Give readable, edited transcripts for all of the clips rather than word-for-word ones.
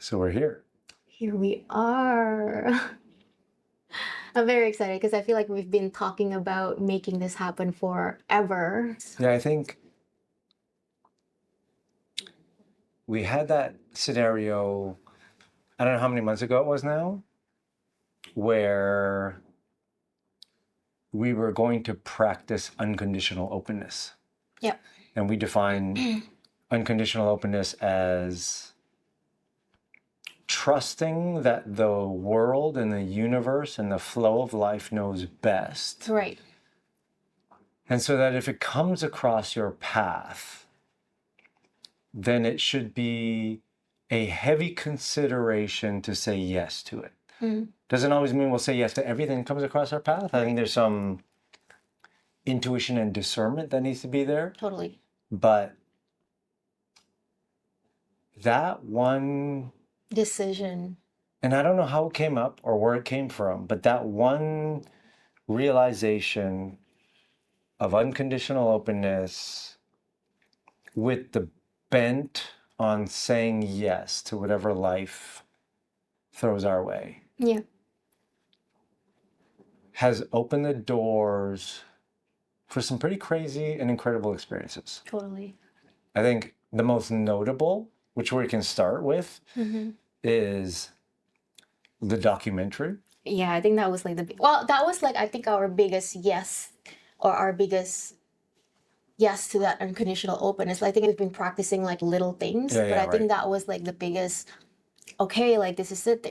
So we're here. Here we are. I'm very excited because I feel like we've been talking about making this happen forever. Yeah, I think we had that scenario, I don't know how many months ago it was now, where we were going to practice unconditional openness. Yep. And we define unconditional openness as trusting that the world and the universe and the flow of life knows best. Right. And so that if it comes across your path, then it should be a heavy consideration to say yes to it. Doesn't always mean we'll say yes to everything that comes across our path. I think there's some intuition and discernment that needs to be there. Totally. But that one Decision. and I don't know how it came up or where it came from, but that one realization of unconditional openness with the bent on saying yes to whatever life throws our way Yeah. has opened the doors for some pretty crazy and incredible experiences. Totally. I think the most notable, which we can start with, is the documentary. Yeah, I think that was like that was like I think our biggest yes, or our biggest yes to that unconditional openness. I think we've been practicing like little things, but I think that was like the biggest. Okay, like this is it.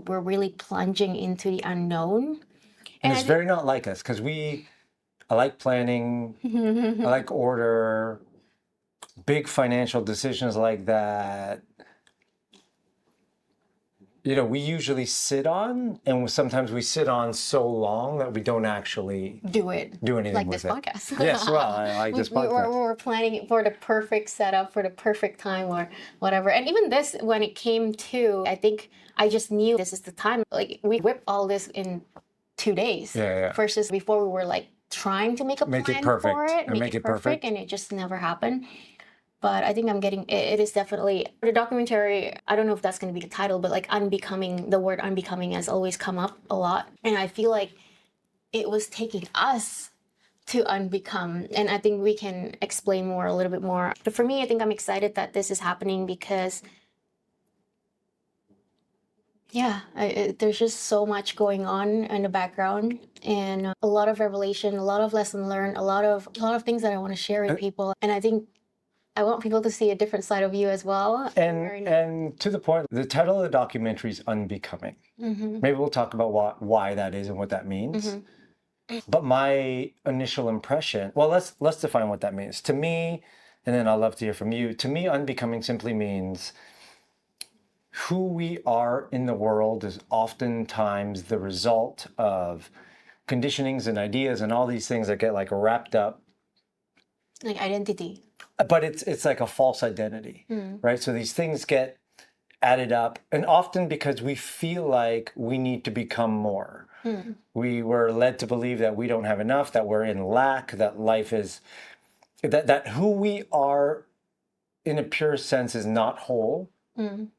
We're really plunging into the unknown. And it's very not like us because I like planning, I like order, big financial decisions like that. You know, we usually sit on, and sometimes we sit on so long that we don't actually do anything like with this it. podcast. Yes, well, I like this podcast. We're planning it for the perfect setup, for the perfect time or whatever. And even this, when it came to, I think I just knew this is the time. Like we whipped all this in 2 days. Yeah. Versus before we were like trying to make a plan for it, make it perfect, and it just never happened. But I think it is definitely the documentary. I don't know if that's going to be the title, but like unbecoming, the word unbecoming has always come up a lot. And I feel like it was taking us to unbecome. And I think we can explain more, a little bit more. But for me, I think I'm excited that this is happening because, there's just so much going on in the background, and a lot of revelation, a lot of lesson learned, a lot of things that I want to share with people. And I think I want people to see a different side of you as well. And to the point, the title of the documentary is Unbecoming. Maybe we'll talk about why that is and what that means. But my initial impression, well, let's define what that means. To me, and then I'd love to hear from you. To me, unbecoming simply means who we are in the world is oftentimes the result of conditionings and ideas and all these things that get like wrapped up. Like identity. But it's like a false identity, right? So these things get added up, and often because we feel like we need to become more. We were led to believe that we don't have enough, that we're in lack, that life is, that who we are in a pure sense is not whole and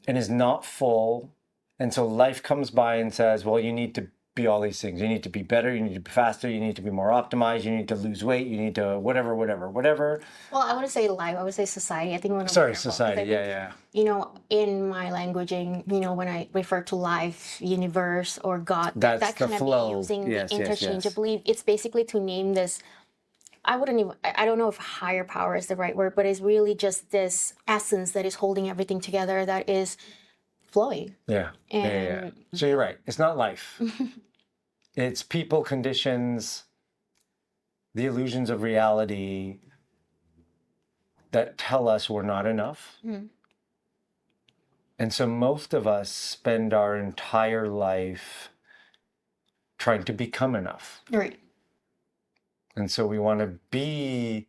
is not full. And so life comes by and says, well, you need to be all these things. You need to be better, you need to be faster, you need to be more optimized, you need to lose weight, you need to whatever. Well, I wouldn't say life, I would say society. I think when society, You know, in my languaging, when I refer to life, universe, or God, that's that kind the of flow. Using interchangeably. It's basically to name this. I don't know if higher power is the right word, but it's really just this essence that is holding everything together, that is flowing. Yeah. So you're right. It's not life. It's people, conditions, the illusions of reality that tell us we're not enough. And so most of us spend our entire life trying to become enough. Right. And so we want to be,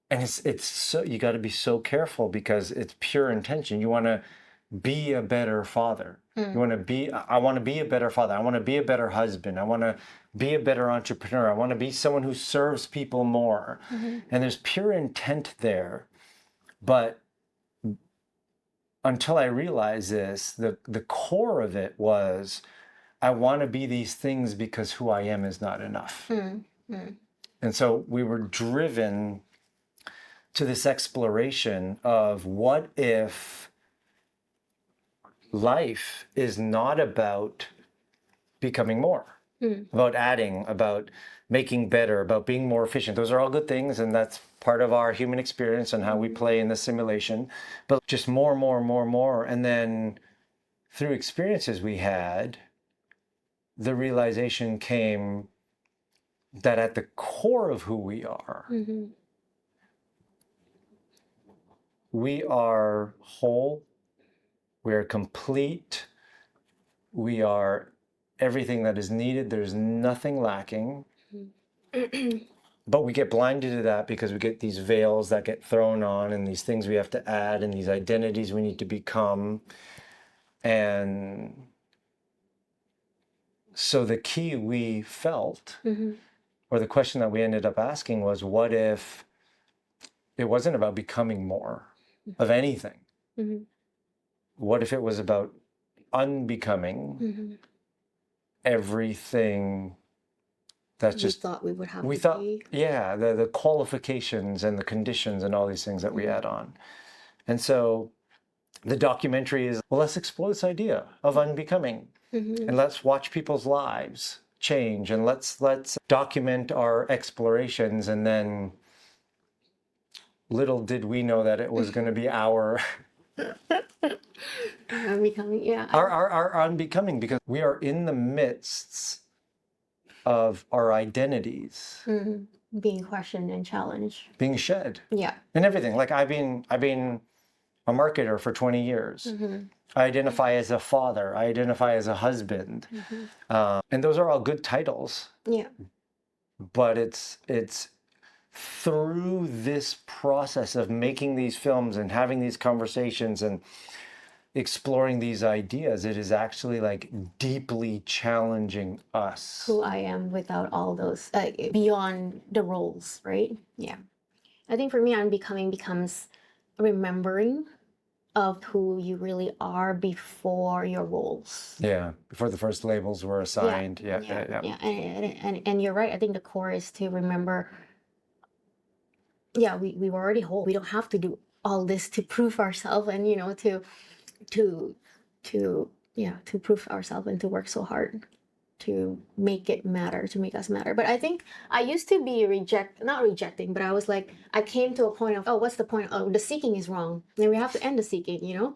and it's so, you got to be so careful because it's pure intention. You want to be a better father. I want to be a better father. I want to be a better husband. I want to be a better entrepreneur. I want to be someone who serves people more. And there's pure intent there. But until I realized this, the core of it was, I want to be these things because who I am is not enough. And so we were driven to this exploration of, what if life is not about becoming more, about adding, about making better, about being more efficient. Those are all good things, and that's part of our human experience and how we play in the simulation. But just more, more. And then through experiences we had, the realization came that at the core of who we are, we are whole, we are complete, we are everything that is needed, there's nothing lacking. But we get blinded to that because we get these veils that get thrown on, and these things we have to add, and these identities we need to become. And so the key we felt, or the question that we ended up asking was, what if it wasn't about becoming more of anything? What if it was about unbecoming everything that's just thought we would have we to thought be. Yeah, the qualifications and the conditions and all these things that we add on. And so the documentary is, well, let's explore this idea of unbecoming, and let's watch people's lives change, and let's document our explorations. And then little did we know that it was going to be our Unbecoming, yeah. our unbecoming, because we are in the midst of our identities being questioned and challenged, being shed, yeah, and everything. Like I've been a marketer for 20 years. I identify as a father, I identify as a husband, and those are all good titles, yeah, but it's through this process of making these films and having these conversations and exploring these ideas, it is actually like deeply challenging us. who I am without all those, beyond the roles, right? Yeah. I think for me, unbecoming becomes remembering of who you really are before your roles. Yeah, before the first labels were assigned. Yeah. And you're right. I think the core is to remember, yeah, we were already whole. We don't have to do all this to prove ourselves, and to prove ourselves and to work so hard to make it matter, to make us matter. But I think I used to be not rejecting, but I was like, I came to a point of, oh, what's the point? Oh, the seeking is wrong. Then we have to end the seeking.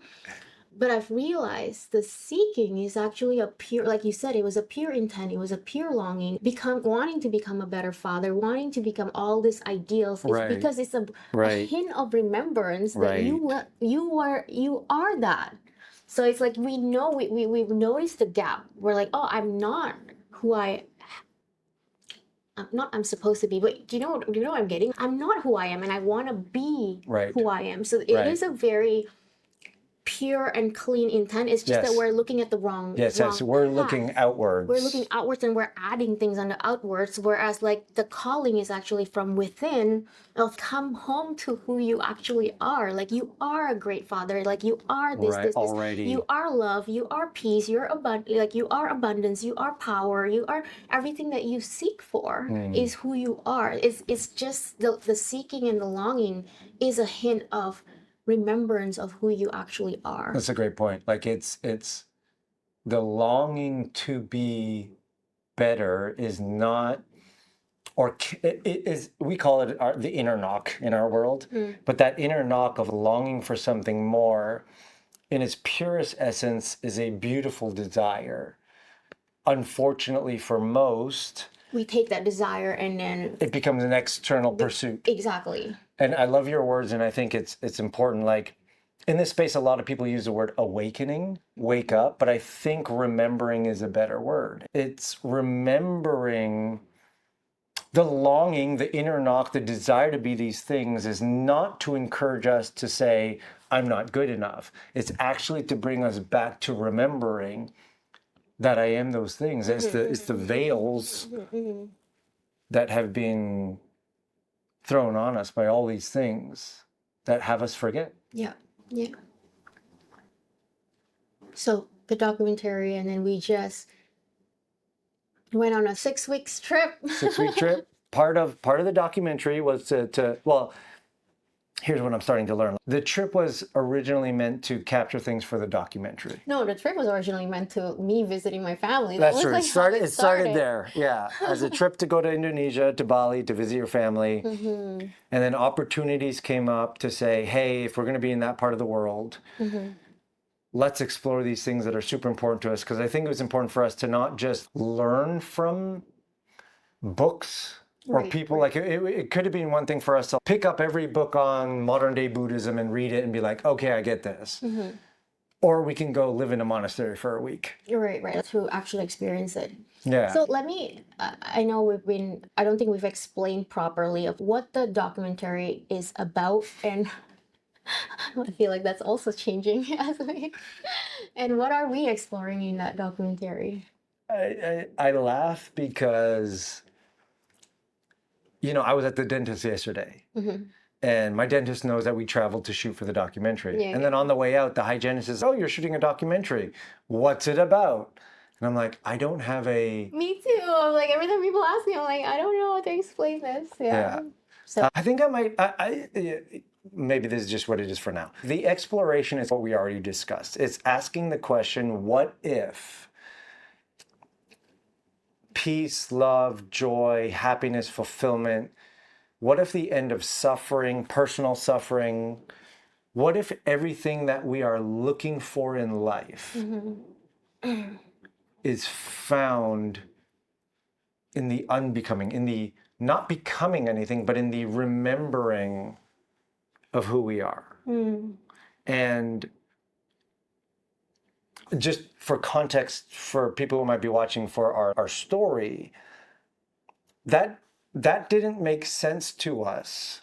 But I've realized the seeking is actually a pure, like you said, it was a pure intent. It was a pure longing, wanting to become a better father, wanting to become all these ideals. It's because it's a hint of remembrance that you are that. So it's like we've noticed the gap. We're like, oh, I'm not who I'm supposed to be. But do you know what I'm getting? I'm not who I am, and I want to be who I am. So it is a very pure and clean intent. It's just that we're looking at the wrong. Yes, we're looking outwards. We're looking outwards, and we're adding things on the outwards. Whereas, like, the calling is actually from within. Of come home to who you actually are. Like, you are a great father. Like, you are this. Already. You are love. You are peace. You're you are abundance. You are power. You are everything that you seek for. Is who you are. It's just the seeking and the longing is a hint of remembrance of who you actually are. That's a great point. Like it's the longing to be better is not, or it is, we call it the inner knock in our world, but that inner knock of longing for something more in its purest essence is a beautiful desire. Unfortunately for most, we take that desire and then it becomes an external pursuit. Exactly. And I love your words, and I think it's important. Like in this space, a lot of people use the word awakening, wake up, but I think remembering is a better word. It's remembering the longing, the inner knock, the desire to be these things is not to encourage us to say, I'm not good enough. It's actually to bring us back to remembering that I am those things. It's the veils that have been thrown on us by all these things that have us forget. Yeah. Yeah. So the documentary, and then we just went on a 6 week trip. 6 week trip. Part of the documentary was to here's what I'm starting to learn. The trip was originally meant to capture things for the documentary. No, the trip was originally meant to me visiting my family. That's true. Like it started there. Yeah. As a trip to go to Indonesia, to Bali, to visit your family. Mm-hmm. And then opportunities came up to say, hey, if we're going to be in that part of the world, mm-hmm. let's explore these things that are super important to us. Because I think it was important for us to not just learn from books or people. Like it could have been one thing for us to pick up every book on modern day Buddhism and read it and be like, okay, I get this. Mm-hmm. Or we can go live in a monastery for a week. Right. To actually experience it. Yeah. So let me, I know I don't think we've explained properly of what the documentary is about, and I feel like that's also changing as we, and what are we exploring in that documentary? I laugh because, I was at the dentist yesterday. Mm-hmm. And my dentist knows that we traveled to shoot for the documentary. Yeah, and then on the way out, the hygienist says, oh, you're shooting a documentary. What's it about? And I'm like, I don't have a... Me too. I'm like, every time people ask me, I'm like, I don't know how to explain this. Yeah. So I think I might... maybe this is just what it is for now. The exploration is what we already discussed. It's asking the question, what if peace, love, joy, happiness, fulfillment... What if the end of suffering, personal suffering, what if everything that we are looking for in life mm-hmm. is found in the unbecoming, in the not becoming anything, but in the remembering of who we are? Mm. And just for context, for people who might be watching for our story, that didn't make sense to us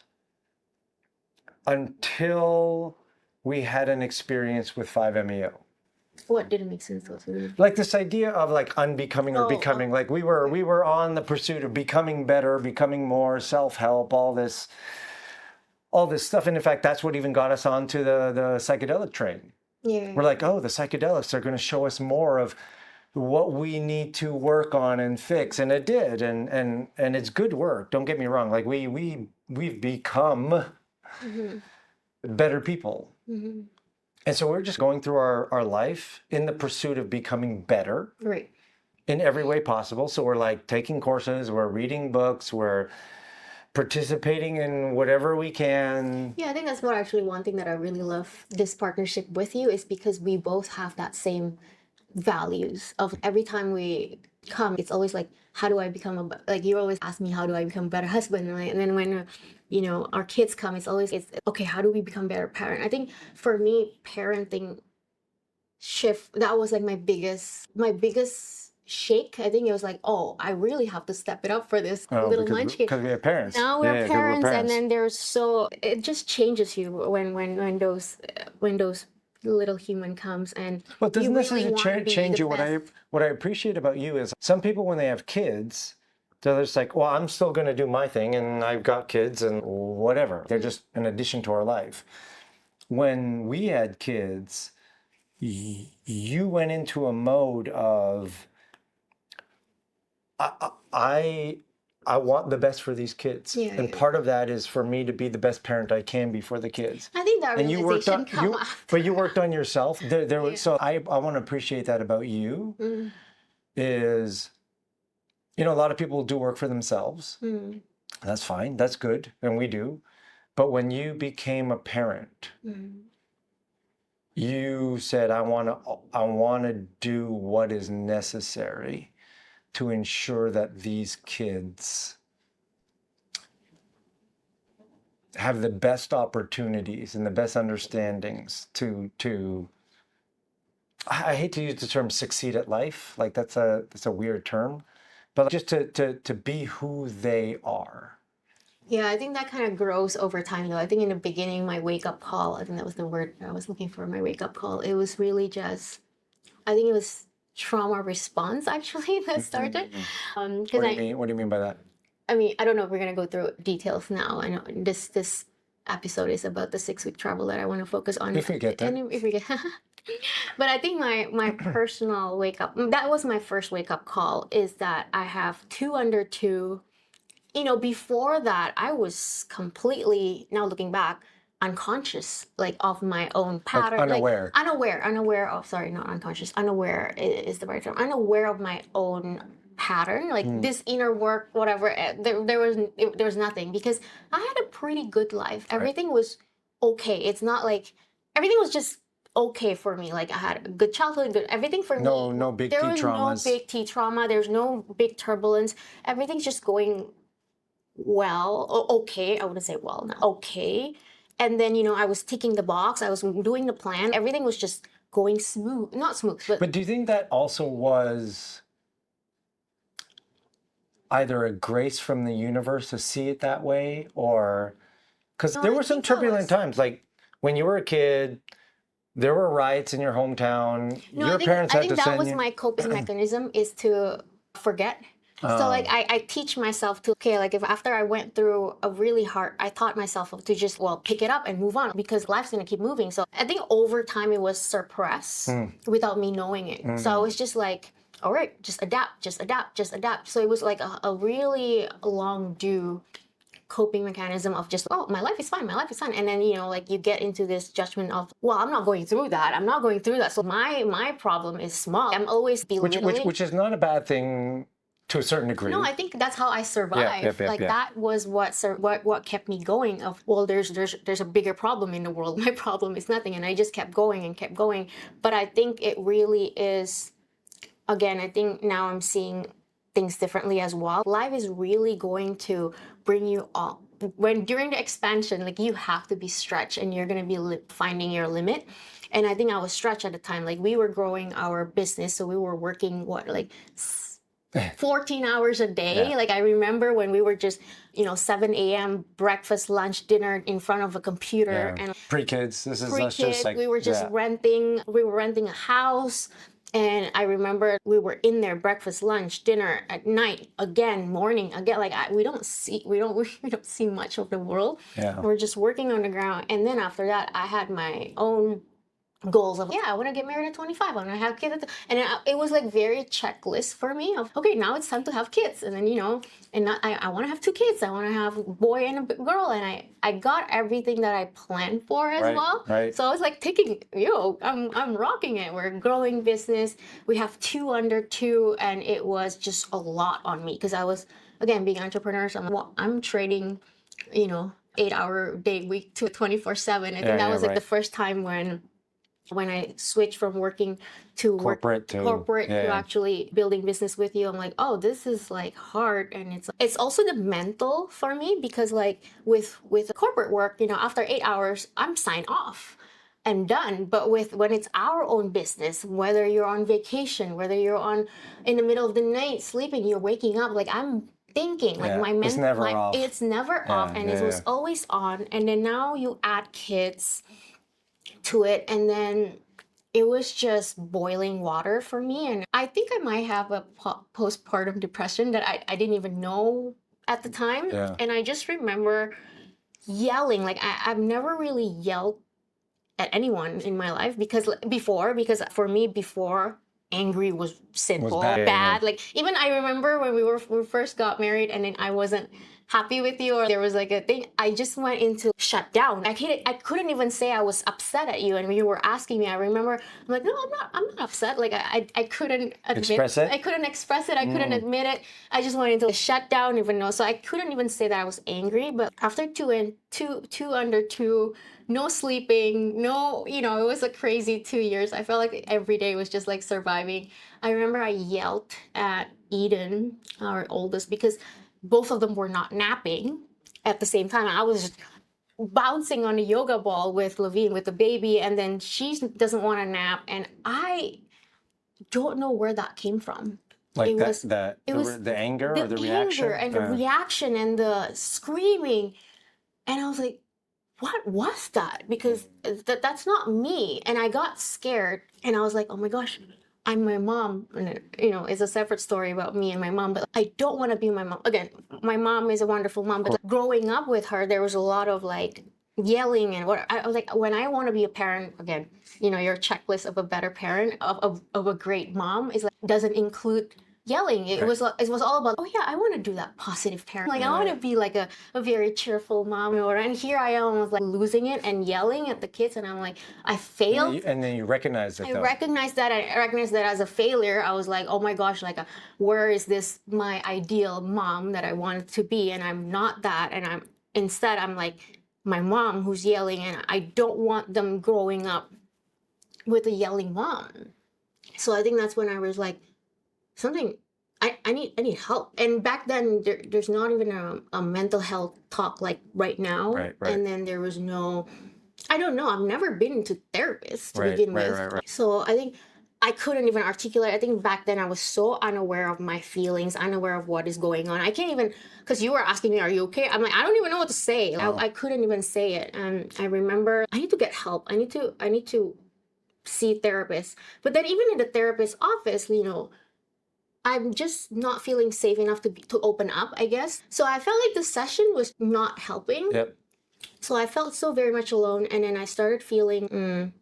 until we had an experience with 5-MeO. What didn't make sense to us? Like this idea of like unbecoming or becoming. Like we were on the pursuit of becoming better, becoming more, self-help, all this stuff. And in fact, that's what even got us onto the psychedelic train. Yeah. We're like, oh, the psychedelics are going to show us more of what we need to work on and fix, and it did, and it's good work. Don't get me wrong. Like we've become mm-hmm. better people, mm-hmm. and so we're just going through our life in the pursuit of becoming better, right, in every way possible. So we're like taking courses, we're reading books, we're participating in whatever we can. Yeah, I think that's one thing that I really love this partnership with you is because we both have that same values of every time we come, it's always like, how do I become like you always ask me, how do I become a better husband, right? And then when our kids come, it's okay, how do we become a better parent? I think for me, parenting shift, that was like my biggest shake. I think it was like, oh, I really have to step it up for this little munchkin. Because we have parents. Now we're parents, and then it just changes you when those little human comes, and well, doesn't necessarily change you. What I appreciate about you is some people, when they have kids, they're just like, well, I'm still going to do my thing, and I've got kids and whatever. They're just an addition to our life. When we had kids, you went into a mode of I want the best for these kids. Yeah, and part of that is for me to be the best parent I can be for the kids. I think that realization come after. But you worked on yourself. So I want to appreciate that about you, is, a lot of people do work for themselves. Mm. That's fine. That's good. And we do. But when you became a parent, you said, I want to do what is necessary to ensure that these kids have the best opportunities and the best understandings to I hate to use the term succeed at life, like that's a weird term, but just to be who they are. Yeah, I think that kind of grows over time though. I think in the beginning, my wake-up call, I think that was the word I was looking for, my wake-up call. It was really just, I think it was trauma response actually that started. What do you mean by that? I mean, I don't know if we're gonna go through details now. I know this episode is about the 6-week travel that I want to focus on. If we get there. And if we get, But I think my personal wake up, that was my first wake up call, is that I have 2 under 2. Before that, I was completely, now looking back, unconscious, like of my own pattern, unaware. Unaware of, sorry, not unconscious, unaware is the right term, unaware of my own pattern, like this inner work, whatever. There was nothing, because I had a pretty good life. Everything was okay. It's not like everything was just okay for me. Like I had a good childhood, good everything for me. No big T traumas. There was no big T trauma. There's no big turbulence. Everything's just going well, okay. I wouldn't say well, no, okay. And then, I was ticking the box. I was doing the plan. Everything was just going smooth. Not smooth, but... But do you think that also was either a grace from the universe to see it that way, or... Because there were some turbulent times, like when you were a kid, there were riots in your hometown. Your parents had to send you... I think that was my coping mechanism, is to forget. So like I teach myself to, okay, like if after I went through a really hard, I taught myself to just, pick it up and move on, because life's going to keep moving. So I think over time it was suppressed without me knowing it. So I was just like, all right, just adapt, just adapt, just adapt. So it was like a really long due coping mechanism of just, oh, my life is fine, my life is fine. And then, like you get into this judgment of, well, I'm not going through that. I'm not going through that. So my problem is small. I'm always belittling. Which is not a bad thing to a certain degree. No, I think that's how I survived. That was what kept me going. Of, well, there's a bigger problem in the world. My problem is nothing, and I just kept going and kept going. But I think it really is. Again, I think now I'm seeing things differently as well. Life is really going to bring you up. During the expansion, like you have to be stretched, and you're gonna be finding your limit. And I think I was stretched at the time. Like we were growing our business, so we were working 14 hours a day. Yeah. Like I remember when we were just, 7 a.m. breakfast, lunch, dinner in front of a computer. Yeah. And pre-kids. This is pre-kids, just like, we were just renting. We were renting a house. And I remember we were in there, breakfast, lunch, dinner, at night, again, morning, again. Like we don't see much of the world. Yeah. We're just working on the ground. And then after that, I had my own goals of, I want to get married at 25. I want to have kids. And it was like very checklist for me of, okay, now it's time to have kids. And then, I want to have 2 kids. I want to have a boy and a girl. And I got everything that I planned for as well. Right. So I was like taking, I'm rocking it. We're growing business. We have 2 under 2. And it was just a lot on me, because I was, again, being entrepreneurs. I'm trading, 8-hour day week to 24/7. I think that was like the first time when I switched from working to corporate to actually building business with you. I'm like, oh, this is like hard. And it's also the mental for me, because like with corporate work, after 8 hours, I'm signed off and done. But when it's our own business, whether you're on vacation, whether you're in the middle of the night sleeping, you're waking up, like I'm thinking, like my mental, it's never off, and it was always on. And then now you add kids to it, and then it was just boiling water for me. And I think I might have a postpartum depression that I didn't even know at the time. And I just remember yelling. Like I've never really yelled at anyone in my life, because for me before, angry was sinful, bad. Like even I remember when we first got married, and then I wasn't happy with you, or there was like a thing, I just went into shut down. I couldn't even say I was upset at you. And when you were asking me, I remember I'm like, no, I'm not upset. Like I couldn't express it. I couldn't express it. I couldn't admit it. I just went into a shut down, even though. So I couldn't even say that I was angry. But after 2 under 2, no sleeping, no, it was a crazy 2 years. I felt like every day was just like surviving. I remember I yelled at Eden, our oldest, because both of them were not napping at the same time. I was bouncing on a yoga ball with Levine, with the baby, and then she doesn't want to nap. And I don't know where that came from. Like the anger or the reaction? And the reaction and the screaming. And I was like, what was that? Because that's not me. And I got scared, and I was like, oh my gosh, I'm my mom. And it's a separate story about me and my mom, but I don't want to be my mom. Again, my mom is a wonderful mom, but like, growing up with her, there was a lot of like yelling and what I was like, when I want to be a parent again, your checklist of a better parent, of a great mom is like doesn't include yelling. It was all about, oh yeah, I want to do that positive parent. Like I want to be like a very cheerful mom, and here I am, I was like losing it and yelling at the kids, and I'm like, I failed. And then you recognize it. I recognized that as a failure. I was like, oh my gosh, like where is this my ideal mom that I wanted to be, and I'm not that, and I'm like my mom who's yelling, and I don't want them growing up with a yelling mom. So I think that's when I was like, I need help. And back then there's not even a mental health talk like right now. Right. And then there was no, I don't know, I've never been to therapists to begin with. Right. So I think I couldn't even articulate. I think back then I was so unaware of my feelings, unaware of what is going on. I can't even, because you were asking me, are you okay? I'm like, I don't even know what to say. I couldn't even say it. And I remember I need to get help. I need to see therapists. But then even in the therapist's office, I'm just not feeling safe enough to open up, I guess. So I felt like the session was not helping. Yep. So I felt so very much alone. And then I started feeling,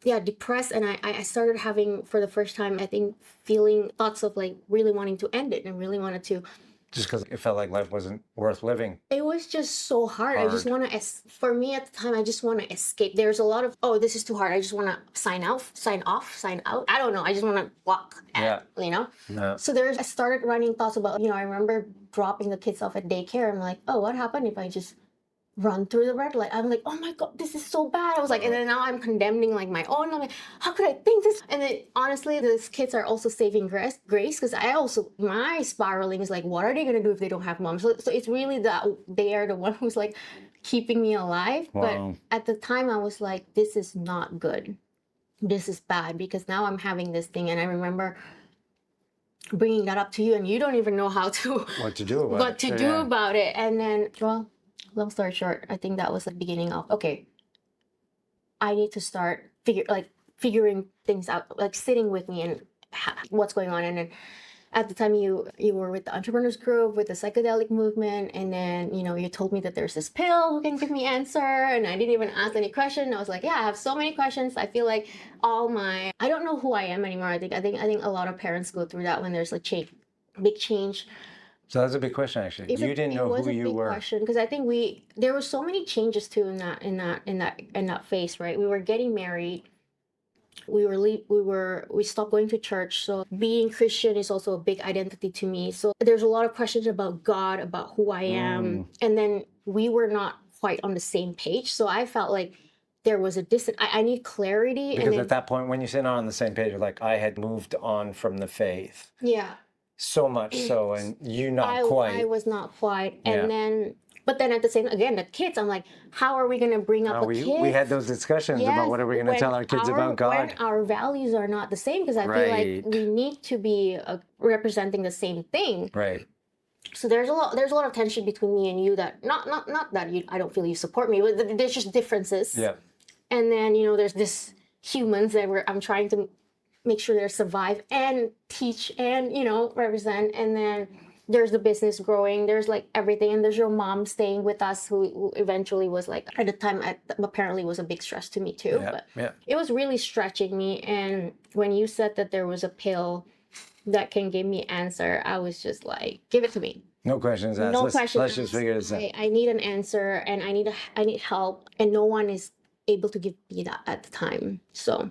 depressed. And I started having, for the first time, I think, feeling thoughts of like really wanting to end it and really wanted to. Just because it felt like life wasn't worth living. It was just so hard. I just want to, for me at the time, I just want to escape. There's a lot of, oh, this is too hard. I just want to sign off, sign out. I don't know. I just want to walk out, Yeah. So I started running thoughts about, I remember dropping the kids off at daycare. I'm like, oh, what happened if I just run through the red light? I'm like, oh my God, this is so bad. I was like, and then now I'm condemning like my own. I'm like, how could I think this? And then honestly, these kids are also saving grace because my spiraling is like, what are they going to do if they don't have mom? So it's really that they are the one who's like keeping me alive. Wow. But at the time I was like, this is not good. This is bad because now I'm having this thing. And I remember bringing that up to you and you don't even know what to do about it. And then, well, long story short, I think that was the beginning of, okay, I need to start figuring things out, like sitting with me and what's going on. And then at the time you were with the entrepreneurs group, with the psychedelic movement. And then, you told me that there's this pill who can give me answer. And I didn't even ask any question. I was like, yeah, I have so many questions. I feel like I don't know who I am anymore. I think a lot of parents go through that when there's a big change. So that's a big question, actually. You didn't know who you were. Because I think there were so many changes too in that phase, right? We were getting married. We stopped going to church. So being Christian is also a big identity to me. So there's a lot of questions about God, about who I am, and then we were not quite on the same page. So I felt like there was a distance. I need clarity. Because at that point, when you say not on the same page, like I had moved on from the faith. Yeah. So much so, and you not quite. I was not quite. And then, but then at the same, again, the kids, I'm like, how are we going to bring up kids? We had those discussions about what are we going to tell our kids about God? When our values are not the same, because I feel like we need to be representing the same thing. Right. So there's a lot of tension between me and you that, not that I don't feel you support me, but there's just differences. Yeah. And then, there's this humans that I'm trying to make sure they survive and teach and, represent. And then there's the business growing. There's like everything. And there's your mom staying with us who eventually was like, at the time, apparently was a big stress to me too. But it was really stretching me. And when you said that there was a pill that can give me answer, I was just like, give it to me. No questions asked. Let's just figure this out. I need an answer and I need help. And no one is able to give me that at the time. So...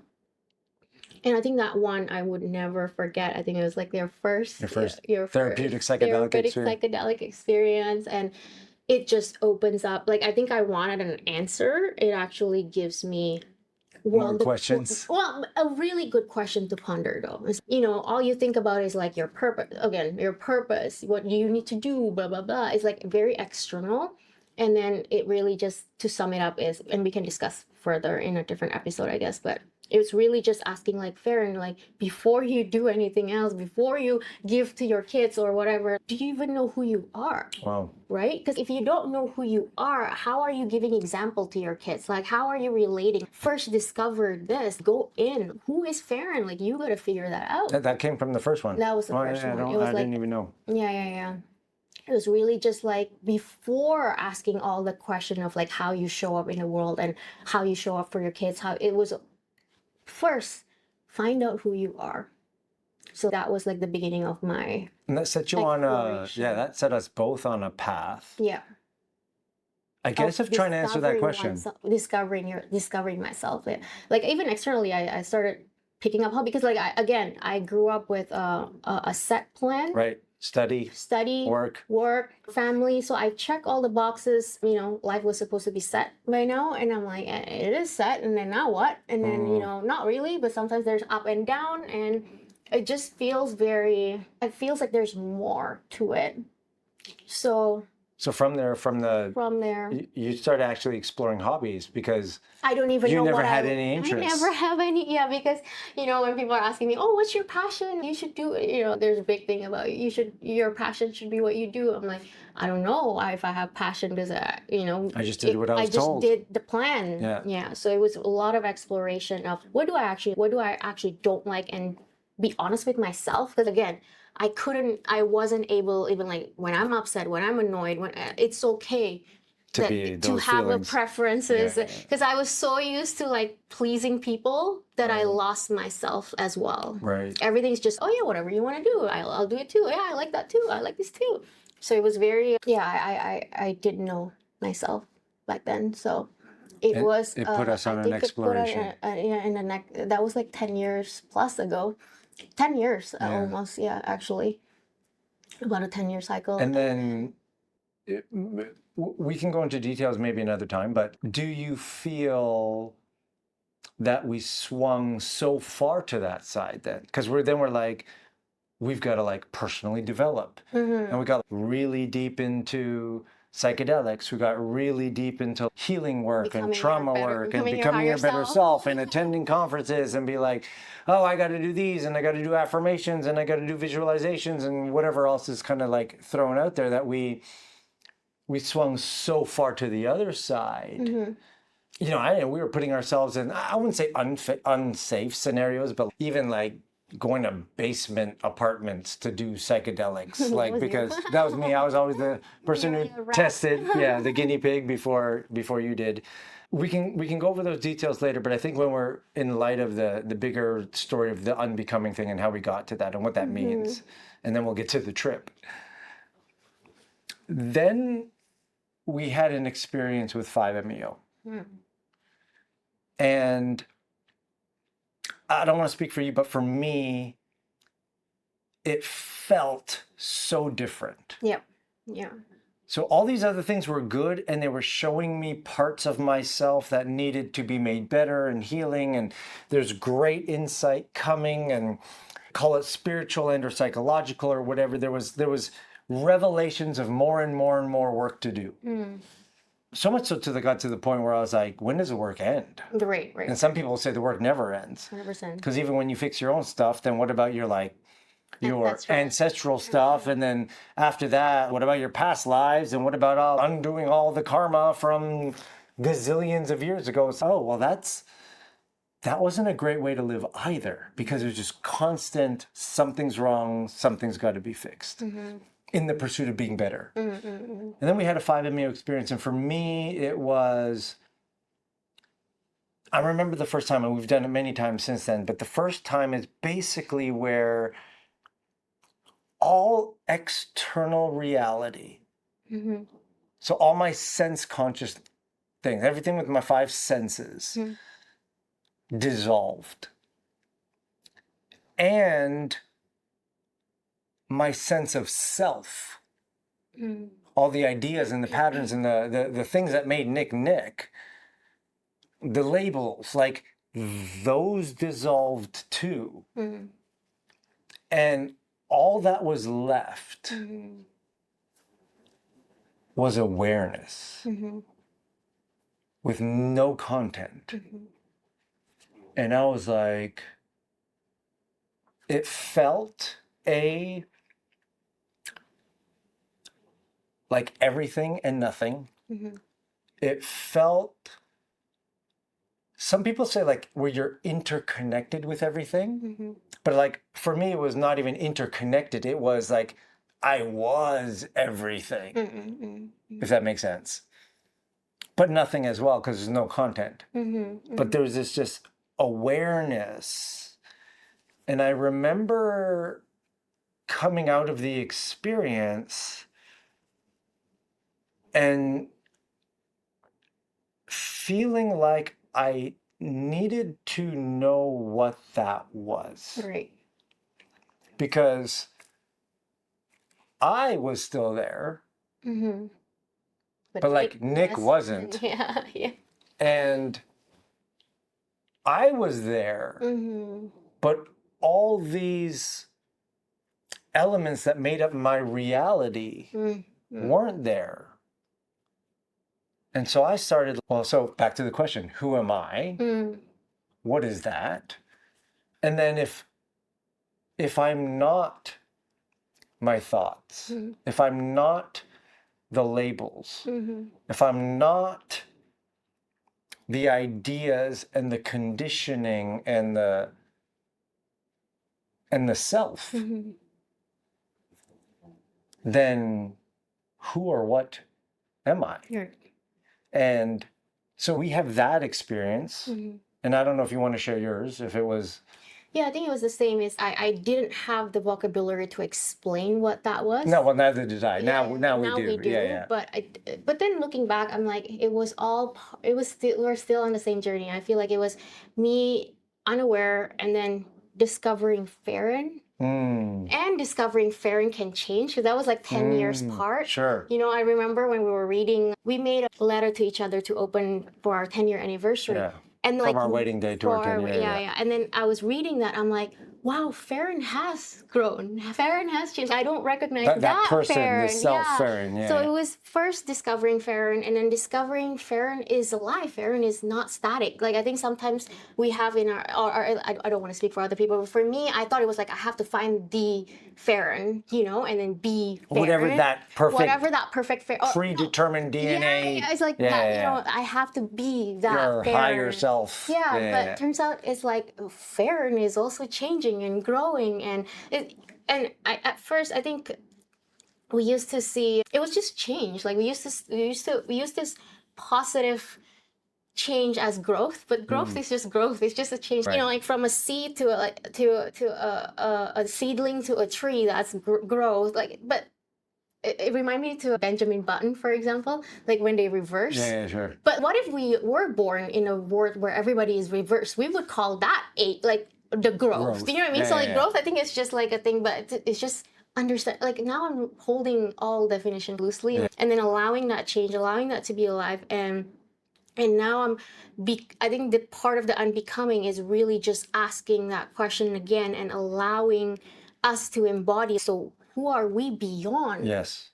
And I think that one I would never forget. I think it was like your first therapeutic psychedelic experience. And it just opens up. Like, I think I wanted an answer. It actually gives me more questions. Well, a really good question to ponder though. Is, all you think about is like your purpose. Again, your purpose, what you need to do, blah, blah, blah. It's like very external. And then it really just, to sum it up is, and we can discuss further in a different episode, I guess, but it's really just asking like, Farron, like before you do anything else, before you give to your kids or whatever, do you even know who you are? Wow. Right? Because if you don't know who you are, how are you giving example to your kids? Like, how are you relating? First discover this, go in. Who is Farron? Like, you got to figure that out. That came from the first one. That was the first one. I didn't even know. Yeah. It was really just like before asking all the question of like how you show up in the world and how you show up for your kids, how it was first find out who you are. So that was like the beginning of my And that set you on that set us both on a path. Yeah. I guess of trying to answer that question. Discovering myself. Yeah. Like even externally, I started picking up how, because like I grew up with a set plan. Right. Study, work, family. So I check all the boxes. You know, life was supposed to be set by now, and I'm like, it is set, and then now what? And then not really, but sometimes there's up and down, and it just feels it feels like there's more to it. So from there, you started actually exploring hobbies, because I don't even know you never had any interest. I never have any, because when people are asking me, oh, what's your passion? You should do, there's a big thing about your passion should be what you do. I'm like, I don't know if I have passion because I just did what I was told. I just did the plan. Yeah. So it was a lot of exploration of what do I actually don't like, and be honest with myself, because again, I wasn't able, even like when I'm upset, when I'm annoyed, when it's okay to have the preferences, because I was so used to like pleasing people that I lost myself as well. Right. Everything's just, oh yeah, whatever you want to do, I'll do it too. Yeah, I like that too. I like this too. So it was very, I didn't know myself back then. So it put us on an exploration. That was like 10 years plus ago. 10 years almost, actually. About a 10-year cycle. And then we can go into details maybe another time, but do you feel that we swung so far to that side then? Because we're like, we've got to like personally develop. And we got really deep into psychedelics. We got really deep into healing work and trauma work and becoming your better self and attending conferences and be like, oh, I got to do these and I got to do affirmations and I got to do visualizations and whatever else is kind of like thrown out there, that we swung so far to the other side. We were putting ourselves in, I wouldn't say unsafe scenarios, but even like going to basement apartments to do psychedelics, like, because that was me. I was always the person who tested, the guinea pig before you did. We can go over those details later, but I think when we're in light of the bigger story of the unbecoming thing and how we got to that and what that means, and then we'll get to the trip. Then we had an experience with 5-MeO. And I don't want to speak for you, but for me, it felt so different. Yeah. So all these other things were good, and they were showing me parts of myself that needed to be made better and healing, and there's great insight coming, and call it spiritual and or psychological or whatever. There was revelations of more and more and more work to do. So much so got to the point where I was like, when does the work end? Right. And some people say the work never ends. 100%. Because even when you fix your own stuff, then what about your ancestral stuff? And then after that, what about your past lives? And what about undoing all the karma from gazillions of years ago? So, well, that wasn't a great way to live either, because it was just constant, something's wrong, something's got to be fixed. In the pursuit of being better. And then we had a 5-MeO experience. And for me, it was, I remember the first time, and we've done it many times since then, but the first time is basically where all external reality, so all my sense conscious things, everything with my 5 senses, dissolved. And my sense of self, all the ideas and the patterns and the things that made Nick, the labels, like those dissolved too. And all that was left was awareness with no content. And I was like, it felt like everything and nothing. It felt, some people say like where you're interconnected with everything, but like for me it was not even interconnected. It was like I was everything, if that makes sense. But nothing as well, because there's no content. But there's this just awareness. And I remember coming out of the experience and feeling like I needed to know what that was. Right. Because I was still there, but like Nick wasn't. Yeah. And I was there, but all these elements that made up my reality weren't there. And so I started, so back to the question, who am I? What is that? And then if I'm not my thoughts, if I'm not the labels, if I'm not the ideas and the conditioning and the self, then who or what am I? Right. And so we have that experience. And I don't know if you want to share yours, if it was... Yeah, I think it was the same. I didn't have the vocabulary to explain what that was. No, well, neither did I. Yeah, Now we do. Yeah. But then looking back, I'm like, we're still on the same journey. I feel like it was me unaware and then discovering Farron. And discovering Farron can change, because that was like 10 years apart. Sure. You know, I remember when we were reading, we made a letter to each other to open for our 10-year anniversary. Yeah. And from our wedding day to our 10-year. Yeah. And then I was reading that, I'm like, wow, Farron has grown. Farron has changed. I don't recognize that person, Farron. The self Farron. Yeah. So it was first discovering Farron, and then discovering Farron is alive. Farron is not static. Like I think sometimes we have in our I don't want to speak for other people, but for me, I thought it was like I have to find the Farron, you know, and then be Farron. Whatever that perfect Farron. Predetermined DNA. Yeah, it's like that. You know, I have to be that your Farron. higher self. Yeah, but it turns out it's like Farron is also changing and growing, and at first I think we used to see it was just change. Like we used this positive change as growth, but growth is just growth. It's just a change. Right. You know, like from a seed to a seedling to a tree. That's growth. Like, but it reminded me to Benjamin Button, for example, like when they reverse. Yeah, sure. But what if we were born in a world where everybody is reversed? We would call that the growth. You know what I mean? So growth, I think it's just like a thing, but it's just understand. Like now I'm holding all definition loosely, and then allowing that change, allowing that to be alive, and now I think the part of the unbecoming is really just asking that question again and allowing us to embody. So who are we beyond? Yes.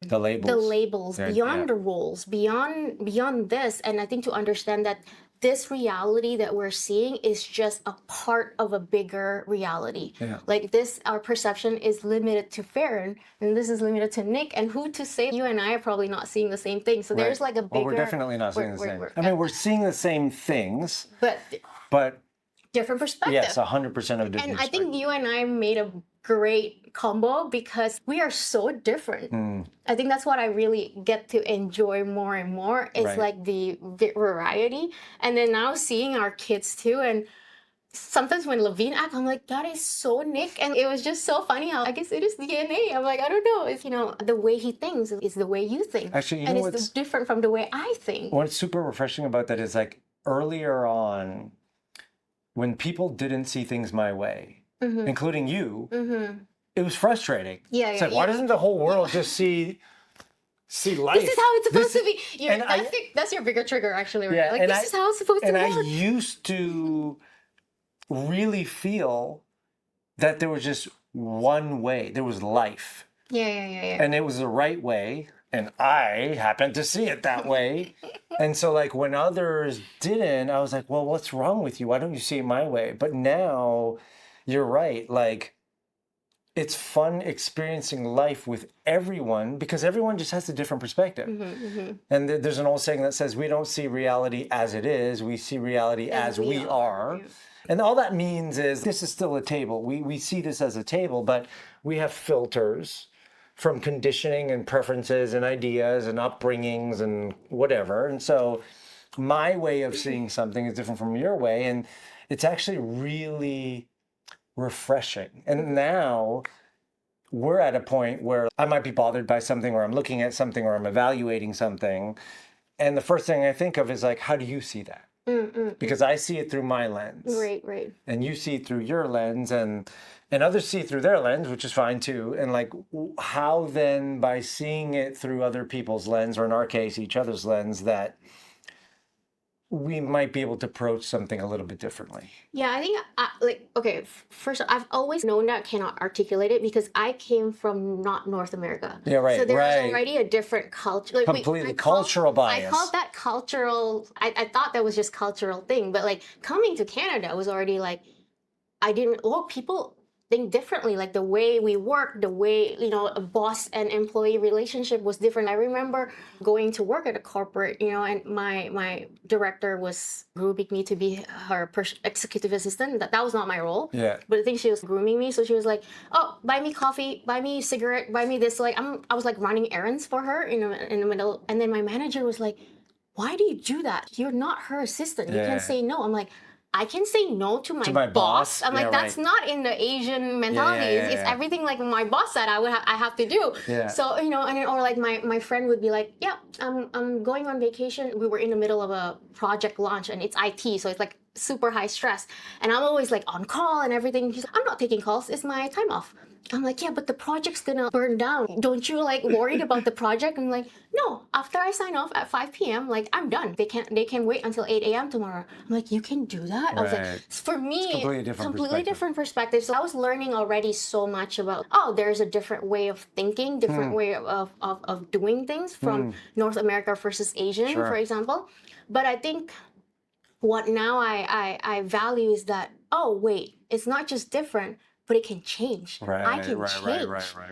The labels. Beyond the roles, beyond this. And I think to understand that this reality that we're seeing is just a part of a bigger reality. Yeah. Like this, our perception is limited to Farron, and this is limited to Nick. And who to say you and I are probably not seeing the same thing. So there's like a bigger... Well, we're definitely not seeing the same. We're seeing the same things, but different perspective. Yes, 100% of different. And I think you and I made a great combo because we are so different. I think that's what I really get to enjoy more and more is like the variety. And then now seeing our kids too, and sometimes when Levine acts, I'm like, that is so Nick. And it was just so funny how I guess it is DNA. I'm like, I don't know. It's, you know, the way he thinks is the way you think. Actually, you know what's it's different from the way I think. What's super refreshing about that is like earlier on, when people didn't see things my way, including you, it was frustrating. Yeah, it's like, why doesn't the whole world just see life? This is how it's supposed to be. That's your bigger trigger, actually. Right? Yeah, like, this is how it's supposed to work. And I used to really feel that there was just one way. There was life. Yeah. And it was the right way. And I happened to see it that way. And so like when others didn't, I was like, well, what's wrong with you? Why don't you see it my way? But now you're right. Like it's fun experiencing life with everyone because everyone just has a different perspective. And there's an old saying that says, we don't see reality as it is. We see reality as we are. Yeah. And all that means is this is still a table. We see this as a table, but we have filters. from conditioning and preferences and ideas and upbringings and whatever. And so my way of seeing something is different from your way. And it's actually really refreshing. And now we're at a point where I might be bothered by something, or I'm looking at something, or I'm evaluating something. And the first thing I think of is like, how do you see that? Because I see it through my lens. Right. And you see it through your lens, and others see it through their lens, which is fine too. And like, how then, by seeing it through other people's lens, or in our case, each other's lens, that we might be able to approach something a little bit differently. Yeah, I think, first, I've always known that I cannot articulate it because I came from not North America. Yeah, right, So there's right. already a different culture. Like, Completely cultural bias. I called that cultural, I thought that was just cultural thing, but like coming to Canada was already like, people think differently, like the way we work, the way, a boss and employee relationship was different. I remember going to work at a corporate, and my director was grooming me to be her executive assistant. That was not my role. Yeah. But I think she was grooming me. So she was like, oh, buy me coffee, buy me cigarette, buy me this. So like I was like running errands for her in the middle. And then my manager was like, why do you do that? You're not her assistant. You can't say no. I'm like, I can say no to my boss. I'm like, that's not in the Asian mentality. It's everything like my boss said I have to do. Yeah. So, and then, or like my friend would be like, yeah, I'm going on vacation. We were in the middle of a project launch and it's IT. So it's like super high stress. And I'm always like on call and everything. He's like, I'm not taking calls. It's my time off. I'm like, yeah, but the project's gonna burn down. Don't you like worried about the project? I'm like, no, after I sign off at 5 p.m., like I'm done. They can wait until 8 a.m. tomorrow. I'm like, you can do that? I was like, for me, completely different perspective. So I was learning already so much about, there's a different way of thinking, different way of doing things from North America versus Asian, for example. But I think what now I value is that, wait, it's not just different, but it can change. I can change.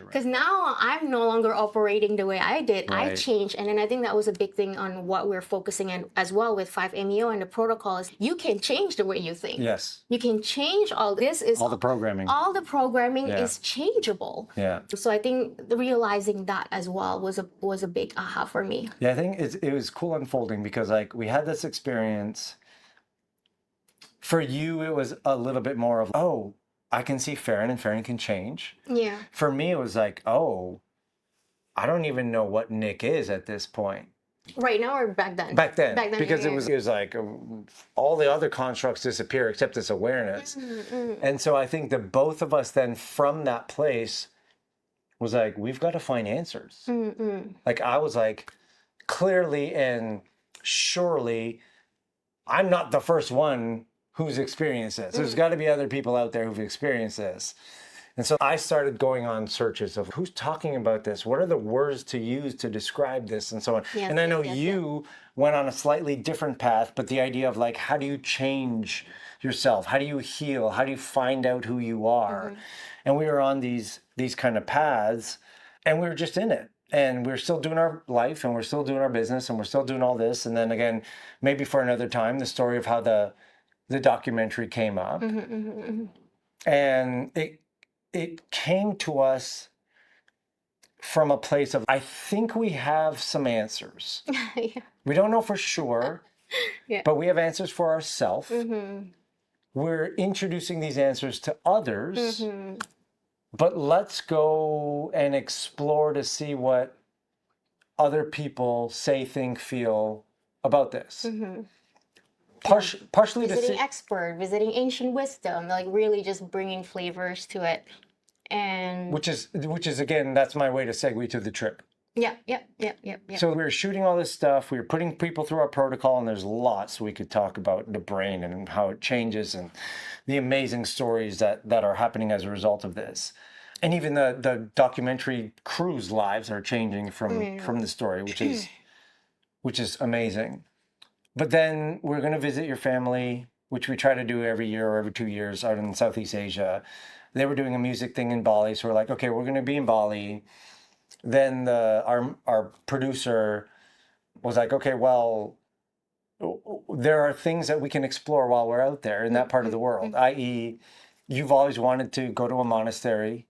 Because now I'm no longer operating the way I did. I changed. And then I think that was a big thing on what we're focusing on as well with 5MEO and the protocol is you can change the way you think. Yes. You can change all this. All the programming. All the programming is changeable. Yeah. So I think realizing that as well was a big aha for me. Yeah, I think it was cool unfolding because like we had this experience. For you, it was a little bit more of, I can see Farron and Farron can change. Yeah. For me, it was like, I don't even know what Nick is at this point. Right now or back then? Back then. Because it was like all the other constructs disappear except this awareness. And so I think that both of us then from that place was like, we've got to find answers. Like I was like, clearly and surely, I'm not the first one who's experienced this. There's got to be other people out there who've experienced this. And so I started going on searches of who's talking about this? What are the words to use to describe this and so on? And I know you went on a slightly different path, but the idea of like, how do you change yourself? How do you heal? How do you find out who you are? And we were on these kind of paths and we were just in it. And we're still doing our life and we're still doing our business and we're still doing all this. And then again, maybe for another time, the story of how the documentary came up. And it came to us from a place of, I think we have some answers. We don't know for sure, but we have answers for ourselves. We're introducing these answers to others, but let's go and explore to see what other people say, think, feel about this. Partially visiting expert, visiting ancient wisdom, like really just bringing flavors to it, and which is again, that's my way to segue to the trip. Yeah. So we were shooting all this stuff. We were putting people through our protocol, and there's lots we could talk about the brain and how it changes, and the amazing stories that are happening as a result of this. And even the documentary crew's lives are changing from the story, which is amazing. But then we're going to visit your family, which we try to do every year or every 2 years out in Southeast Asia. They were doing a music thing in Bali. So we're like, okay, we're going to be in Bali. Then our producer was like, okay, well, there are things that we can explore while we're out there in that part of the world, i.e., you've always wanted to go to a monastery.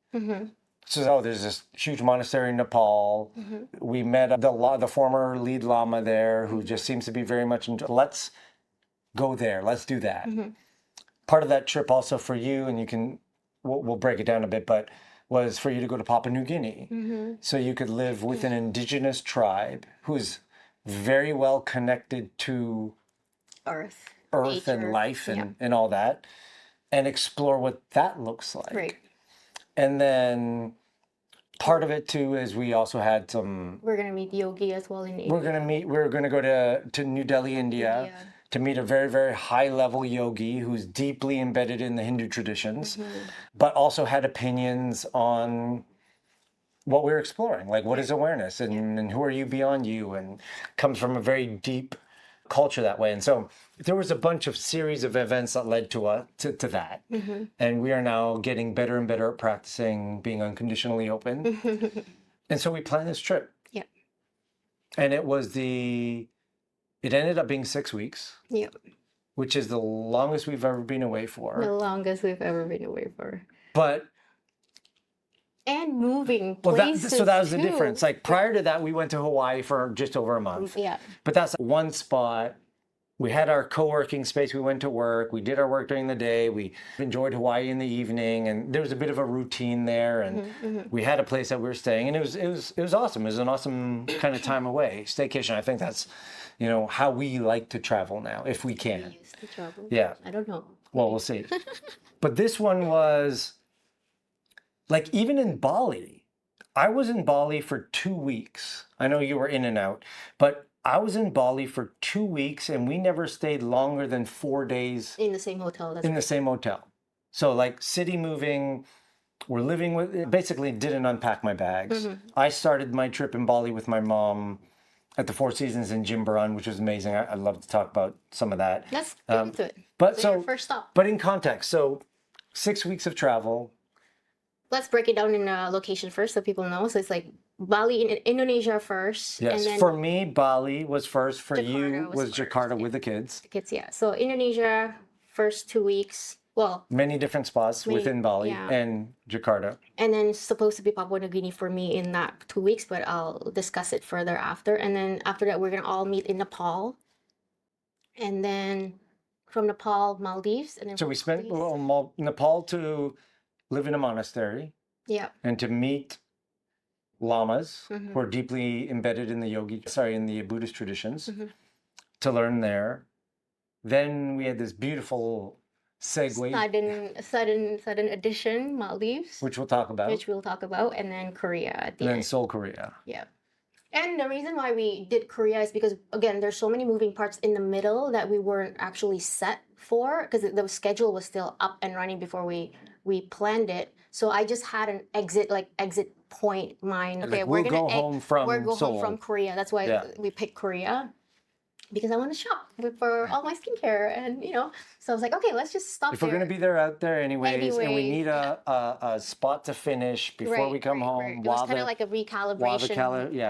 So there's this huge monastery in Nepal. We met the former lead lama there, who just seems to be very much into. Let's go there. Let's do that. Part of that trip also for you, and you can, we'll break it down a bit, but was for you to go to Papua New Guinea. So you could live with an indigenous tribe who's very well connected to Earth nature, and life and all that, and explore what that looks like. Right. And then part of it too is we also had some. We're gonna meet Yogi as well in India. We're gonna go to New Delhi, India, to meet a very, very high level yogi who's deeply embedded in the Hindu traditions, but also had opinions on what we're exploring, like what is awareness and who are you beyond you, and comes from a very deep culture that way. And so there was a bunch of series of events that led to that. And we are now getting better and better at practicing being unconditionally open. And so we planned this trip. Yeah. And it ended up being 6 weeks. Yeah. Which is the longest we've ever been away for. The longest we've ever been away for. But and moving places. So that was the difference. Like prior to that, we went to Hawaii for just over a month. Yeah. But that's one spot. We had our co-working space. We went to work. We did our work during the day. We enjoyed Hawaii in the evening, and there was a bit of a routine there. And we had a place that we were staying, and it was awesome. It was an awesome kind of time away, staycation. I think that's, how we like to travel now, if we can. We used to travel. Yeah. I don't know. Well, we'll see. But this one was, like, even in Bali, I was in Bali for 2 weeks. I know you were in and out, but I was in Bali for 2 weeks, and we never stayed longer than 4 days in the same hotel. The same hotel. So like city moving, we're living with, basically didn't unpack my bags. I started my trip in Bali with my mom at the Four Seasons in Jimbaran, which was amazing. I'd love to talk about some of that. Let's get into it. But your first stop. But in context, so 6 weeks of travel. Let's break it down in a location first so people know. So it's like Bali in Indonesia first. Yes, and then for me, Bali was first. For Jakarta you was first, Jakarta with the kids. The kids, yeah. So Indonesia, first 2 weeks. Well, many different spots within Bali and Jakarta. And then it's supposed to be Papua New Guinea for me in that 2 weeks, but I'll discuss it further after. And then after that, we're going to all meet in Nepal. And then from Nepal, Maldives. And then so we spent Nepal to live in a monastery. Yeah. And to meet lamas who are deeply embedded in the Buddhist traditions, to learn there. Then we had this beautiful segue. Sudden addition, Maldives. Which we'll talk about. And then Korea at the end. And then Seoul, Korea. Yeah. And the reason why we did Korea is because, again, there's so many moving parts in the middle that we weren't actually set for, because the schedule was still up and running before we planned it. So I just had an exit point mind. Okay, we're going to go home from Korea. That's why we picked Korea. Because I want to shop for all my skincare, and so I was like, okay, let's just stop. If we're gonna be there out there anyways, and we need a spot to finish before we come home. Right. It was kind of like a recalibration.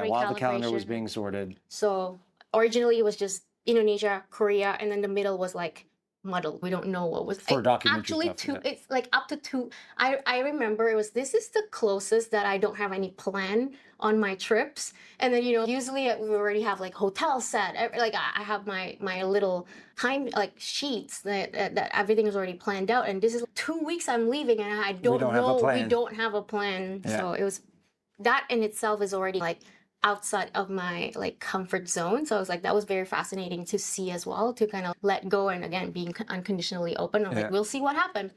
While the calendar was being sorted. So originally it was just Indonesia, Korea, and then the middle was like muddled. We don't know what was for documentary actually stuff, it's like up to 2. I remember this is the closest that I don't have any plan on my trips. And then usually we already have like hotel set, like I have my little time like sheets that everything is already planned out, and this is 2 weeks I'm leaving and I don't know, we don't have a plan. So it was, that in itself is already like outside of my like comfort zone. So I was like, that was very fascinating to see as well, to kind of let go, and again being unconditionally open. I'm like, we'll see what happens,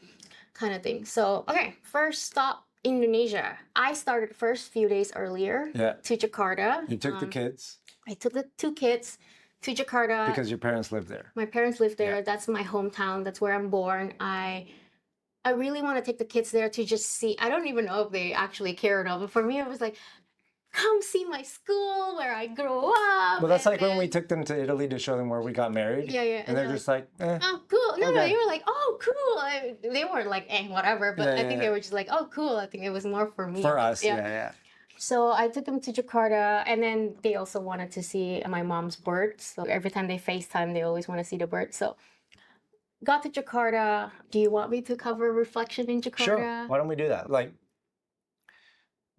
kind of thing. So okay, first stop Indonesia. I started first few days earlier to Jakarta. You took the kids. I took the 2 kids to Jakarta because your parents live there. My parents live there. That's my hometown. That's where I'm born. I really want to take the kids there to just see. I don't even know if they actually care or not, but for me it was like, come see my school where I grew up. Well, that's like when we took them to Italy to show them where we got married. Yeah. And they're just like, oh, cool. No, they were like, oh, cool. They weren't like, whatever. But I think they were just like, oh, cool. I think it was more for me. For us, yeah. So I took them to Jakarta, and then they also wanted to see my mom's birds. So every time they FaceTime, they always want to see the birds. So got to Jakarta. Do you want me to cover reflection in Jakarta? Sure. Why don't we do that? Like,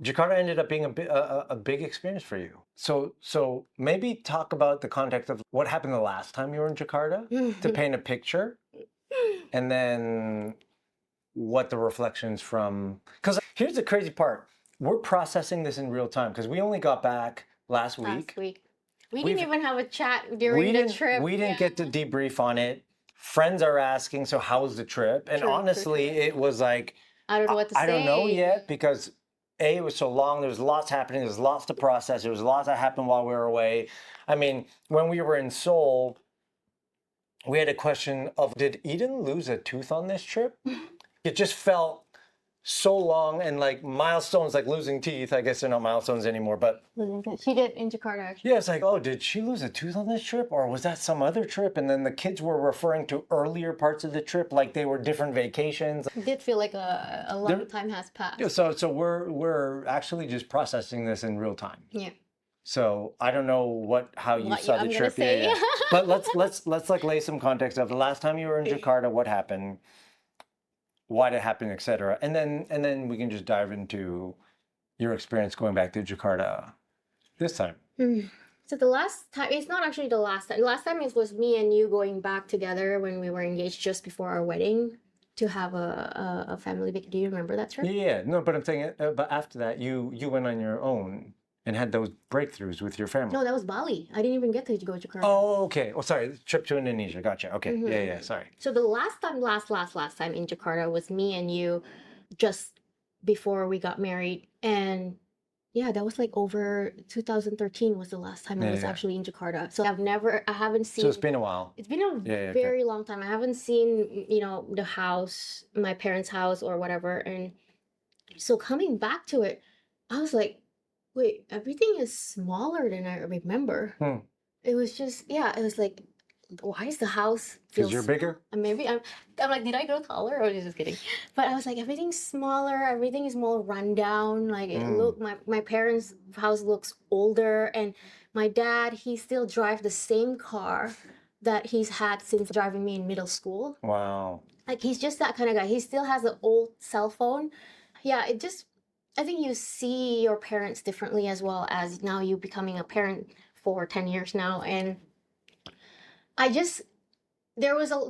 Jakarta ended up being a big experience for you. So maybe talk about the context of what happened the last time you were in Jakarta to paint a picture, and then what the reflections from. Because here's the crazy part: we're processing this in real time because we only got back last week. We didn't even have a chat during the trip. We didn't get to debrief on it. Friends are asking, so how was the trip? And honestly, it was like, I don't know what to say. I don't know yet because it was so long. There was lots happening. There was lots to process. There was lots that happened while we were away. I mean, when we were in Seoul, we had a question of, did Eden lose a tooth on this trip? It just felt so long, and like milestones, like losing teeth. I guess they're not milestones anymore, but she did in Jakarta actually. Yeah, it's like, oh, did she lose a tooth on this trip, or was that some other trip? And then the kids were referring to earlier parts of the trip, like they were different vacations. It did feel like a long time has passed. Yeah, so we're actually just processing this in real time. Yeah. So I don't know how you saw the trip. Yeah. But let's like lay some context of the last time you were in Jakarta, what happened, why did it happen, etc. And then we can just dive into your experience going back to Jakarta this time. So the last time, it's not actually the last time. The last time it was me and you going back together when we were engaged just before our wedding to have a family vacation. Do you remember that trip? Yeah, no, but I'm saying, but after that, you went on your own and had those breakthroughs with your family. No, that was Bali. I didn't even get to go to Jakarta. Oh, okay. Oh, sorry. Trip to Indonesia. Gotcha. Okay. Yeah. Sorry. So the last time in Jakarta was me and you just before we got married. And yeah, that was like over 2013 was the last time I was actually in Jakarta. So I haven't seen. So it's been a while. It's been a very long time. I haven't seen, the house, my parents' house or whatever. And so coming back to it, I was like, wait, everything is smaller than I remember. It was just, it was like, why is the house because you're bigger? And maybe I'm like, did I grow taller? Or just kidding? But I was like, everything's smaller. Everything is more rundown. Like my parents' house looks older, and my dad, he still drives the same car that he's had since driving me in middle school. Wow. Like he's just that kind of guy. He still has an old cell phone. Yeah, I think you see your parents differently as well as now you becoming a parent for 10 years now. And the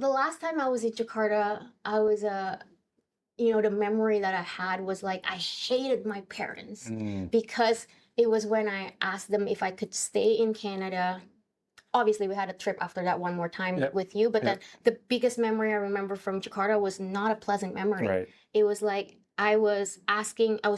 last time I was in Jakarta, I was, the memory that I had was like, I hated my parents because it was when I asked them if I could stay in Canada. Obviously, we had a trip after that one more time with you, but then the biggest memory I remember from Jakarta was not a pleasant memory. Right. It was like, I was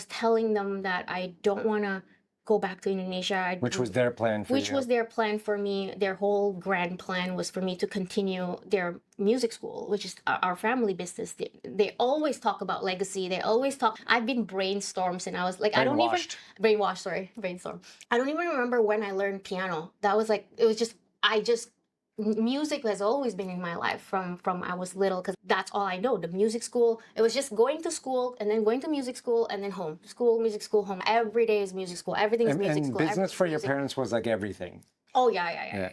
telling them that I don't want to go back to Indonesia. Which was their plan for you. Which was their plan for me. Their whole grand plan was for me to continue their music school, which is our family business. They always talk about legacy. They always talk. I've been brainstorms, and I was like, brainstorm. I don't even remember when I learned piano. That was like, music has always been in my life from I was little, because that's all I know. The music school, it was just going to school and then going to music school and then home. School, music school, home. Every day is music school. Everything is music school. And business for your parents was like everything. Oh, yeah.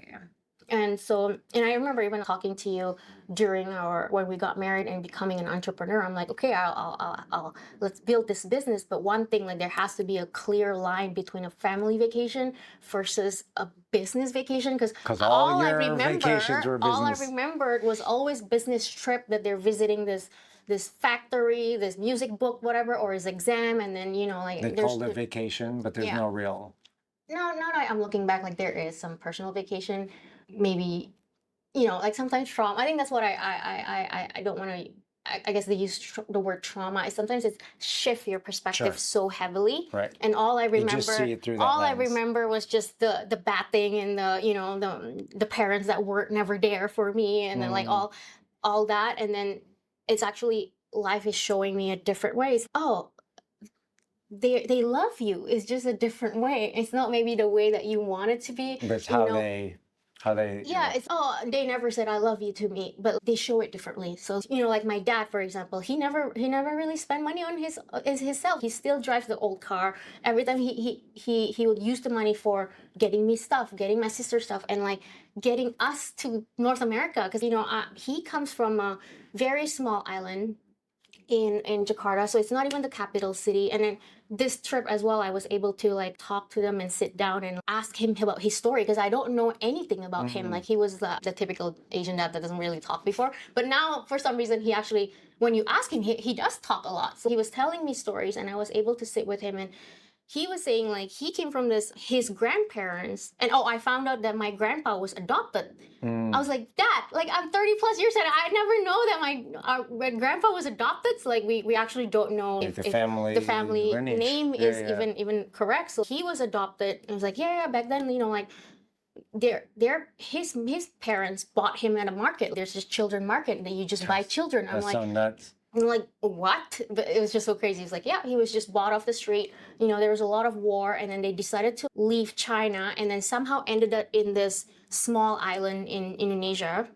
And so, and I remember even talking to you during when we got married and becoming an entrepreneur. I'm like, okay, I'll let's build this business. But one thing, like, there has to be a clear line between a family vacation versus a business vacation. Because all your vacations were business. All I remembered was always business trip, that they're visiting this factory, this music book, whatever, or his exam. And then, they called it vacation, but there's no real. No, I'm looking back, like there is some personal vacation. Maybe, like sometimes trauma. I think that's what I don't want to. I guess they use the word trauma. Sometimes it's shift your perspective so heavily, right? And all I remember, you just see it through that I lens. remember was just the bad thing and the parents that were never there for me, and then like all that, and then it's actually life is showing me a different ways. Oh, they love you. It's just a different way. It's not maybe the way that you want it to be. But it's how they it's they never said I love you to me, but they show it differently. So like my dad, for example, he never really spent money on himself. He still drives the old car. Every time he would use the money for getting me stuff, getting my sister stuff, and like getting us to North America, because he comes from a very small island in Jakarta. So it's not even the capital city. And then this trip as well, I was able to like talk to them and sit down and ask him about his story because I don't know anything about him. Like he was the typical Asian dad that doesn't really talk before. But now for some reason he actually, when you ask him, he does talk a lot. So he was telling me stories and I was able to sit with him, and he was saying like he came from his grandparents, and I found out that my grandpa was adopted. I was like, Dad, like I'm 30 plus years and I never know that my grandpa was adopted. So like we actually don't know Like if the family lineage. name is even correct. So he was adopted, and I was like, yeah, back then, like his parents bought him at a market. There's this children market that you just buy children. That's so nuts. I'm like, what? But it was just so crazy. It's like, yeah, he was just bought off the street. There was a lot of war, and then they decided to leave China, and then somehow ended up in this small island in Indonesia.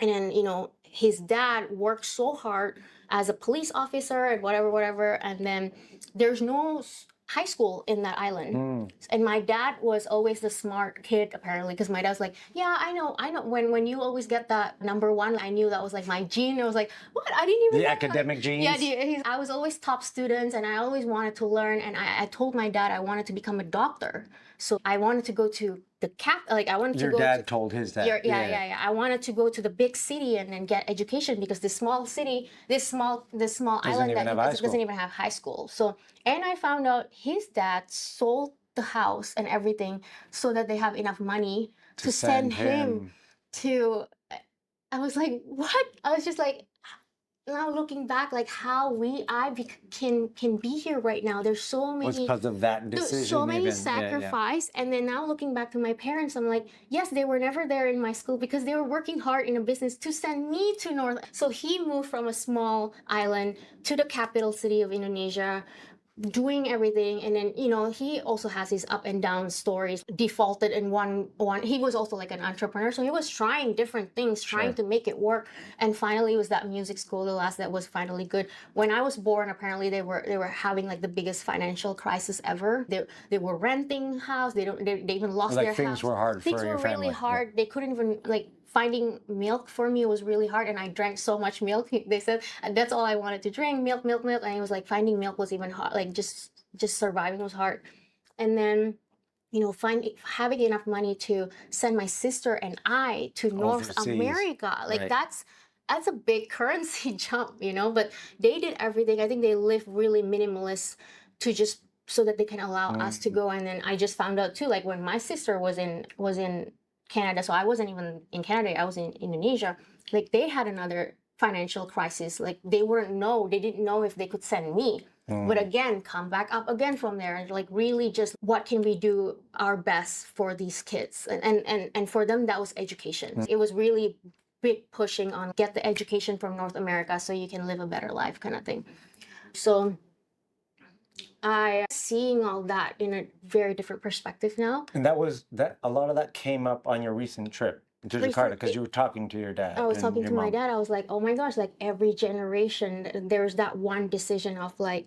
And then, his dad worked so hard as a police officer and whatever. And then there's no high school in that island. And my dad was always the smart kid, apparently, because my dad's like, yeah, I know. When you always get that number one, I knew that was like my gene. I was like, what? I didn't even the know academic genes. Yeah, I was always top students, and I always wanted to learn. And I told my dad I wanted to become a doctor. So I wanted to go to the I wanted to go. Your dad told his dad. Yeah. I wanted to go to the big city and then get education, because this small city, this small island doesn't even have high school. So, and I found out his dad sold the house and everything so that they have enough money to send him to. I was like, what? I was just like, now looking back, like how can be here right now. There's so many. Was because of that decision. So many sacrifice, and then now looking back to my parents, I'm like, yes, they were never there in my school because they were working hard in a business to send me to North. So he moved from a small island to the capital city of Indonesia, doing everything. And then he also has his up and down stories. Defaulted in one he was also like an entrepreneur, so he was trying different things, trying to make it work. And finally it was that music school, the last, that was finally good. When I was born, apparently they were having like the biggest financial crisis ever. They were renting house. They even lost their house. Things were hard. Things were really hard. They couldn't even finding milk for me was really hard, and I drank so much milk. They said that's all I wanted to drink, milk. And it was like finding milk was even hard. Like just surviving was hard. And then, having enough money to send my sister and I to North America. Like that's a big currency jump, but they did everything. I think they lived really minimalist to just so that they can allow us to go. And then I just found out too, like when my sister was in Canada, so I wasn't even in Canada, I was in Indonesia, like they had another financial crisis. Like they didn't know if they could send me. But again, come back up again from there, and like really just what can we do our best for these kids, and for them that was education. It was really big pushing on get the education from North America so you can live a better life kind of thing. So I seeing all that in a very different perspective now. And a lot of that came up on your recent trip to Jakarta, because you were talking to your dad. I was talking to my dad. I was like, oh my gosh, like every generation there's that one decision of like,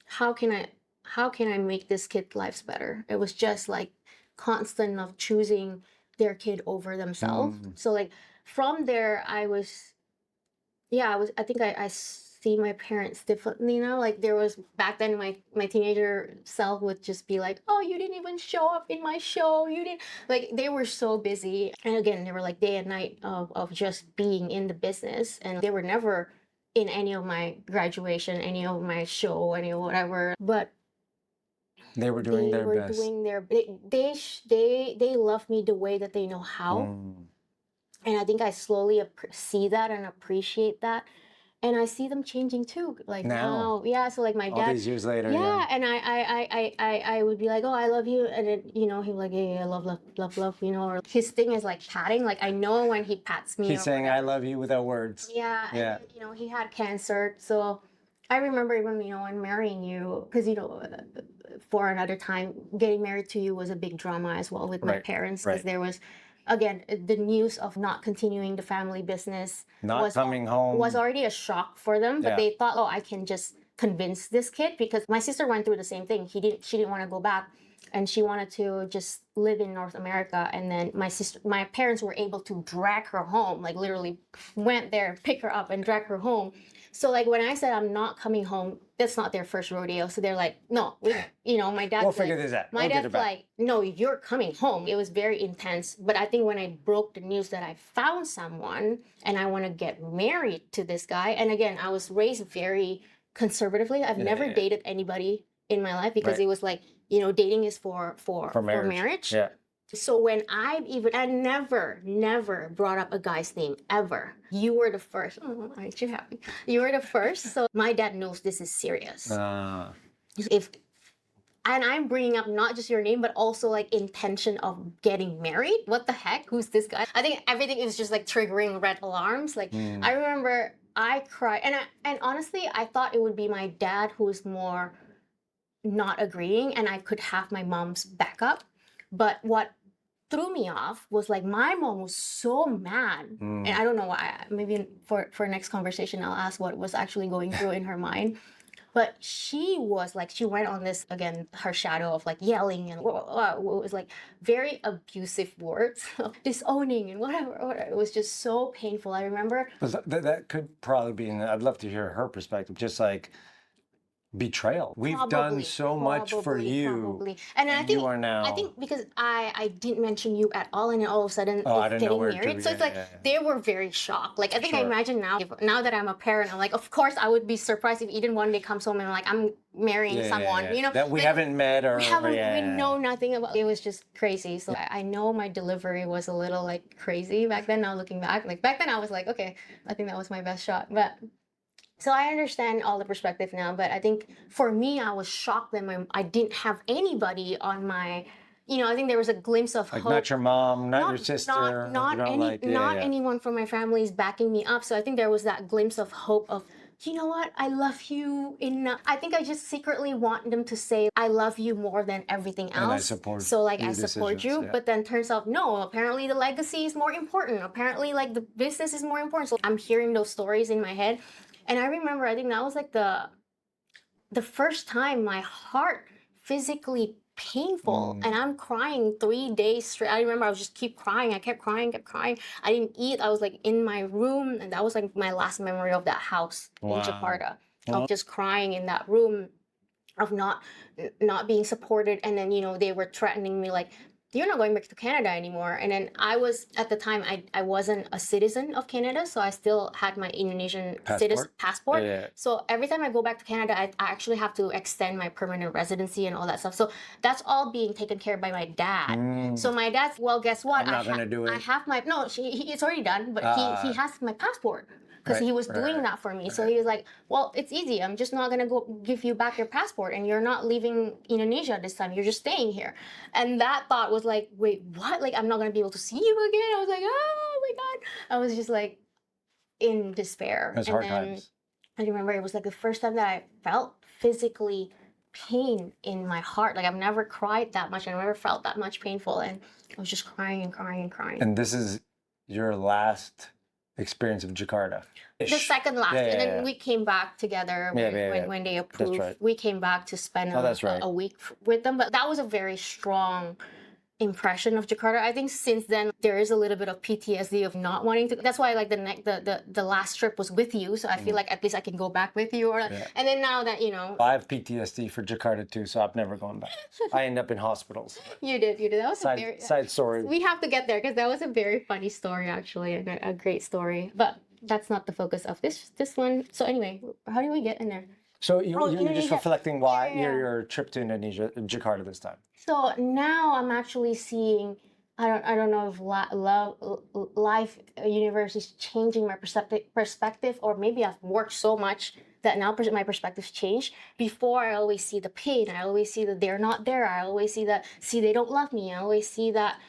how can I make this kid's lives better? It was just like constant of choosing their kid over themselves. So like from there I think I see my parents differently now. Like there was back then my teenager self would just be like, oh, you didn't even show up in my show, you didn't, like they were so busy. And again, they were like day and night of just being in the business, and they were never in any of my graduation, any of my show, any of whatever. But they were doing their best. They love me the way that they know how. And I think I slowly see that and appreciate that. And I see them changing too, like now. Yeah, so like my dad. All these years later. Yeah, and I would be like, oh, I love you, and then he'd be like, yeah, love, or his thing is like patting. Like I know when he pats me. He's saying I love you without words. Yeah. And, he had cancer, so I remember even when marrying you, because for another time, getting married to you was a big drama as well with my parents, because there was. Again, the news of not continuing the family business coming home was already a shock for them. But they thought, oh, I can just convince this kid, because my sister went through the same thing. She didn't want to go back, and she wanted to just live in North America. And then my parents were able to drag her home, like literally went there, pick her up, and drag her home, So like when I said I'm not coming home, that's not their first rodeo. So they're like, no, my dad's we'll figure this out. My dad's like, no, you're coming home. It was very intense. But I think when I broke the news that I found someone and I want to get married to this guy, and again, I was raised very conservatively. I've never dated anybody in my life because it was like, dating is for marriage. Yeah. So when I never brought up a guy's name ever. You were the first. Oh, aren't you happy? You were the first. So my dad knows this is serious. And I'm bringing up not just your name, but also like intention of getting married. What the heck? Who's this guy? I think everything is just like triggering red alarms. Like I remember I cried, and honestly, I thought it would be my dad who's more not agreeing, and I could have my mom's backup. But what threw me off was like my mom was so mad, and I don't know why. Maybe for next conversation I'll ask what was actually going through in her mind. But she went on this again, her shadow of like yelling and it was like very abusive words, disowning and whatever. It was just so painful. I remember that could probably be. I'd love to hear her perspective. Just like betrayal. We've done so much for you, and I think you are now. I think because I didn't mention you at all, and then all of a sudden it's getting married. So it's like they were very shocked. Like I think I imagine now that I'm a parent, I'm like, of course I would be surprised if Eden one day comes home and like I'm marrying someone, that we haven't met or we know nothing about. It was just crazy. So I know my delivery was a little like crazy back then. Now looking back, like back then I was like, okay, I think that was my best shot, but. So I understand all the perspective now, but I think for me, I was shocked that I didn't have anybody on my, I think there was a glimpse of like hope. Not your mom, not your sister, not anyone from my family is backing me up. So I think there was that glimpse of hope of, you know what, I love you enough. I think I just secretly want them to say, I love you more than everything else. And I support so like I support you, but then turns out, no, apparently the legacy is more important. Apparently like the business is more important. So I'm hearing those stories in my head. And I remember, I think that was like the first time my heart physically painful, and I'm crying 3 days straight. I remember I was just kept crying. I kept crying. I didn't eat. I was like in my room, and that was like my last memory of that house in Jakarta, of just crying in that room, of not being supported. And then they were threatening me like, you're not going back to Canada anymore. And then I was, at the time, I wasn't a citizen of Canada, so I still had my Indonesian passport. Yeah. So every time I go back to Canada, I actually have to extend my permanent residency and all that stuff. So that's all being taken care of by my dad. So my dad's, well, guess what? I'm not going to do it. I have my, no, it's already done, but he has my passport. Because he was doing that for me. So he was like, well, it's easy. I'm just not going to go give you back your passport. And you're not leaving Indonesia this time. You're just staying here. And that thought was like, wait, what? Like, I'm not going to be able to see you again? I was like, oh my God. I was just like in despair. It was hard times. I remember it was like the first time that I felt physically pain in my heart. Like I've never cried that much. I never felt that much painful. And I was just crying and crying and crying. And this is your last experience of Jakarta. The second last, and then we came back together when they approved. Right. We came back to spend a week with them, but that was a very strong impression of Jakarta. I think since then there is a little bit of PTSD of not wanting to. That's why like the last trip was with you, so I feel like at least I can go back with you. And then now that I have PTSD for Jakarta too, so I'm never going back. I end up in hospitals. You did. That was side story. We have to get there because that was a very funny story actually, and a great story. But that's not the focus of this one. So anyway, how do we get in there? So you're just reflecting why your trip to Indonesia, Jakarta this time. So now I'm actually seeing, I don't know if life, universe is changing my perspective, or maybe I've worked so much that now my perspective's changed. Before I always see the pain, I always see that they're not there, I always see that, they don't love me, I always see that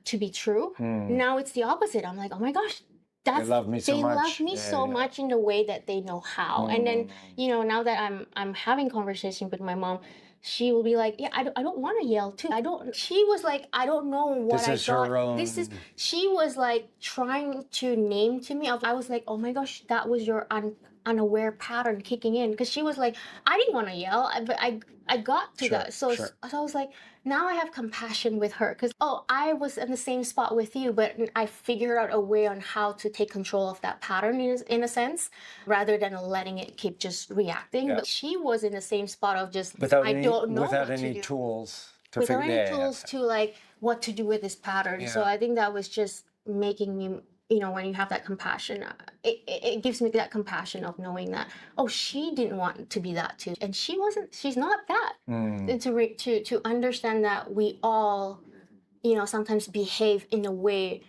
to be true. Now it's the opposite. I'm like, oh my gosh, they love me so much in the way that they know how. And then now that I'm having conversation with my mom, she will be like, yeah, I don't want to yell too. She was like, I don't know what I thought. She was like trying to name to me. I was like, oh my gosh, that was your unaware pattern kicking in, because she was like, I didn't want to yell, but I got to that. So I was like, now I have compassion with her, because I was in the same spot with you, but I figured out a way on how to take control of that pattern in a sense, rather than letting it keep just reacting. But she was in the same spot of just without any tools to without any tools to like what to do with this pattern. So I think that was just making me, when you have that compassion, it gives me that compassion of knowing that, she didn't want to be that too, and she's not that. And to understand that we all, sometimes behave in a way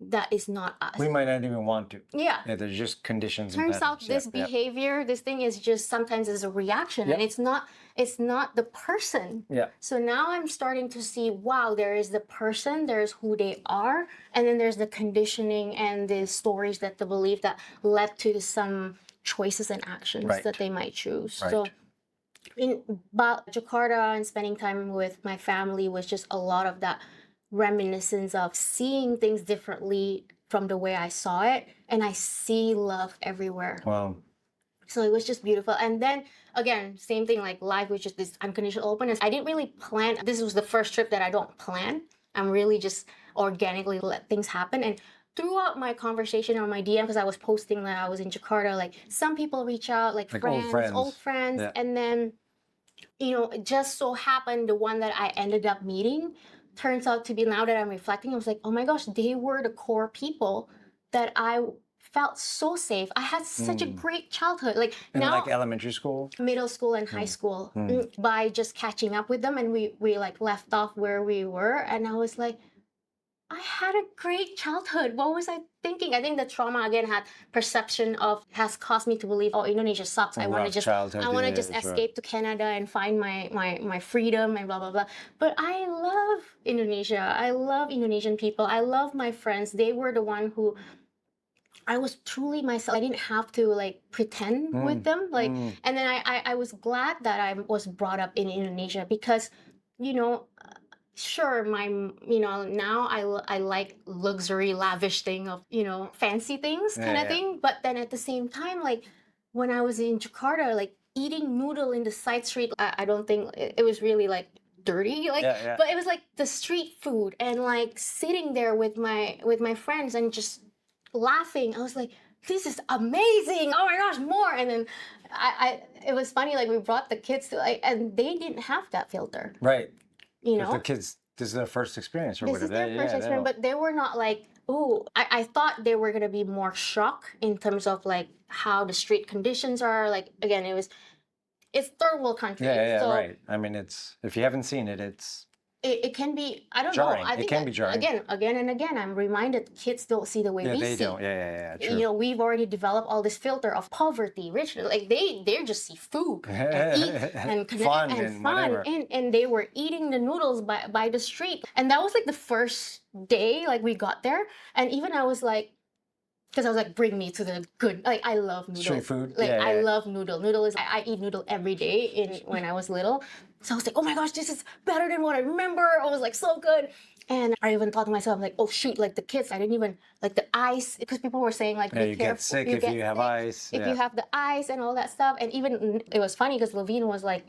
that is not us. We might not even want to. Yeah, there's just conditions. Turns out this behavior, this thing is just sometimes is a reaction, and it's not the person. Yeah. So now I'm starting to see, wow, there is the person, there's who they are, and then there's the conditioning and the stories that the belief that led to some choices and actions that they might choose. Right. So in Jakarta and spending time with my family was just a lot of that reminiscence of seeing things differently from the way I saw it, and I see love everywhere. Wow. So it was just beautiful. And then again, same thing, like life was just this unconditional openness. I didn't really plan. This was the first trip that I don't plan. I'm really just organically let things happen. And throughout my conversation on my DM, because I was posting that I was in Jakarta, like some people reach out, like old friends. Yeah. And then, it just so happened the one that I ended up meeting turns out to be, now that I'm reflecting, I was like, oh my gosh, they were the core people that I felt so safe. I had such a great childhood. Like like elementary school, middle school, and high school, by just catching up with them, and we like left off where we were, and I was like, I had a great childhood. What was I thinking? I think the trauma again has caused me to believe, Indonesia sucks. I want to just escape to Canada and find my freedom and blah blah blah. But I love Indonesia. I love Indonesian people. I love my friends. They were the one who I was truly myself. I didn't have to like pretend with them. And then I was glad that I was brought up in Indonesia, because, sure, now I like luxury, lavish thing of, fancy things kind of thing. But then at the same time, like when I was in Jakarta, like eating noodle in the side street, I don't think it was really like dirty, but it was like the street food, and like sitting there with my friends and just laughing. I was like, this is amazing. Oh my gosh, more. And then it was funny, like we brought the kids to and they didn't have that filter. Right. The kids, this is their first experience or whatever. This is their first experience, but they were not like, I thought they were going to be more shocked in terms of like how the street conditions are. Like, again, it's third world country. So, right. I mean, if you haven't seen it, it can be, I don't jarring. know. I think it can be jarring. Again and again, I'm reminded kids don't see the way we see. They don't. Yeah. True. We've already developed all this filter of poverty, richness. Like they just see food and eat and connect and fun. And they were eating the noodles by the street. And that was like the first day, like we got there. And even I was like, because I was like, bring me to the good, like I love noodles. Street food? Like I love noodle. Noodle is, I eat noodle every day when I was little. So I was like, oh my gosh, this is better than what I remember. It was like so good. And I even thought to myself, like, oh shoot, like the kids, I didn't even, like the ice, because people were saying like, be you careful. Get sick if you have ice. If you have the ice and all that stuff. And even, it was funny because Levine was like,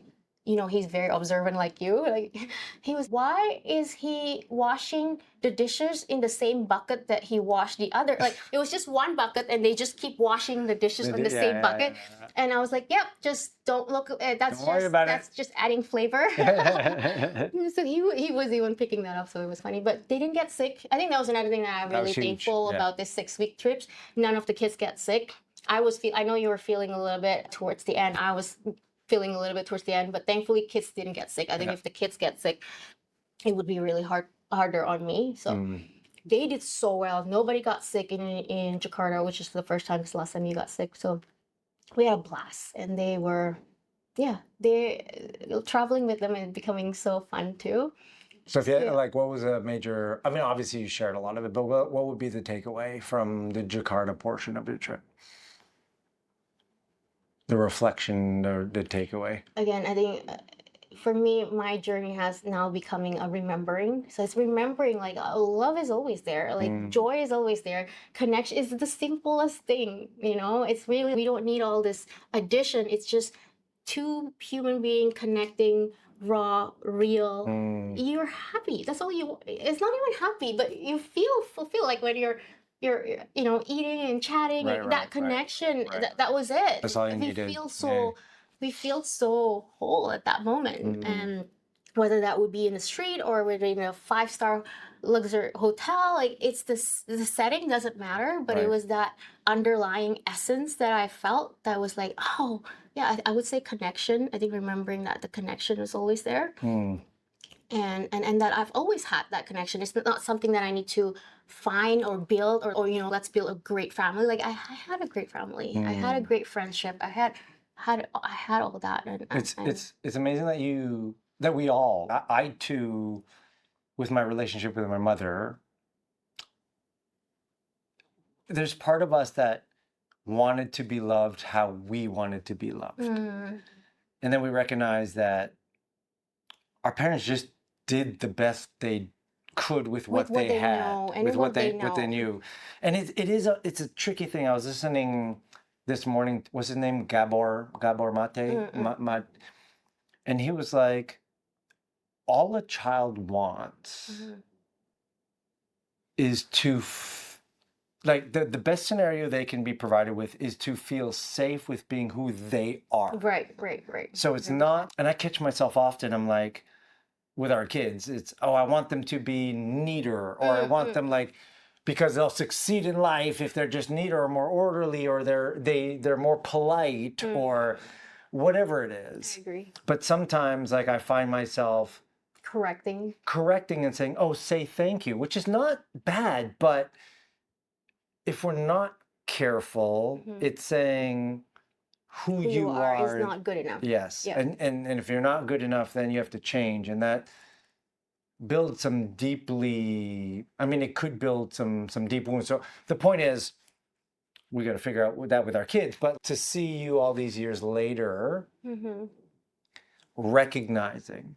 he's very observant like you. Like he was, why is he washing the dishes in the same bucket that he washed the other? Like it was just one bucket and they just keep washing the dishes in the same bucket. Yeah. And I was like, yep, just don't look at that's just adding flavor. So he was even picking that up, so it was funny. But they didn't get sick. I think that was another thing that I'm really thankful about this 6-week trips. None of the kids get sick. I know you were feeling a little bit towards the end. I was feeling a little bit towards the end, but thankfully kids didn't get sick. I think if the kids get sick, it would be really harder on me. So they did so well. Nobody got sick in Jakarta, which is the first time, because last time you got sick. So we had a blast, and they traveling with them and becoming so fun too. So if you had, like, what was a major, I mean, obviously you shared a lot of it, but what would be the takeaway from the Jakarta portion of your trip? The reflection or the takeaway? Again, I think for me, my journey has now becoming a remembering. So it's remembering like, oh, love is always there, like joy is always there. Connection is the simplest thing, you know? It's really, we don't need all this addition. It's just two human beings connecting, raw, real. You're happy. That's all you, it's not even happy, but you feel fulfilled. Like when you're you know, eating and chatting, that connection, that was it. That's all you needed. We feel so whole at that moment. And whether that would be in the street or whether in a 5-star luxury hotel, like it's the setting doesn't matter, but it was that underlying essence that I felt that was like, oh yeah, I would say connection. I think remembering that the connection is always there. And that I've always had that connection. It's not something that I need to find or build or you know, let's build a great family. Like I had a great family. I had a great friendship. I had all that. And it's amazing that we all, I too, with my relationship with my mother, there's part of us that wanted to be loved how we wanted to be loved. And then we recognize that our parents just did the best they could with what they had, with what they knew. And it's a tricky thing. I was listening this morning, what's his name? Gabor Mate. And he was like, all a child wants is to, like the best scenario they can be provided with is to feel safe with being who they are. Right. So it's not, and I catch myself often, I'm like, with our kids, it's, oh, I want them to be neater, or I want them like, because they'll succeed in life if they're just neater or more orderly, or they're more polite, or whatever it is. I agree. But sometimes, like, I find myself correcting and saying, oh, say thank you, which is not bad, but if we're not careful, it's saying who you are is not good enough. Yes. Yeah. And if you're not good enough, then you have to change. And that builds some deeply, I mean, it could build some deep wounds. So the point is, we got to figure out that with our kids. But to see you all these years later, recognizing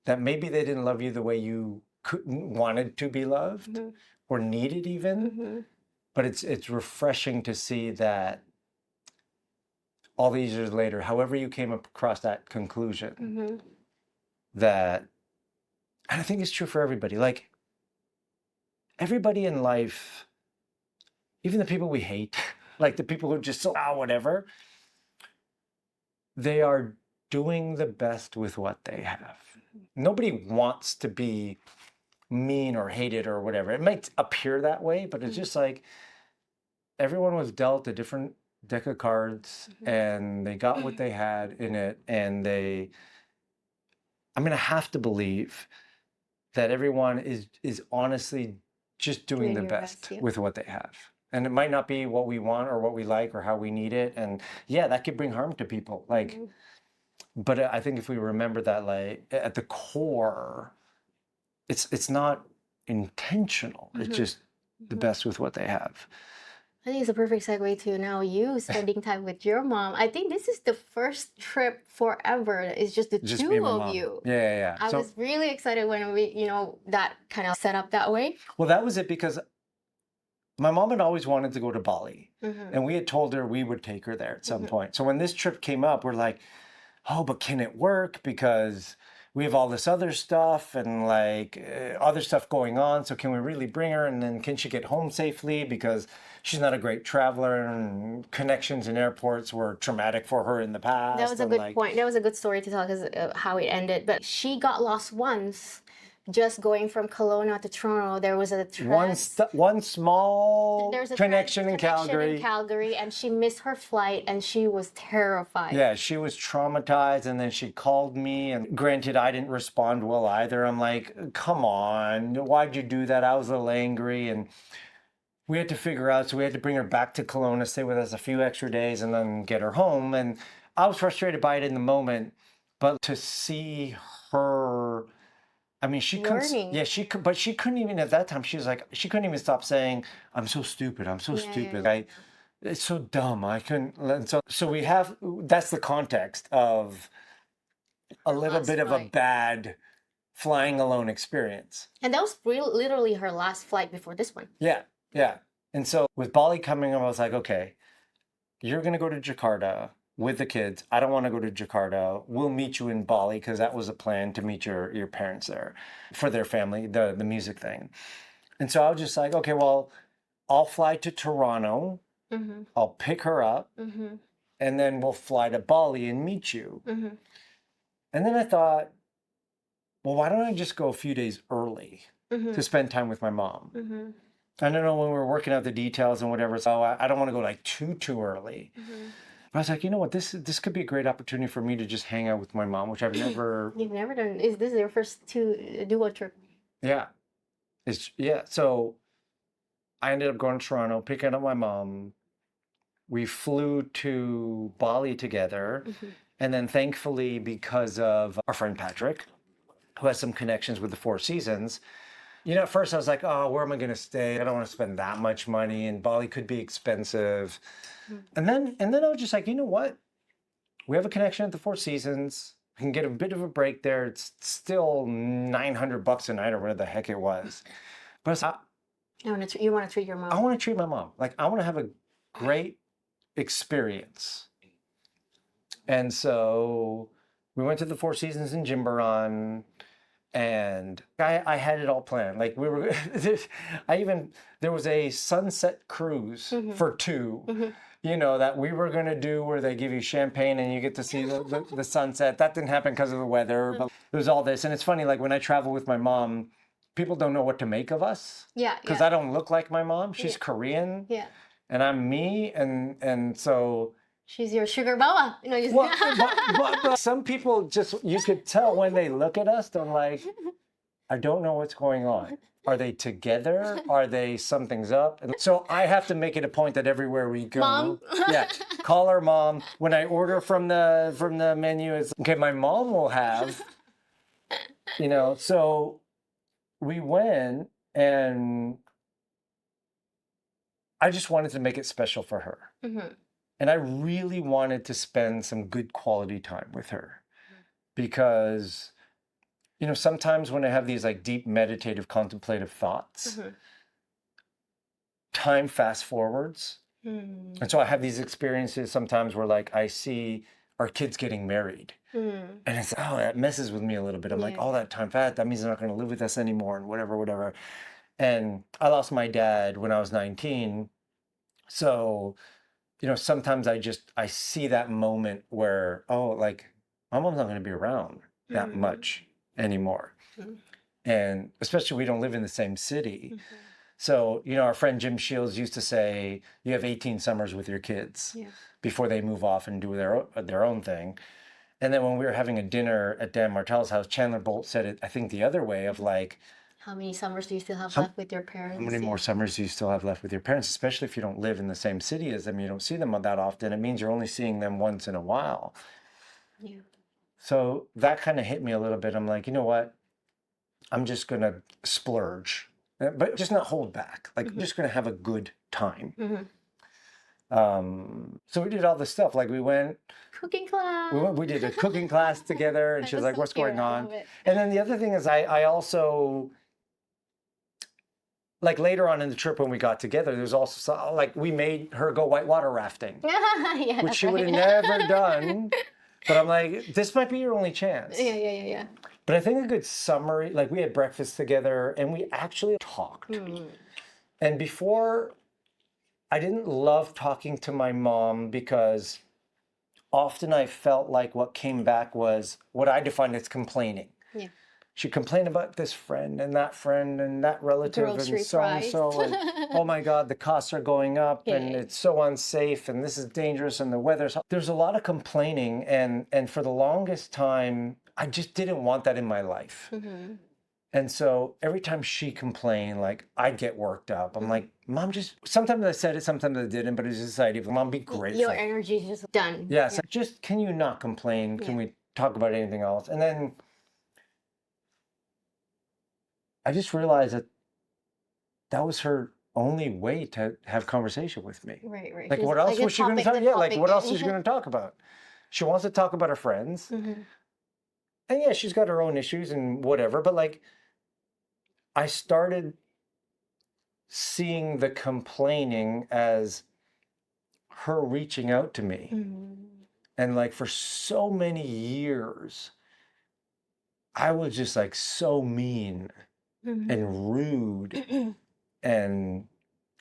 that maybe they didn't love you the way you wanted to be loved or needed even, but it's refreshing to see that all these years later, however you came across that conclusion, that, and I think it's true for everybody, like everybody in life, even the people we hate, like the people who just, whatever, they are doing the best with what they have. Nobody wants to be mean or hated or whatever. It might appear that way, but it's just like everyone was dealt a different deck of cards and they got what they had in it, and I have to believe that everyone is honestly just doing the best with what they have. And it might not be what we want or what we like or how we need it, and yeah, that could bring harm to people, like but I think if we remember that, like at the core, it's not intentional, it's just the best with what they have. I think it's a perfect segue to now you spending time with your mom. I think this is the first trip forever. It's just the two of you. Yeah. I was really excited when we, that kind of set up that way. Well, that was it, because my mom had always wanted to go to Bali, and we had told her we would take her there at some point. So when this trip came up, we're like, oh, but can it work? Because we have all this other stuff and like other stuff going on. So can we really bring her? And then can she get home safely? Because she's not a great traveler, and connections in airports were traumatic for her in the past. That was a good point. That was a good story to tell, because how it ended. But she got lost once. Just going from Kelowna to Toronto, there was one small connection in Calgary, and she missed her flight, and she was terrified. Yeah, she was traumatized, and then she called me, and granted, I didn't respond well either. I'm like, come on, why'd you do that? I was a little angry, and we had to figure out, so we had to bring her back to Kelowna, stay with us a few extra days, and then get her home. And I was frustrated by it in the moment, but to see her, I mean, she couldn't. Yeah, she could, but she couldn't even at that time. She was like, she couldn't even stop saying, "I'm so stupid. I'm so stupid. It's so dumb. I couldn't." And so we have. That's the context of a little bit of a bad flying alone experience. And that was literally her last flight before this one. Yeah, yeah. And so with Bali coming up, I was like, okay, you're going to go to Jakarta with the kids. I don't want to go to Jakarta. We'll meet you in Bali because that was a plan to meet your parents there for their family, the music thing. And so I was just like, okay, well, I'll fly to Toronto. Mm-hmm. I'll pick her up. Mm-hmm. And then we'll fly to Bali and meet you. Mm-hmm. And then I thought, well, why don't I just go a few days early to spend time with my mom? Mm-hmm. I don't know when we were working out the details and whatever, so I don't want to go like too early. Mm-hmm. But I was like, you know what, this could be a great opportunity for me to just hang out with my mom, which I've never... You've never done... This is your first duo trip? Yeah. So I ended up going to Toronto, picking up my mom. We flew to Bali together. Mm-hmm. And then thankfully, because of our friend Patrick, who has some connections with the Four Seasons, at first I was like, oh, where am I going to stay? I don't want to spend that much money, and Bali could be expensive. Mm-hmm. And then I was just like, you know what? We have a connection at the Four Seasons. I can get a bit of a break there. It's still $900 a night or whatever the heck it was. But you want to treat your mom? I want to treat my mom. Like, I want to have a great experience. And so we went to the Four Seasons in Jimbaran, and I had it all planned. Like, we were, there was a sunset cruise for two, that we were going to do where they give you champagne and you get to see the sunset. That didn't happen because of the weather, but there was all this. And it's funny, like when I travel with my mom, people don't know what to make of us. Yeah. Because I don't look like my mom. She's Korean. Yeah. And I'm me. And so... She's your sugar mama. But some people you could tell when they look at us, they're like, I don't know what's going on. Are they together? Are they, something's up? And so I have to make it a point that everywhere we go, Mom? Call her mom. When I order from the menu, it's, okay, my mom will have, so we went, and I just wanted to make it special for her. Mm-hmm. And I really wanted to spend some good quality time with her because, sometimes when I have these like deep meditative, contemplative thoughts, time fast forwards. Mm. And so I have these experiences sometimes where like I see our kids getting married. Mm. And it's, that messes with me a little bit. I'm like, all that time fast, that means they're not going to live with us anymore and whatever. And I lost my dad when I was 19. So... sometimes I see that moment where, like, my mom's not going to be around that much anymore. Mm-hmm. And especially we don't live in the same city. Mm-hmm. So, our friend Jim Shields used to say, you have 18 summers with your kids before they move off and do their own thing. And then when we were having a dinner at Dan Martell's house, Chandler Bolt said it, I think, the other way of like, how many summers do you still have left with your parents? How many more summers do you still have left with your parents, especially if you don't live in the same city as them, you don't see them that often. It means you're only seeing them once in a while. Yeah. So that kind of hit me a little bit. I'm like, you know what? I'm just going to splurge, but just not hold back. Like, I'm just going to have a good time. Mm-hmm. So we did all this stuff. Like, we went... Cooking class. We did a cooking class together, and she was like, what's going on? And then the other thing is I also... Like later on in the trip when we got together, there's also like we made her go whitewater rafting, which she would have never done. But I'm like, this might be your only chance. Yeah. But I think a good summary, like we had breakfast together and we actually talked. Mm. And before, I didn't love talking to my mom because often I felt like what came back was what I defined as complaining. Yeah. She'd complain about this friend and that relative and so-and-so. And, oh my God, the costs are going up and it's so unsafe and this is dangerous and the weather's... There's a lot of complaining and for the longest time, I just didn't want that in my life. Mm-hmm. And so every time she complained, like I'd get worked up. I'm like, Mom, just... Sometimes I said it, sometimes I didn't, but it was just this idea of, Mom, be grateful. Your energy is just done. Yeah, so just, can you not complain? Can we talk about anything else? And then... I just realized that was her only way to have conversation with me. Right. Like, what else was she going to talk about? Yeah, like, what else is she going to talk about? She wants to talk about her friends. Mm-hmm. And yeah, she's got her own issues and whatever, but like I started seeing the complaining as her reaching out to me. And like for so many years, I was just like so mean and rude. And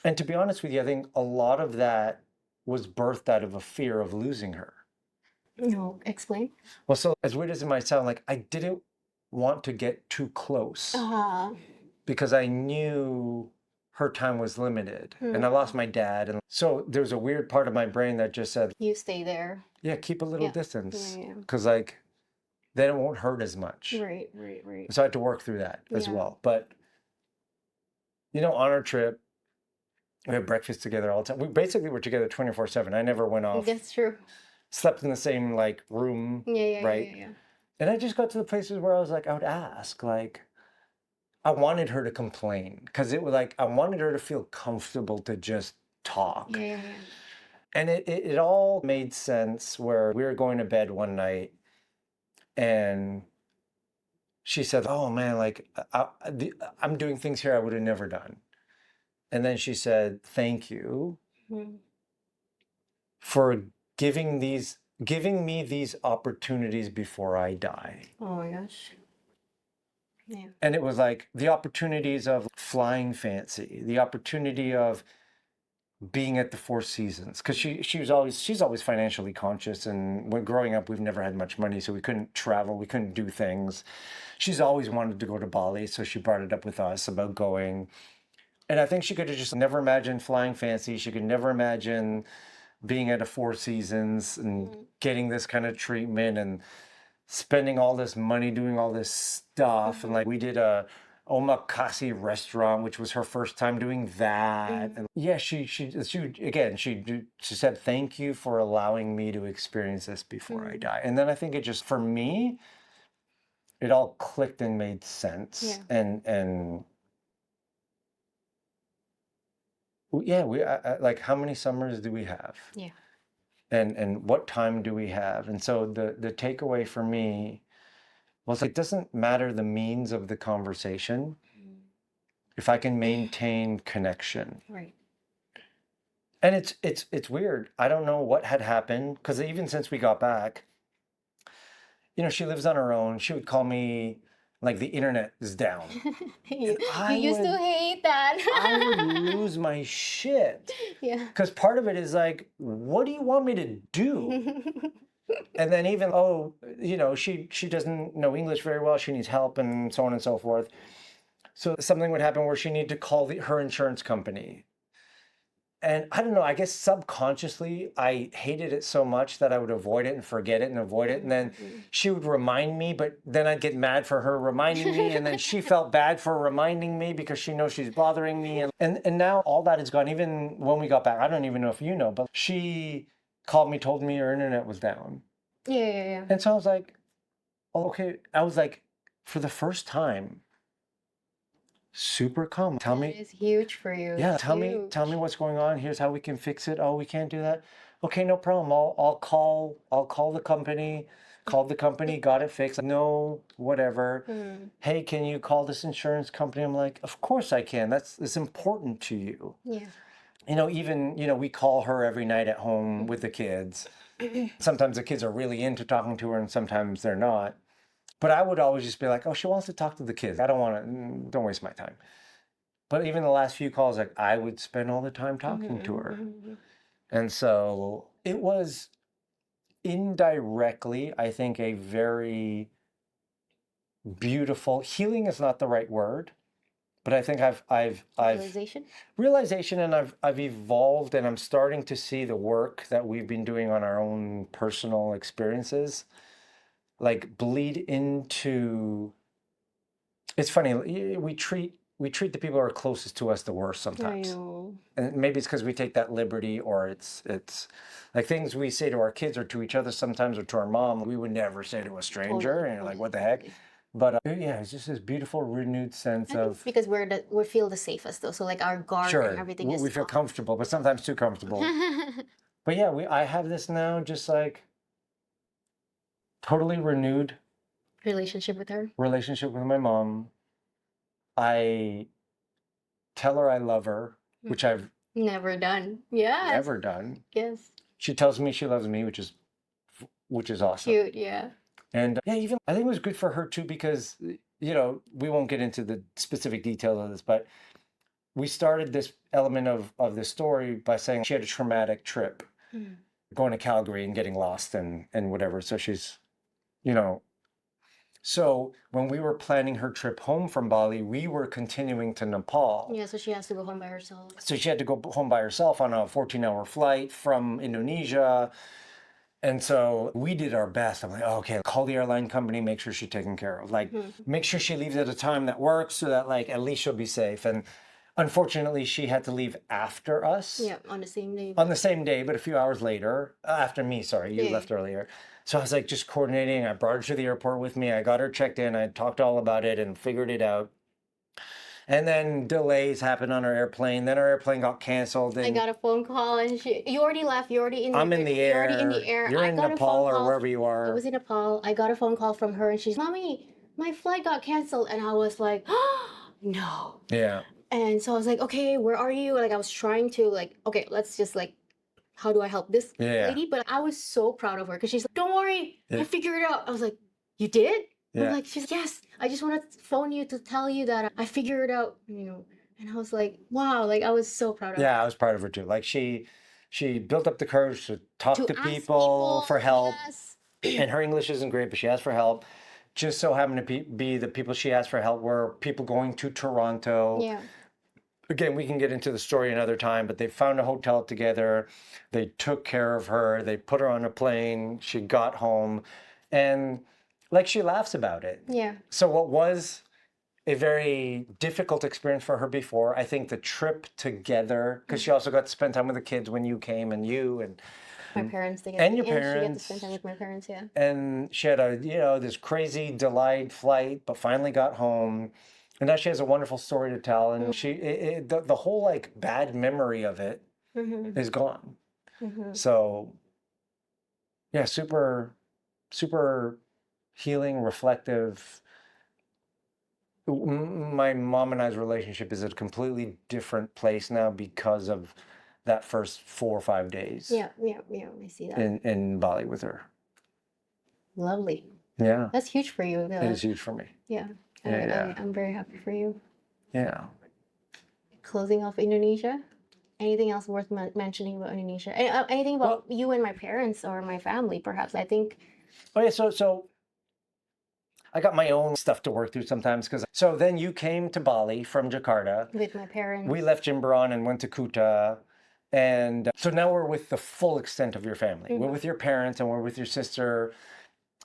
to be honest with you, I think a lot of that was birthed out of a fear of losing her. No, explain. Well, so as weird as it might sound, like I didn't want to get too close because I knew her time was limited and I lost my dad. And so there was a weird part of my brain that just said, you stay there. Yeah, keep a little distance. Because like, then it won't hurt as much. Right. So I had to work through that as well. But, you know, on our trip, we had breakfast together all the time. We basically were together 24/7. I never went off. That's true. Slept in the same like room. Right. Yeah. And I just got to the places where I was like, I would ask, like, I wanted her to complain because it was like, I wanted her to feel comfortable to just talk. Yeah. And it all made sense where we were going to bed one night and she said, oh man, like I'm doing things here I would have never done. And then she said, thank you for giving me these opportunities before I die. Oh my gosh. Yeah. And it was like the opportunities of flying fancy, the opportunity of being at the Four Seasons, because she's always financially conscious, and when growing up we've never had much money, so we couldn't travel, we couldn't do things. She's always wanted to go to Bali, so she brought it up with us about going. And I think she could have just never imagined flying fancy. She could never imagine being at a Four Seasons and getting this kind of treatment and spending all this money doing all this stuff. And like we did a omakase restaurant, which was her first time doing that. And yeah, she said, thank you for allowing me to experience this before I die. And then I think it just, for me, it all clicked and made sense. And yeah, we like, how many summers do we have? Yeah. And what time do we have? And so the takeaway for me was, it doesn't matter the means of the conversation if I can maintain connection. Right. And it's weird. I don't know what had happened, because even since we got back, you know, she lives on her own. She would call me like the internet is down. you used to hate that. I would lose my shit. Yeah. Because part of it is like, what do you want me to do? And then even, you know, she doesn't know English very well. She needs help and so on and so forth. So something would happen where she needed to call her insurance company. And I don't know, I guess subconsciously I hated it so much that I would avoid it and forget it and avoid it. And then she would remind me, but then I'd get mad for her reminding me. And then she felt bad for reminding me because she knows she's bothering me. And now all that is gone. Even when we got back, I don't even know if you know, but she called me, told me her internet was down. Yeah. And so I was like, oh, okay. I was like, for the first time, super calm. Tell me. It's huge for you. Yeah, tell me what's going on. Here's how we can fix it. Oh, we can't do that. Okay, no problem. I'll call the company. Called the company, got it fixed. No, whatever. Hey, can you call this insurance company? I'm like, of course I can. It's important to you. Yeah. You know, even, you know, we call her every night at home with the kids. Sometimes the kids are really into talking to her and sometimes they're not. But I would always just be like, oh, she wants to talk to the kids. I don't want to, don't waste my time. But even the last few calls, like, I would spend all the time talking to her. And so it was indirectly, I think, a very beautiful, healing is not the right word, but I think I've realization, and I've evolved, and I'm starting to see the work that we've been doing on our own personal experiences like bleed into. It's funny, we treat the people who are closest to us the worst sometimes. I know. And maybe it's because we take that liberty, or it's like things we say to our kids or to each other sometimes, or to our mom, we would never say to a stranger. And you're like, what the heck? But yeah, it's just this beautiful renewed sense of, because we feel the safest though. So like our guard and everything is. We feel comfortable, but sometimes too comfortable. But yeah, I have this now, just like totally renewed Relationship with her? Relationship with my mom. I tell her I love her, which I've never done. Yeah. Never done. Yes. She tells me she loves me, which is awesome. Cute, yeah. And yeah, even I think it was good for her too because we won't get into the specific details of this, but we started this element of the story by saying she had a traumatic trip, going to Calgary and getting lost and whatever. So she's, so when we were planning her trip home from Bali, we were continuing to Nepal. Yeah, so she has to go home by herself. So she had to go home by herself on a 14-hour flight from Indonesia. And so we did our best. I'm like, oh, okay, call the airline company, make sure she's taken care of. Like, make sure she leaves at a time that works so that, like, at least she'll be safe. And unfortunately, she had to leave after us. Yeah, on the same day. On the same day, but a few hours later. After me, sorry. You left earlier. So I was, like, just coordinating. I brought her to the airport with me. I got her checked in. I talked all about it and figured it out. And then delays happened on our airplane. Then our airplane got canceled. I got a phone call and you already left. You're already in the I'm in the air. You're already in the air. You're in Nepal or wherever you are. I was in Nepal. I got a phone call from her and she's, Mommy, my flight got canceled. And I was like, oh, no. Yeah. And so I was like, okay, where are you? Like I was trying to okay, let's just how do I help this lady? But I was so proud of her because she's like, don't worry, I figured it out. I was like, you did? Yeah. I'm like, she's yes. I just want to phone you to tell you that I figured it out, And I was like, wow, I was so proud of her. Yeah, I was proud of her too. Like she built up the courage to talk to people for help. Yes. And her English isn't great, but she asked for help. Just so happened to be the people she asked for help were people going to Toronto. Yeah. Again, we can get into the story another time, but they found a hotel together. They took care of her. They put her on a plane. She got home. And she laughs about it. Yeah. So what was a very difficult experience for her before, I think the trip together, because she also got to spend time with the kids when you came and my parents together. And your parents. She got to spend time with my parents, yeah. And she had this crazy delayed flight, but finally got home. And now she has a wonderful story to tell. And the whole bad memory of it is gone. So yeah, super, super healing, reflective. My mom and I's relationship is at a completely different place now because of that first 4 or 5 days. Yeah, I see that. In Bali with her. Lovely. Yeah. That's huge for you. It is huge for me. Yeah. I'm very happy for you. Yeah. Closing off Indonesia. Anything else worth mentioning about Indonesia? Anything about you and my parents or my family, perhaps? I think. Oh yeah. So I got my own stuff to work through sometimes so then you came to Bali from Jakarta. With my parents. We left Jimbaran and went to Kuta. And so now we're with the full extent of your family. We're with your parents and we're with your sister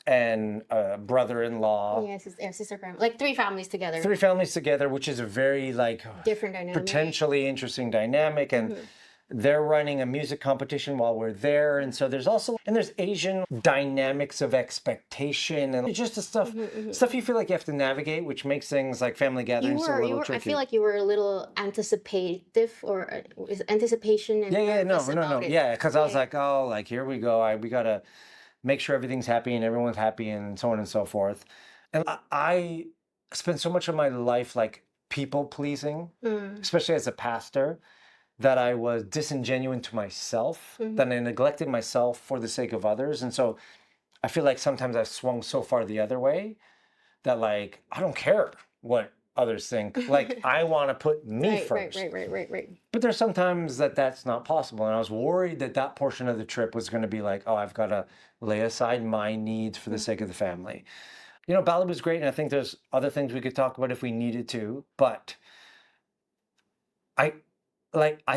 and brother-in-law. Yeah, sister family. 3 families together. 3 families together, which is a very different dynamic. Potentially interesting dynamic. And they're running a music competition while we're there. And so there's Asian dynamics of expectation and just the stuff you feel like you have to navigate, which makes things like family gatherings a little tricky. I feel like you were a little anticipative or is anticipation. And no. Yeah, because I was like, oh, here we go. We got to make sure everything's happy and everyone's happy and so on and so forth. And I spent so much of my life people pleasing, especially as a pastor, that I was disingenuous to myself, that I neglected myself for the sake of others. And so I feel like sometimes I've swung so far the other way that I don't care what others think. I want to put me first. Right. But there's sometimes that's not possible. And I was worried that portion of the trip was going to be I've got to lay aside my needs for the sake of the family. Bali was great. And I think there's other things we could talk about if we needed to. But I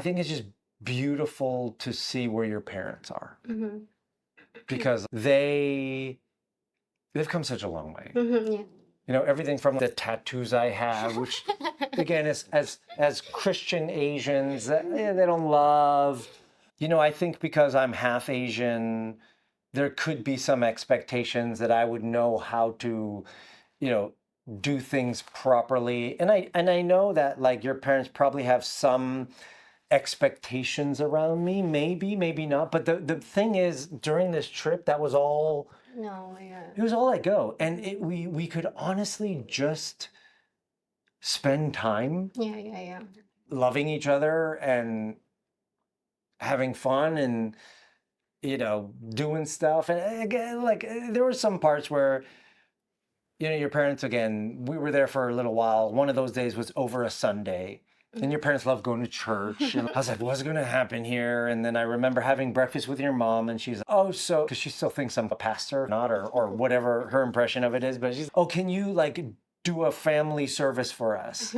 think it's just beautiful to see where your parents are. Because they've come such a long way. Yeah. Everything from the tattoos I have, which again, as Christian Asians, they don't love. I think because I'm half Asian, there could be some expectations that I would know how to, do things properly. And I know that your parents probably have some expectations around me. Maybe not. But the thing is, during this trip, that was all. No, yeah. It was all I go, and we could honestly just spend time. Yeah. Loving each other and having fun and doing stuff. And again, like there were some parts where your parents, again, we were there for a little while. One of those days was over a Sunday. And your parents love going to church. And I was like, what's going to happen here? And then I remember having breakfast with your mom, and she's like, oh, so, because she still thinks I'm a pastor, not, or whatever her impression of it is. But she's, oh, can you like do a family service for us?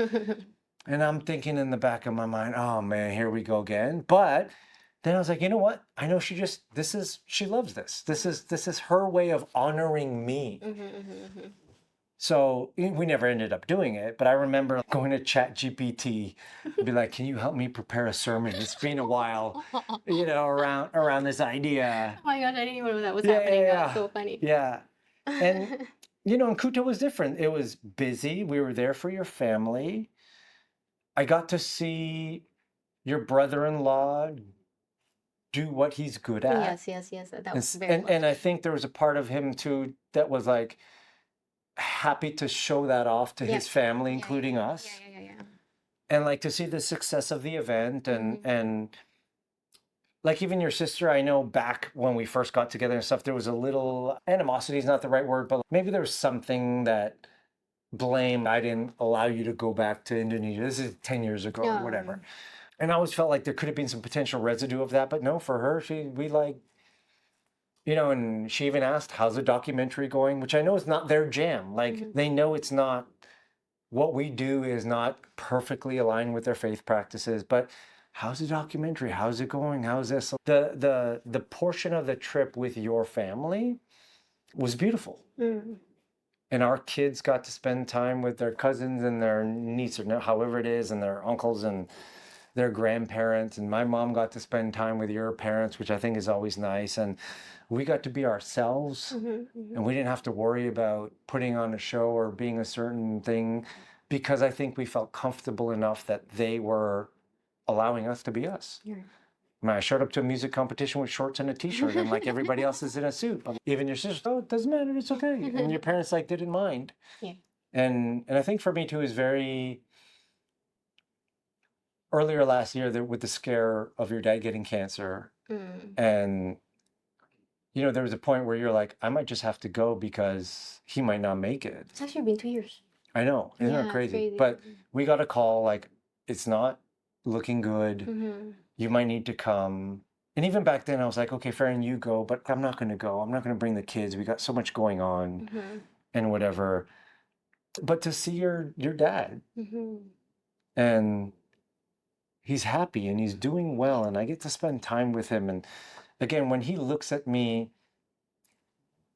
And I'm thinking in the back of my mind, oh man, here we go again. But then I was like, you know what? I know she loves this. This is her way of honoring me. So we never ended up doing it, but I remember going to ChatGPT and be like, can you help me prepare a sermon? It's been a while, around this idea. Oh my gosh, I didn't even know that was happening. Yeah. That's so funny. Yeah. And, and Kuta was different. It was busy. We were there for your family. I got to see your brother-in-law do what he's good at. Yes. That was very and I think there was a part of him too that was like happy to show that off to his family, including us. Yeah. And like to see the success of the event and like even your sister, I know back when we first got together and stuff, there was a little animosity is not the right word, but maybe there was something that blame. I didn't allow you to go back to Indonesia. This is 10 years ago or whatever. And I always felt like there could have been some potential residue of that, but no, for her, and she even asked, how's the documentary going? Which I know is not their jam. Like they know it's not, what we do is not perfectly aligned with their faith practices, but how's the documentary? How's it going? How's this? The portion of the trip with your family was beautiful. And our kids got to spend time with their cousins and their niece or however it is, and their uncles and their grandparents. And my mom got to spend time with your parents, which I think is always nice. And we got to be ourselves, and we didn't have to worry about putting on a show or being a certain thing, because I think we felt comfortable enough that they were allowing us to be us. Yeah. I showed up to a music competition with shorts and a t-shirt, and like everybody else is in a suit. But even your sister, oh, it doesn't matter, it's okay. And your parents like didn't mind. Yeah. And I think for me too is very earlier last year with the scare of your dad getting cancer, and there was a point where you're like, I might just have to go because he might not make it. It's actually been 2 years. I know, isn't that crazy? But we got a call like, it's not looking good. You might need to come. And even back then I was like, okay, Farron, you go, but I'm not going to go. I'm not going to bring the kids. We got so much going on and whatever. But to see your dad and he's happy and he's doing well, and I get to spend time with him. And again, when he looks at me,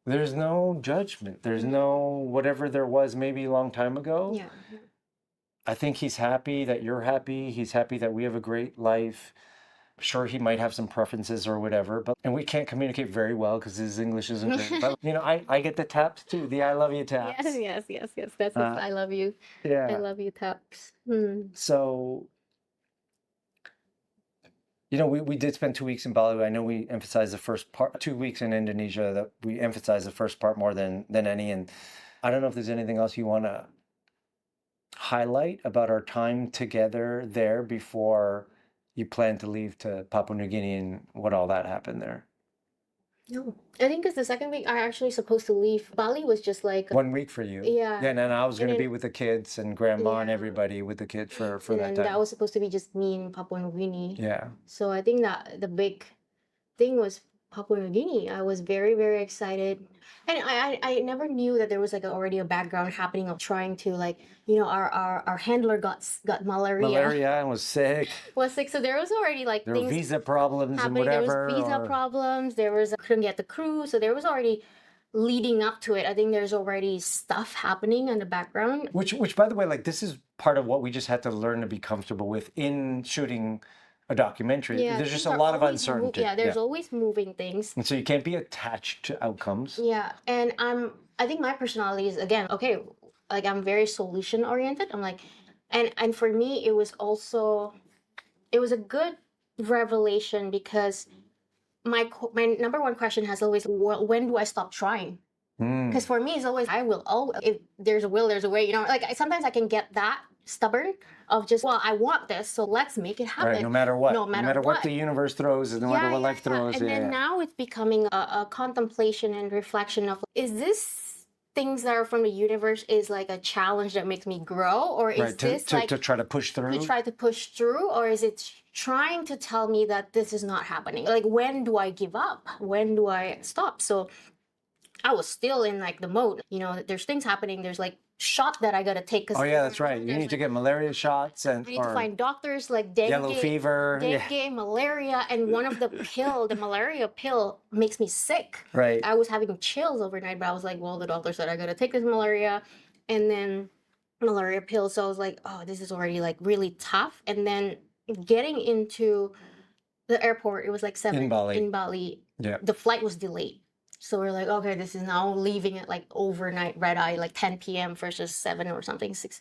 there's no judgment. There's no whatever there was maybe a long time ago. Yeah. I think he's happy that you're happy. He's happy that we have a great life. Sure, he might have some preferences or whatever, and we can't communicate very well because his English isn't great. But I get the taps too, the I love you taps. Yes. That's I love you. Yeah. I love you taps. So, we did spend 2 weeks in Bali. I know we emphasized the first part, 2 weeks in Indonesia, that we emphasized the first part more than any. And I don't know if there's anything else you want to highlight about our time together there before you plan to leave to Papua New Guinea and what all that happened there. No, I think because the second week I actually supposed to leave. Bali was just like 1 week for you. Yeah. And then I was going to be with the kids and grandma and everybody with the kids for that time. That was supposed to be just me in Papua New Guinea. Yeah. So I think that the big thing was Papua New Guinea. I was very, very excited. And I never knew that there was like already a background happening of trying to our handler got malaria and was sick. So there was already like there things were visa problems happening. and whatever. There was visa problems. There was couldn't get the crew. So there was already leading up to it. I think there's already stuff happening in the background. Which by the way, like this is part of what we just had to learn to be comfortable with in shooting a documentary. Yeah, there's just a lot of uncertainty. There's always moving things. And so you can't be attached to outcomes. Yeah. And I think my personality is, again, okay, like I'm very solution oriented. I'm like, and for me, it was also it was a good revelation because my number one question has always, well, when do I stop trying? Because for me, it's always, I will always, if there's a will, there's a way, you know, like sometimes I can get that stubborn of just, well, I want this, so let's make it happen. Right, no matter what. No matter what the universe throws, no matter what life throws. And then now it's becoming a contemplation and reflection of, is this things that are from the universe is like a challenge that makes me grow? Or is this like to try to push through? To try to push through? Or is it trying to tell me that this is not happening? Like, when do I give up? When do I stop? So I was still in like the mode, you know, there's things happening. There's like shot that I got to take. Oh yeah, that's right. You need to get malaria shots and I need to find doctors like dengue, yellow fever, malaria. And one of the the malaria pill makes me sick. Right. I was having chills overnight, but I was like, well, the doctor said I got to take this malaria and then malaria pill. So I was like, oh, this is already like really tough. And then getting into the airport, it was like 7 in Bali. Yeah. The flight was delayed. So we're like, okay, this is now leaving at like overnight red eye, like 10 p.m. versus 7 or something, 6.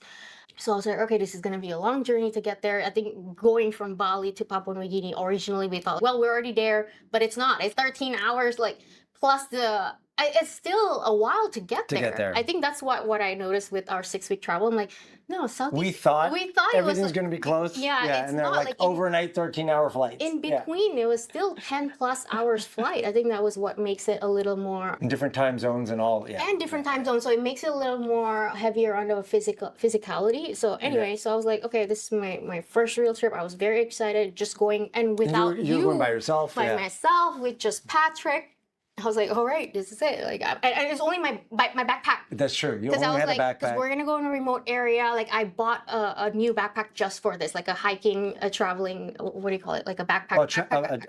So I was like, okay, this is going to be a long journey to get there. I think going from Bali to Papua New Guinea, originally we thought, well, we're already there, but it's not. It's 13 hours, like, plus it's still a while to get there. I think that's what I noticed with our 6-week travel. I'm like, no, Southeast. We thought everything's going to be close. Yeah, and they're like overnight 13-hour flights. In between, it was still 10 plus hours flight. I think that was what makes it a little more. In different time zones and all. Yeah. And different time zones, so it makes it a little more heavier on the physicality. So anyway, so I was like, okay, this is my first real trip. I was very excited, just going and without you were going by yourself. By myself with just Patrick. I was like, all right, this is it. Like, and it's only my backpack. That's true. You only had a backpack. Because we're gonna go in a remote area. Like, I bought a new backpack just for this, like a hiking, a traveling. What do you call it? Like a backpack.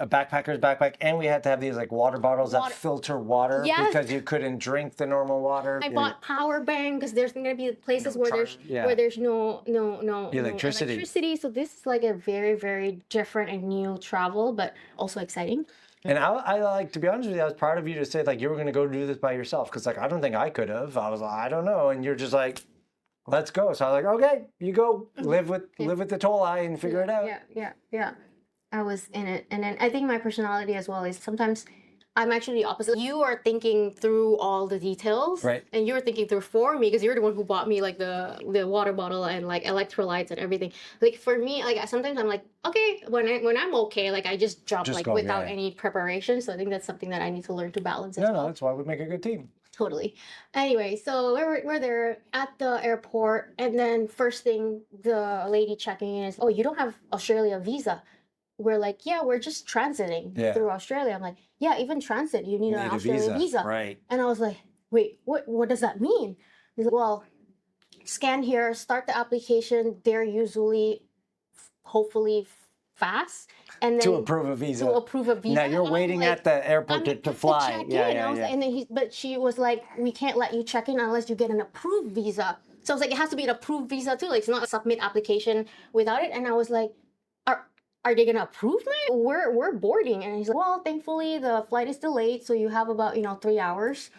A backpacker's backpack, and we had to have these like water bottles that filter water because you couldn't drink the normal water. I bought power bank because there's gonna be places where there's no electricity. So this is like a very, very different and new travel, but also exciting. And I like, to be honest with you, I was proud of you to say like you were going to go do this by yourself, because like I don't think I could have. I was like, I don't know, and you're just like, let's go. So I was like, okay, you go live with the tolai and figure it out. Yeah. I was in it, and then I think my personality as well is sometimes I'm actually the opposite. You are thinking through all the details, right? And you're thinking through for me because you're the one who bought me like the water bottle and like electrolytes and everything. Like for me, like sometimes I'm like, okay, when I'm okay, like I just jump without any preparation. So I think that's something that I need to learn to balance. No, that's why we make a good team. Totally. Anyway, so we're there at the airport, and then first thing the lady checking in is, oh, you don't have Australia visa. We're like, yeah, we're just transiting through Australia. I'm like, yeah, even transit, you need an Australian visa. Right. And I was like, wait, what does that mean? He's like, well, scan here, start the application. They're usually, hopefully, fast. And then to approve a visa. Now you're waiting at the airport to fly. And then but she was like, we can't let you check in unless you get an approved visa. So I was like, it has to be an approved visa too. Like, it's not a submit application without it. And I was like, are they gonna approve me? We're boarding. And he's like, well, thankfully the flight is delayed, so you have about 3 hours.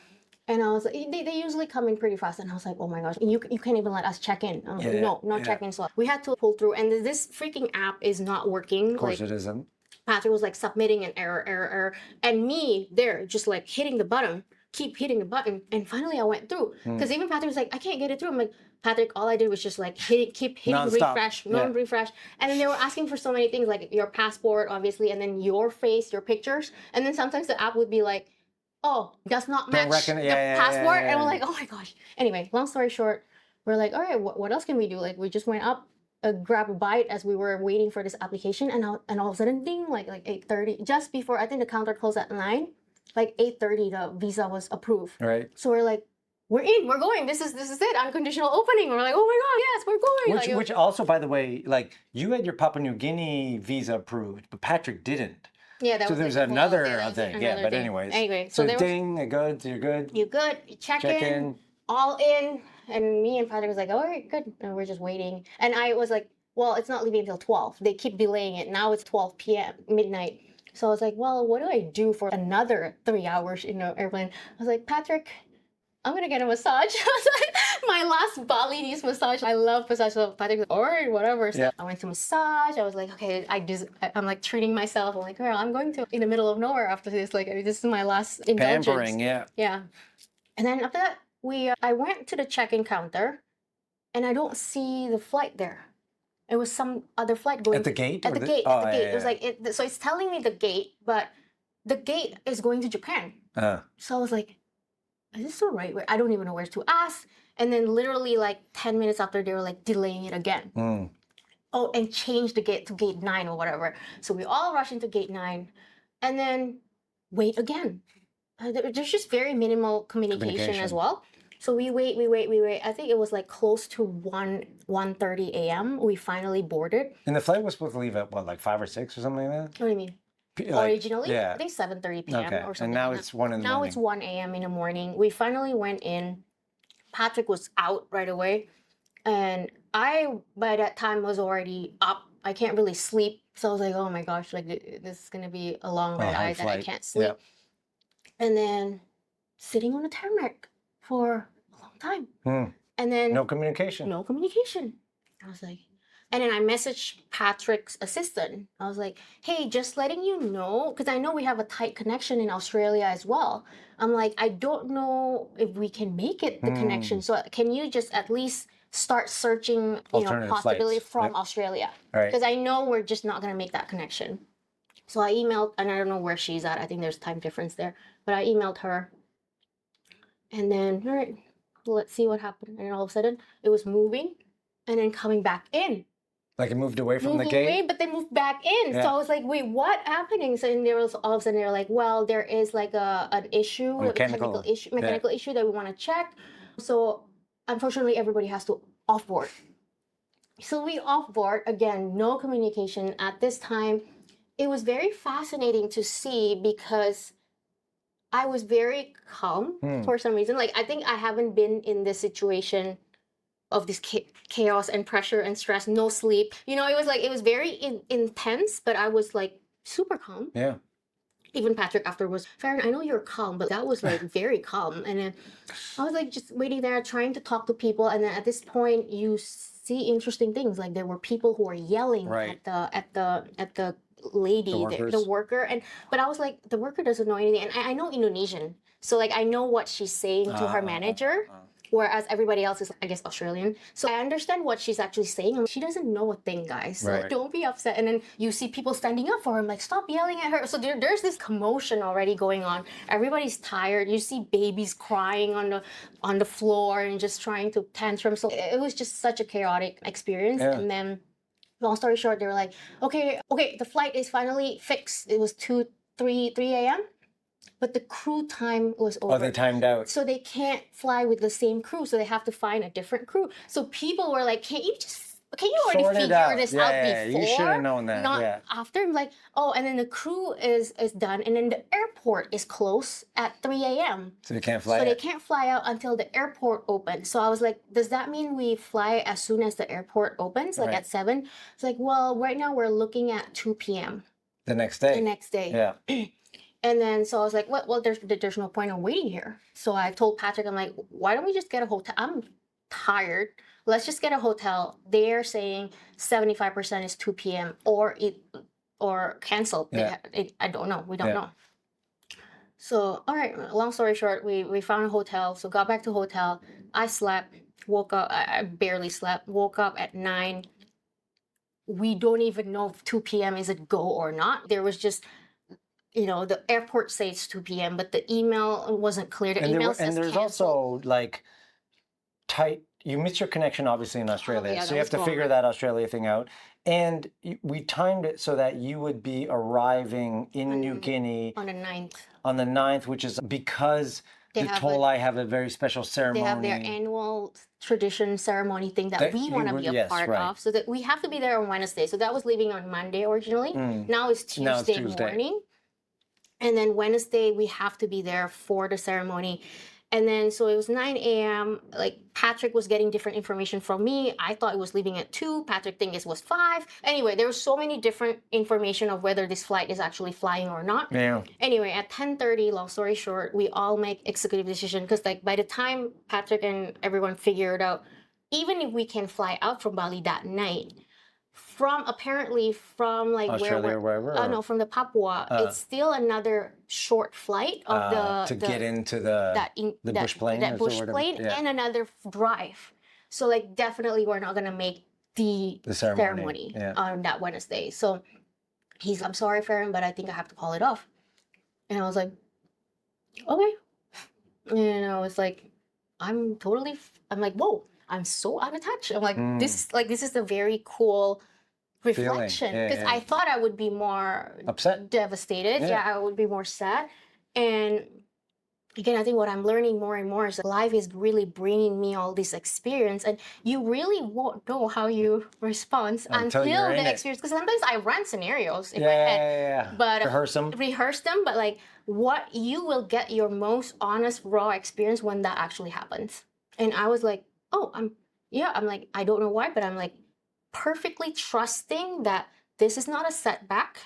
And I was like, they usually come in pretty fast. And I was like, oh my gosh, you can't even let us check in. I was like, no check-in. So we had to pull through, and this freaking app is not working. Of course it isn't. Patrick was like submitting an error, and me there just like hitting the button, keep hitting the button, and finally I went through. Because even Patrick was like, I can't get it through. I'm like, Patrick, all I did was just like keep hitting non-stop. refresh, and then they were asking for so many things, like your passport, obviously, and then your face, your pictures, and then sometimes the app would be like, oh, does not match the passport, and we're like, oh my gosh. Anyway, long story short, we're like, all right, what else can we do? Like, we just went up, grab a bite as we were waiting for this application, and all of a sudden, ding, like 8:30, just before I think the counter closed at 9, like 8:30, the visa was approved. Right. So we're like, we're going. This is it. Unconditional opening. We're like, oh my god, yes, we're going. Which also, by the way, like you had your Papua New Guinea visa approved, but Patrick didn't. Yeah, so there's another thing. Yeah, but anyways. Anyway, so ding, you're good. You're good. You check in. All in. And me and Patrick was like, all right, good. And we're just waiting. And I was like, well, it's not leaving until 12. They keep delaying it. Now it's 12 p.m., midnight. So I was like, well, what do I do for another 3 hours in the airplane? I was like, Patrick, I'm gonna get a massage. I was like, my last Balinese massage. I love massage. So Patrick was like, all right, whatever. So I went to massage. I was like, okay, I'm like treating myself. I'm like, girl, I'm going to in the middle of nowhere after this. Like, this is my last indulgence. Pampering, yeah. Yeah. And then after that, I went to the check-in counter, and I don't see the flight there. It was some other flight going at the gate. At the gate. At the gate. It was like so it's telling me the gate, but the gate is going to Japan. So I was like, is this the right way? I don't even know where to ask. And then literally like 10 minutes after, they were like delaying it again. Oh, and change the gate to gate 9 or whatever. So we all rush into gate 9 and then wait again. There's just very minimal communication as well. So we wait. I think it was like close to 1:30 a.m. We finally boarded. And the flight was supposed to leave at what, like 5 or 6 or something like that? What do you mean? Originally, I think 7:30 p.m. or something. And now it's 1 in the morning. Now it's 1 a.m. in the morning. We finally went in. Patrick was out right away. And I, by that time, was already up. I can't really sleep. So I was like, oh my gosh, like this is going to be a long ride that I can't sleep. Yep. And then sitting on the tarmac for a long time. And then no communication. No communication. I was like, and then I messaged Patrick's assistant. I was like, hey, just letting you know, because I know we have a tight connection in Australia as well. I'm like, I don't know if we can make it, the connection. So can you just at least start searching, possibility from Australia? Because I know we're just not going to make that connection. So I emailed, and I don't know where she's at. I think there's time difference there. But I emailed her. And then, all right, let's see what happened. And all of a sudden, it was moving and then coming back in. Like it moved away from the gate? Away, but then moved back in. Yeah. So I was like, wait, what happening? So and there was all of a sudden they were like, well, there is like an issue, a mechanical issue that we want to check. So unfortunately, everybody has to offboard. So we offboard, again, no communication at this time. It was very fascinating to see because I was very calm for some reason. Like, I think I haven't been in this situation of this chaos and pressure and stress, no sleep. It was very intense, but I was like super calm. Yeah. Even Patrick after was, Farron, I know you're calm, but that was like very calm. And then I was like just waiting there, trying to talk to people. And then at this point, you see interesting things. Like there were people who were yelling at the lady, the worker. But I was like, the worker doesn't know anything. And I know Indonesian. So like I know what she's saying to her manager. Whereas everybody else is, I guess, Australian. So I understand what she's actually saying. She doesn't know a thing, guys. So don't be upset. And then you see people standing up for her. I'm like, stop yelling at her. So there's this commotion already going on. Everybody's tired. You see babies crying on the floor and just trying to tantrum. So it was just such a chaotic experience. Yeah. And then, long story short, they were like, okay, the flight is finally fixed. It was 3 a.m. But the crew time was over. Oh, they timed out. So they can't fly with the same crew. So they have to find a different crew. So people were like, can you already figure this out before? You should have known that. Not after. I'm like, and then the crew is done. And then the airport is closed at 3 a.m. So they can't fly So they can't fly out until the airport opens. So I was like, does that mean we fly as soon as the airport opens, like at 7? It's like, well, right now we're looking at 2 p.m. The next day. Yeah. And then, so I was like, well, there's no point in waiting here. So I told Patrick, I'm like, why don't we just get a hotel? I'm tired. Let's just get a hotel. They're saying 75% is 2 p.m. or canceled. Yeah. I don't know. We don't know. So, all right, long story short, we found a hotel. So got back to hotel. I slept, woke up. I barely slept. Woke up at 9. We don't even know if 2 p.m. is a go or not. There was just... the airport says 2 p.m., but the email wasn't clear. The email says there's canceled. also like you missed your connection obviously in Australia. So you have to figure that Australia thing out. And we timed it so that you would be arriving in New Guinea on the 9th. On the 9th, which is because the Tolai have a very special ceremony. They have their annual tradition ceremony thing that we want to be a part of. So that we have to be there on Wednesday. So that was leaving on Monday originally. Now it's Tuesday morning. And then Wednesday, we have to be there for the ceremony. And then, so it was 9 a.m. Like, Patrick was getting different information from me. I thought it was leaving at 2. Patrick thinks it was 5. Anyway, there was so many different information of whether this flight is actually flying or not. Yeah. Anyway, at 10:30, long story short, we all make executive decision because, like, by the time Patrick and everyone figured out, even if we can fly out from Bali that night, from like Australia or wherever? No, from the Papua, it's still another short flight of to get into the bush plane, that bush plane, and another drive. So, like, definitely we're not gonna make the ceremony on that Wednesday. So he's, I'm sorry, Farron, but I think I have to call it off. And I was like, okay. And I was like, I'm like, whoa, I'm so out of touch. I'm like, this is a very cool reflection, because I thought I would be more upset, devastated. I would be more sad. And again, I think what I'm learning more and more is that life is really bringing me all this experience, and you really won't know how you respond until the experience. Because sometimes I run scenarios in my head, but rehearse them. But like, what you will get your most honest, raw experience when that actually happens. And I was like, oh, I'm like, I don't know why, but I'm like perfectly trusting that this is not a setback.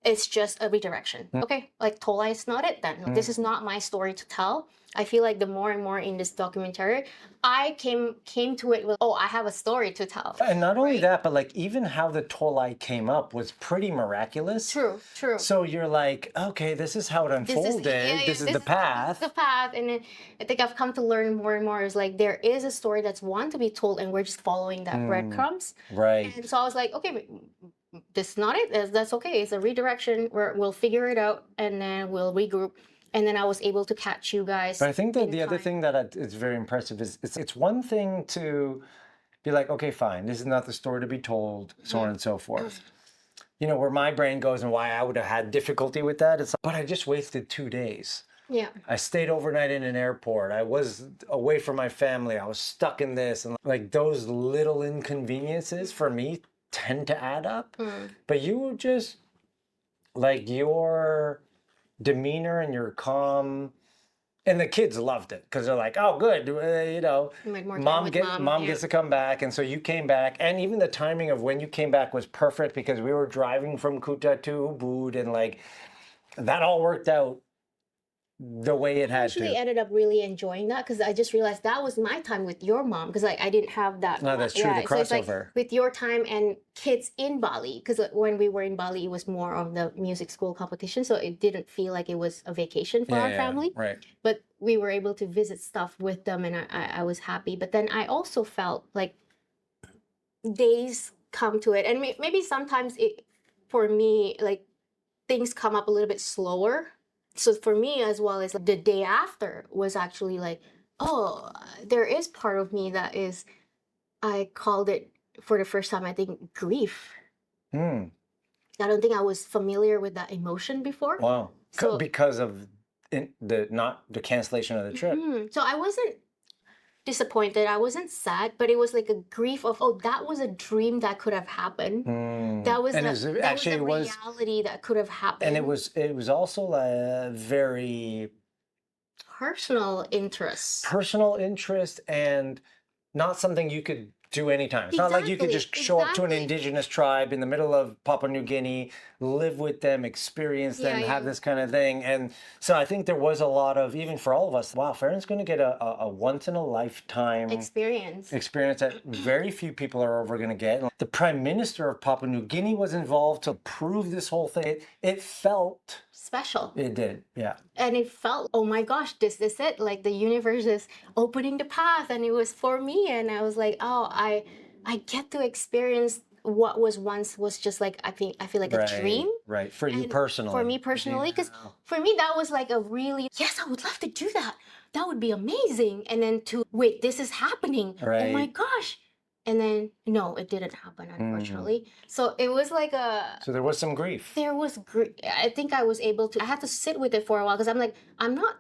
It's just a redirection. Okay, like, Tola is not it then. This is not my story to tell. I feel like the more and more in this documentary, I came to it with, oh, I have a story to tell. And not only that, but like, even how the Tolai came up was pretty miraculous. True. So you're like, okay, this is how it unfolded. This is the path. And then I think I've come to learn more and more is like, there is a story that's to be told, and we're just following that breadcrumbs. Right. And so I was like, okay, this is not it. That's okay. It's a redirection. We'll figure it out, and then we'll regroup. And then I was able to catch you guys. But I think that the other thing that is very impressive is it's one thing to be like, okay, fine, this is not the story to be told, so on and so forth. You know, where my brain goes and why I would have had difficulty with that, it's like, but I just wasted 2 days. Yeah. I stayed overnight in an airport. I was away from my family. I was stuck in this. And like, those little inconveniences for me tend to add up. But you were just like, your demeanor and your calm, and the kids loved it because they're like, oh, good, you know, mom gets to come back. And so you came back, and even the timing of when you came back was perfect because we were driving from Kuta to Ubud, and like, that all worked out the way it had to. I actually ended up really enjoying that because I just realized that was my time with your mom, because like, I didn't have that. No, that's true, the crossover. So it's like with your time and kids in Bali, because when we were in Bali, it was more of the music school competition, so it didn't feel like it was a vacation for our family. Right. But we were able to visit stuff with them, and I was happy. But then I also felt like days come to it, and maybe sometimes for me, like, things come up a little bit slower. So for me as well, as the day after was actually like, oh, there is part of me that is, I called it for the first time, I think, grief. I don't think I was familiar with that emotion before. Wow. So because of the cancellation of the trip. So I wasn't disappointed. I wasn't sad, but it was like a grief of, oh, that was a dream that could have happened. That was a reality that could have happened. And it was also a very personal interest. And not something you could do anytime. It's not like you could just show up to an indigenous tribe in the middle of Papua New Guinea, live with them, experience them, have this kind of thing. And so I think there was a lot of, even for all of us, wow, Farron's going to get a once in a lifetime experience that very few people are ever going to get. The Prime Minister of Papua New Guinea was involved to prove this whole thing. It felt special. It did, yeah. And it felt, oh my gosh, this is it. Like, the universe is opening the path, and it was for me. And I was like, oh, I get to experience what was just like, I feel like a dream. Right, for you personally. For me personally, because for me, that was like a really, yes, I would love to do that. That would be amazing. And then wait, this is happening. Right. Oh my gosh. And then, no, it didn't happen, unfortunately. So it was like So there was some grief. There was grief. I think I was able to, I had to sit with it for a while, because I'm like,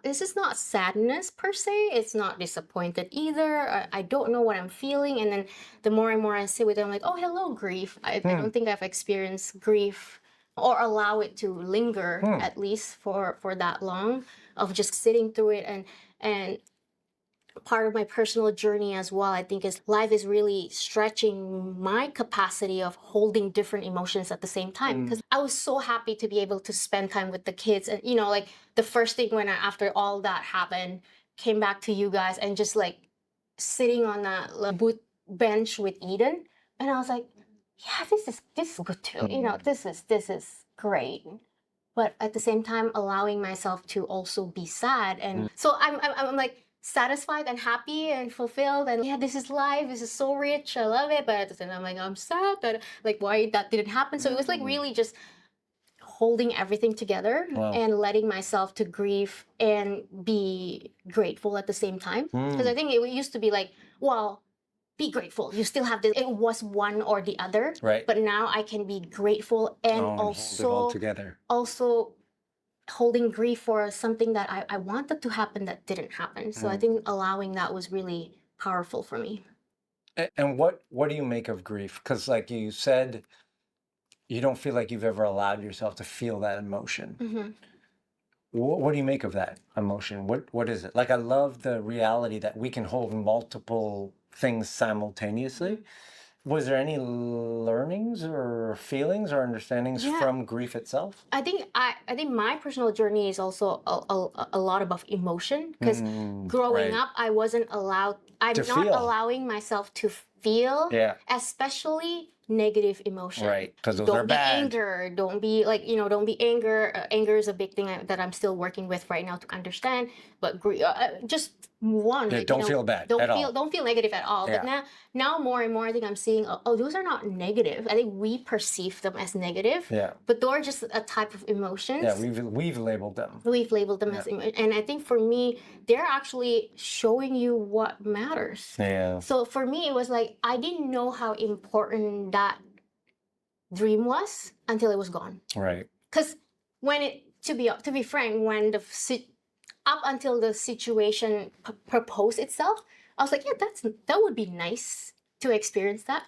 this is not sadness per se. It's not disappointed either. I don't know what I'm feeling. And then the more and more I sit with it, I'm like, oh, hello, grief. I don't think I've experienced grief or allow it to linger, at least for that long, of just sitting through it. And part of my personal journey as well, I think, is life is really stretching my capacity of holding different emotions at the same time. Because I was so happy to be able to spend time with the kids. And, you know, like the first thing when after all that happened, came back to you guys and just like sitting on that boot bench with Eden. And I was like, yeah, this is good too. You know, this is great. But at the same time, allowing myself to also be sad. And so I'm like satisfied and happy and fulfilled. And yeah, this is life. This is so rich. I love it. But at the same time, I'm like, I'm sad that like why that didn't happen. So it was like really just holding everything together and letting myself to grieve and be grateful at the same time. Because I think it used to be like, well, be grateful. You still have this. It was one or the other. Right. But now I can be grateful and also hold it all together. Also holding grief for something that I wanted to happen that didn't happen. So I think allowing that was really powerful for me. And what do you make of grief? Because like you said, you don't feel like you've ever allowed yourself to feel that emotion. Mm-hmm. What do you make of that emotion? What is it? Like I love the reality that we can hold multiple things simultaneously. Was there any learnings or feelings or understandings from grief itself? I think my personal journey is also a lot about emotion because growing up I wasn't allowed. I'm not allowing myself to feel, especially negative emotion. Right, because those are bad. Don't be anger. Don't be like, you know, don't be anger. Anger is a big thing that I'm still working with right now to understand. But just move on. Like, don't feel bad don't at feel, all. Don't feel negative at all. But now more and more I think I'm seeing, oh, those are not negative. I think we perceive them as negative. Yeah. But they're just a type of emotions. Yeah, we've labeled them. We've labeled them as, and I think for me, they're actually showing you what matters. Yeah. So for me, it was like I didn't know how important that dream was until it was gone. Right. Because when it, to be frank, when up until the situation proposed itself, I was like, yeah, that would be nice to experience that.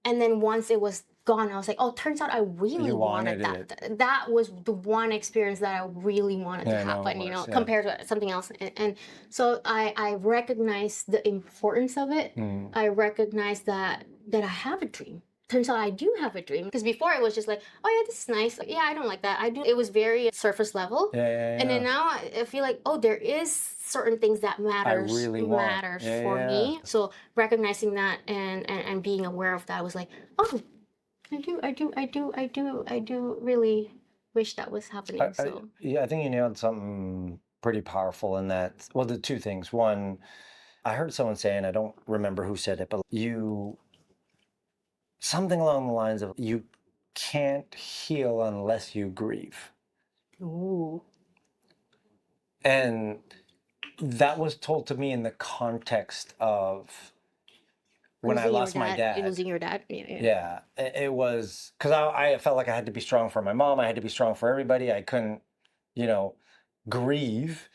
And then once it was gone, I was like, oh, turns out I really wanted that. That was the one experience that I really wanted to happen, compared to something else. And so I recognized the importance of it. I recognized that I have a dream. Turns out I do have a dream. Because before it was just like, oh yeah, this is nice. Yeah, I don't like that. I do. It was very surface level. And then now I feel like, oh, there is certain things that matters for me. So recognizing that and being aware of that, I was like, oh, I do really wish that was happening. I think you nailed something pretty powerful in that. Well, the two things. One, I heard someone say, and I don't remember who said it, but something along the lines of, you can't heal unless you grieve. Ooh. And that was told to me in the context of when I lost my dad. Losing your dad? Yeah. It was, because I felt like I had to be strong for my mom. I had to be strong for everybody. I couldn't, grieve.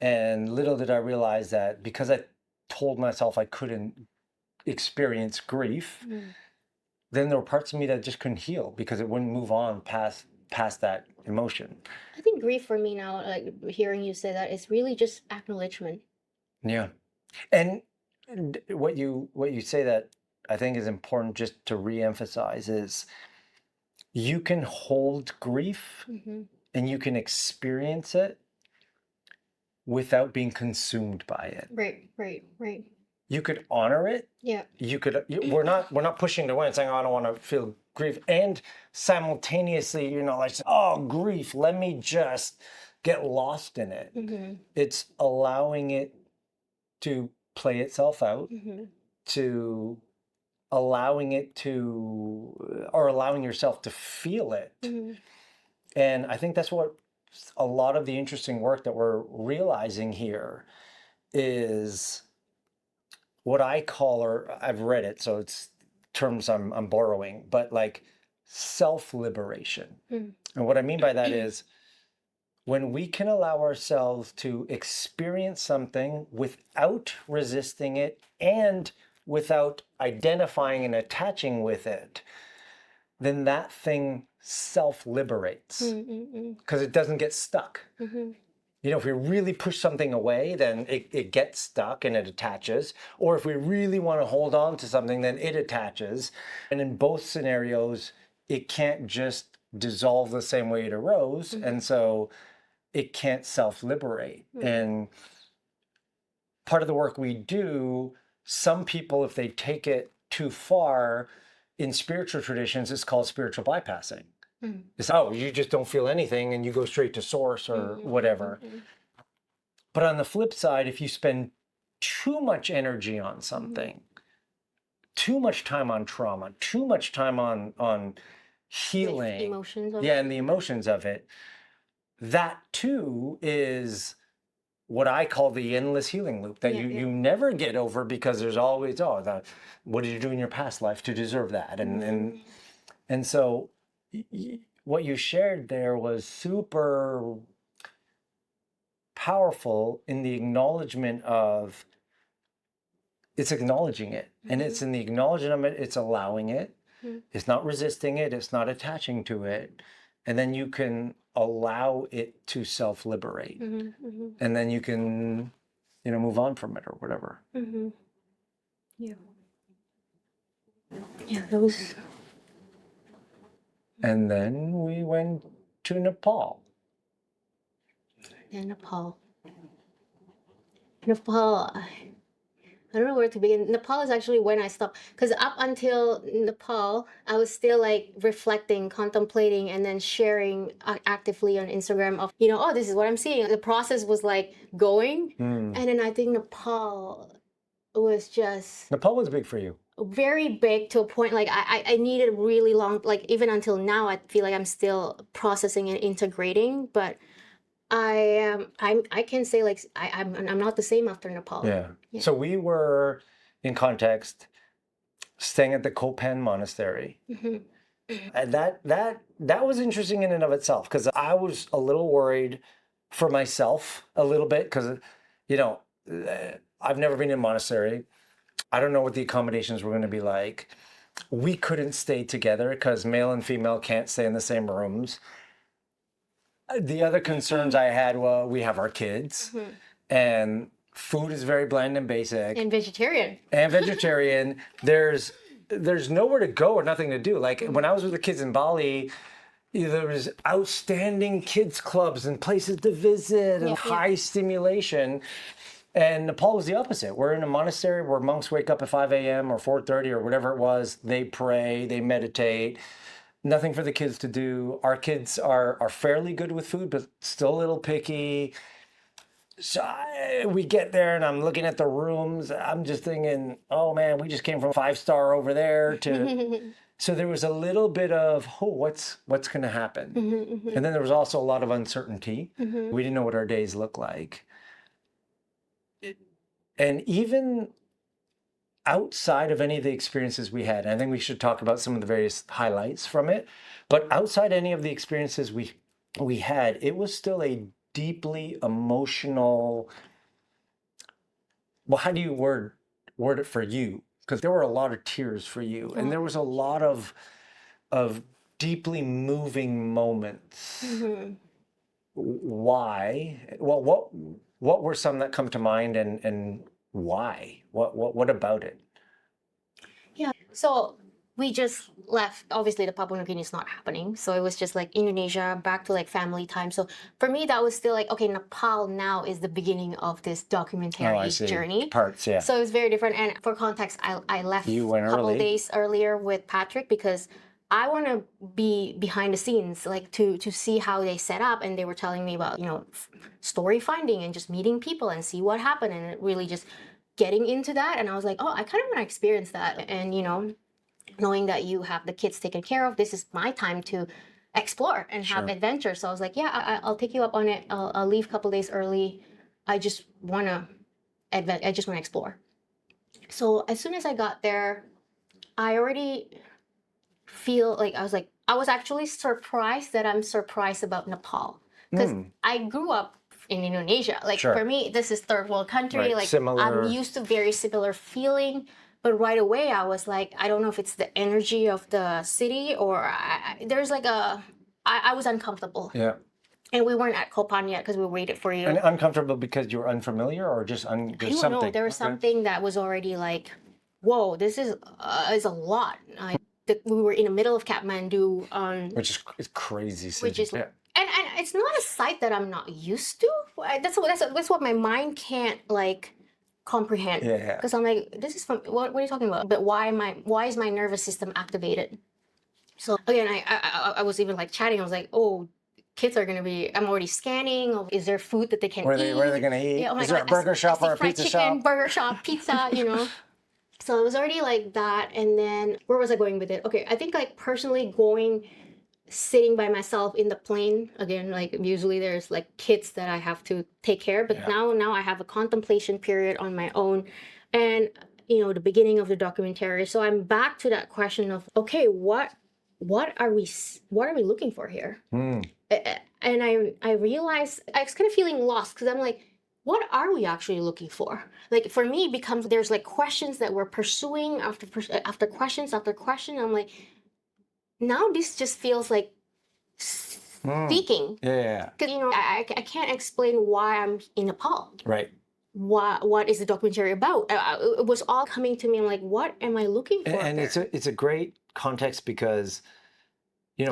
And little did I realize that because I told myself I couldn't experience grief, then there were parts of me that just couldn't heal because it wouldn't move on past that emotion. I think grief for me now, like hearing you say that, is really just acknowledgement. Yeah. And what you say that I think is important just to reemphasize is you can hold grief and you can experience it without being consumed by it. Right. You could honor it. Yeah. We're not pushing it away and saying, oh, I don't want to feel grief. And simultaneously, like, oh, grief, let me just get lost in it. It's allowing it to play itself out, to allowing yourself to feel it. And I think that's what a lot of the interesting work that we're realizing here is what I call, or I've read it, so it's terms I'm borrowing, but like self-liberation. And what I mean by that is when we can allow ourselves to experience something without resisting it and without identifying and attaching with it, then that thing self-liberates because it doesn't get stuck. if we really push something away, then it gets stuck and it attaches. Or if we really want to hold on to something, then it attaches. And in both scenarios, it can't just dissolve the same way it arose. And so it can't self-liberate. And part of the work we do, some people, if they take it too far, in spiritual traditions, it's called spiritual bypassing. It's, you just don't feel anything and you go straight to source or whatever. But on the flip side, if you spend too much energy on something, too much time on trauma, too much time on healing, emotions and the emotions of it, that too is what I call the endless healing loop that you never get over, because there's always, what did you do in your past life to deserve that? And so what you shared there was super powerful in the acknowledgement of, it's acknowledging it. And it's in the acknowledgement of it, it's allowing it. It's not resisting it. It's not attaching to it. And then you can allow it to self-liberate. And then you can, move on from it or whatever. Yeah, those. And then we went to Nepal. Yeah, Nepal. I don't know where to begin. Nepal is actually when I stopped, because up until Nepal, I was still like reflecting, contemplating, and then sharing actively on Instagram of, this is what I'm seeing. The process was like going. And then I think Nepal was big for you. Very big, to a point like I needed really long, like even until now, I feel like I'm still processing and integrating, but I can say like I'm not the same after Nepal. Yeah. So we were, in context, staying at the Kopan Monastery. And that was interesting in and of itself, because I was a little worried for myself a little bit, because I've never been in a monastery. I don't know what the accommodations were going to be like. We couldn't stay together because male and female can't stay in the same rooms. The other concerns I had, we have our kids, and food is very bland and basic. And vegetarian. There's nowhere to go or nothing to do. Like when I was with the kids in Bali, there was outstanding kids clubs and places to visit and high stimulation. And Nepal was the opposite. We're in a monastery where monks wake up at 5 a.m. or 4:30 or whatever it was. They pray, they meditate. Nothing for the kids to do. Our kids are fairly good with food, but still a little picky. So we get there and I'm looking at the rooms. I'm just thinking, oh man, we just came from 5-star over there to... So there was a little bit of, what's going to happen? And then there was also a lot of uncertainty. We didn't know what our days looked like. And even outside of any of the experiences we had, and I think we should talk about some of the various highlights from it, but outside any of the experiences we had, it was still a deeply emotional, how do you word it for you? Because there were a lot of tears for you, and there was a lot of deeply moving moments. Why? Well, what were some that come to mind, and why? What about it? Yeah. So we just left. Obviously, the Papua New Guinea is not happening. So it was just like Indonesia, back to like family time. So for me, that was still like, okay, Nepal now is the beginning of this documentary journey. Parts, yeah. So it was very different. And for context, I left a couple days earlier with Patrick because I want to be behind the scenes, like to see how they set up. And they were telling me about, story finding and just meeting people and see what happened, and it really just getting into that. And I was like, I kind of want to experience that. And, knowing that you have the kids taken care of, this is my time to explore and have adventure. So I was like, yeah, I'll take you up on it. I'll leave a couple days early. I just want to explore. So as soon as I got there, I already feel like I was actually surprised that I'm surprised about Nepal, because I grew up in Indonesia. Like for me, this is third world country. Right. Like Similar. I'm used to very similar feeling. But right away, I was like, I don't know if it's the energy of the city or there's like I was uncomfortable. Yeah. And we weren't at Copan yet because we waited for you. And uncomfortable because you were unfamiliar, or just I don't know. There was something that was already like, whoa, this is a lot. We were in the middle of Kathmandu, which is it's crazy city. Which is and it's not a site that I'm not used to. That's what my mind can't like comprehend. Yeah. Because I'm like, this is from what are you talking about? But why is my nervous system activated? So again, I was even like chatting. I was like, oh, kids are gonna be. I'm already scanning. Is there food that they can eat? Where are they gonna eat? Yeah, is there a burger shop or a pizza shop? Burger shop, pizza. You know. So it was already like that. And then where was I going with it? Okay, I think like personally sitting by myself in the plane again. Like usually there's like kids that I have to take care, but now I have a contemplation period on my own, and the beginning of the documentary. So I'm back to that question of okay, what are we looking for here? And I realized I was kind of feeling lost because I'm like, what are we actually looking for? Like for me, it becomes there's like questions that we're pursuing after questions after question. I'm like, now this just feels like speaking. Yeah. Because I can't explain why I'm in Nepal. Right. What is the documentary about? It was all coming to me. I'm like, what am I looking for? And it's a great context because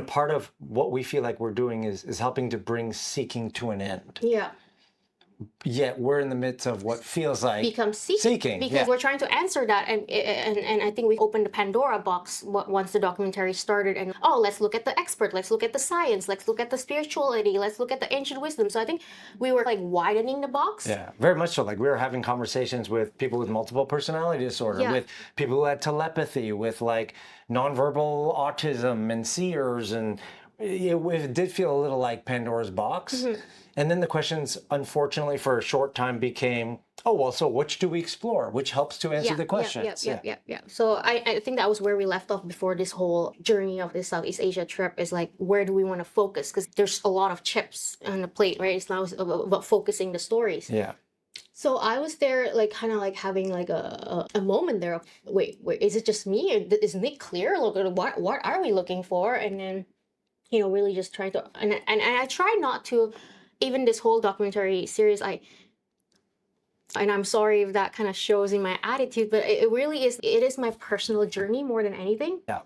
part of what we feel like we're doing is helping to bring seeking to an end. Yeah. Yet we're in the midst of what feels like becomes seeking because we're trying to answer that, and I think we opened the Pandora box once the documentary started. And let's look at the expert, let's look at the science, let's look at the spirituality, let's look at the ancient wisdom. So I think we were like widening the box. Yeah, very much so. Like we were having conversations with people with multiple personality disorder, with people who had telepathy, with like nonverbal autism and seers, and it did feel a little like Pandora's box. Mm-hmm. And then the questions, unfortunately, for a short time became, so which do we explore? Which helps to answer the questions. Yeah. So I think that was where we left off before this whole journey of this Southeast Asia trip is like, where do we want to focus? Because there's a lot of chips on the plate, right? It's now about focusing the stories. Yeah. So I was there like kind of like having like a moment there of, wait, is it just me? Or isn't it clear? Look, what are we looking for? And then, really just trying to, and I try not to, even this whole documentary series, and I'm sorry if that kind of shows in my attitude, but it really is, it is my personal journey more than anything. Yeah.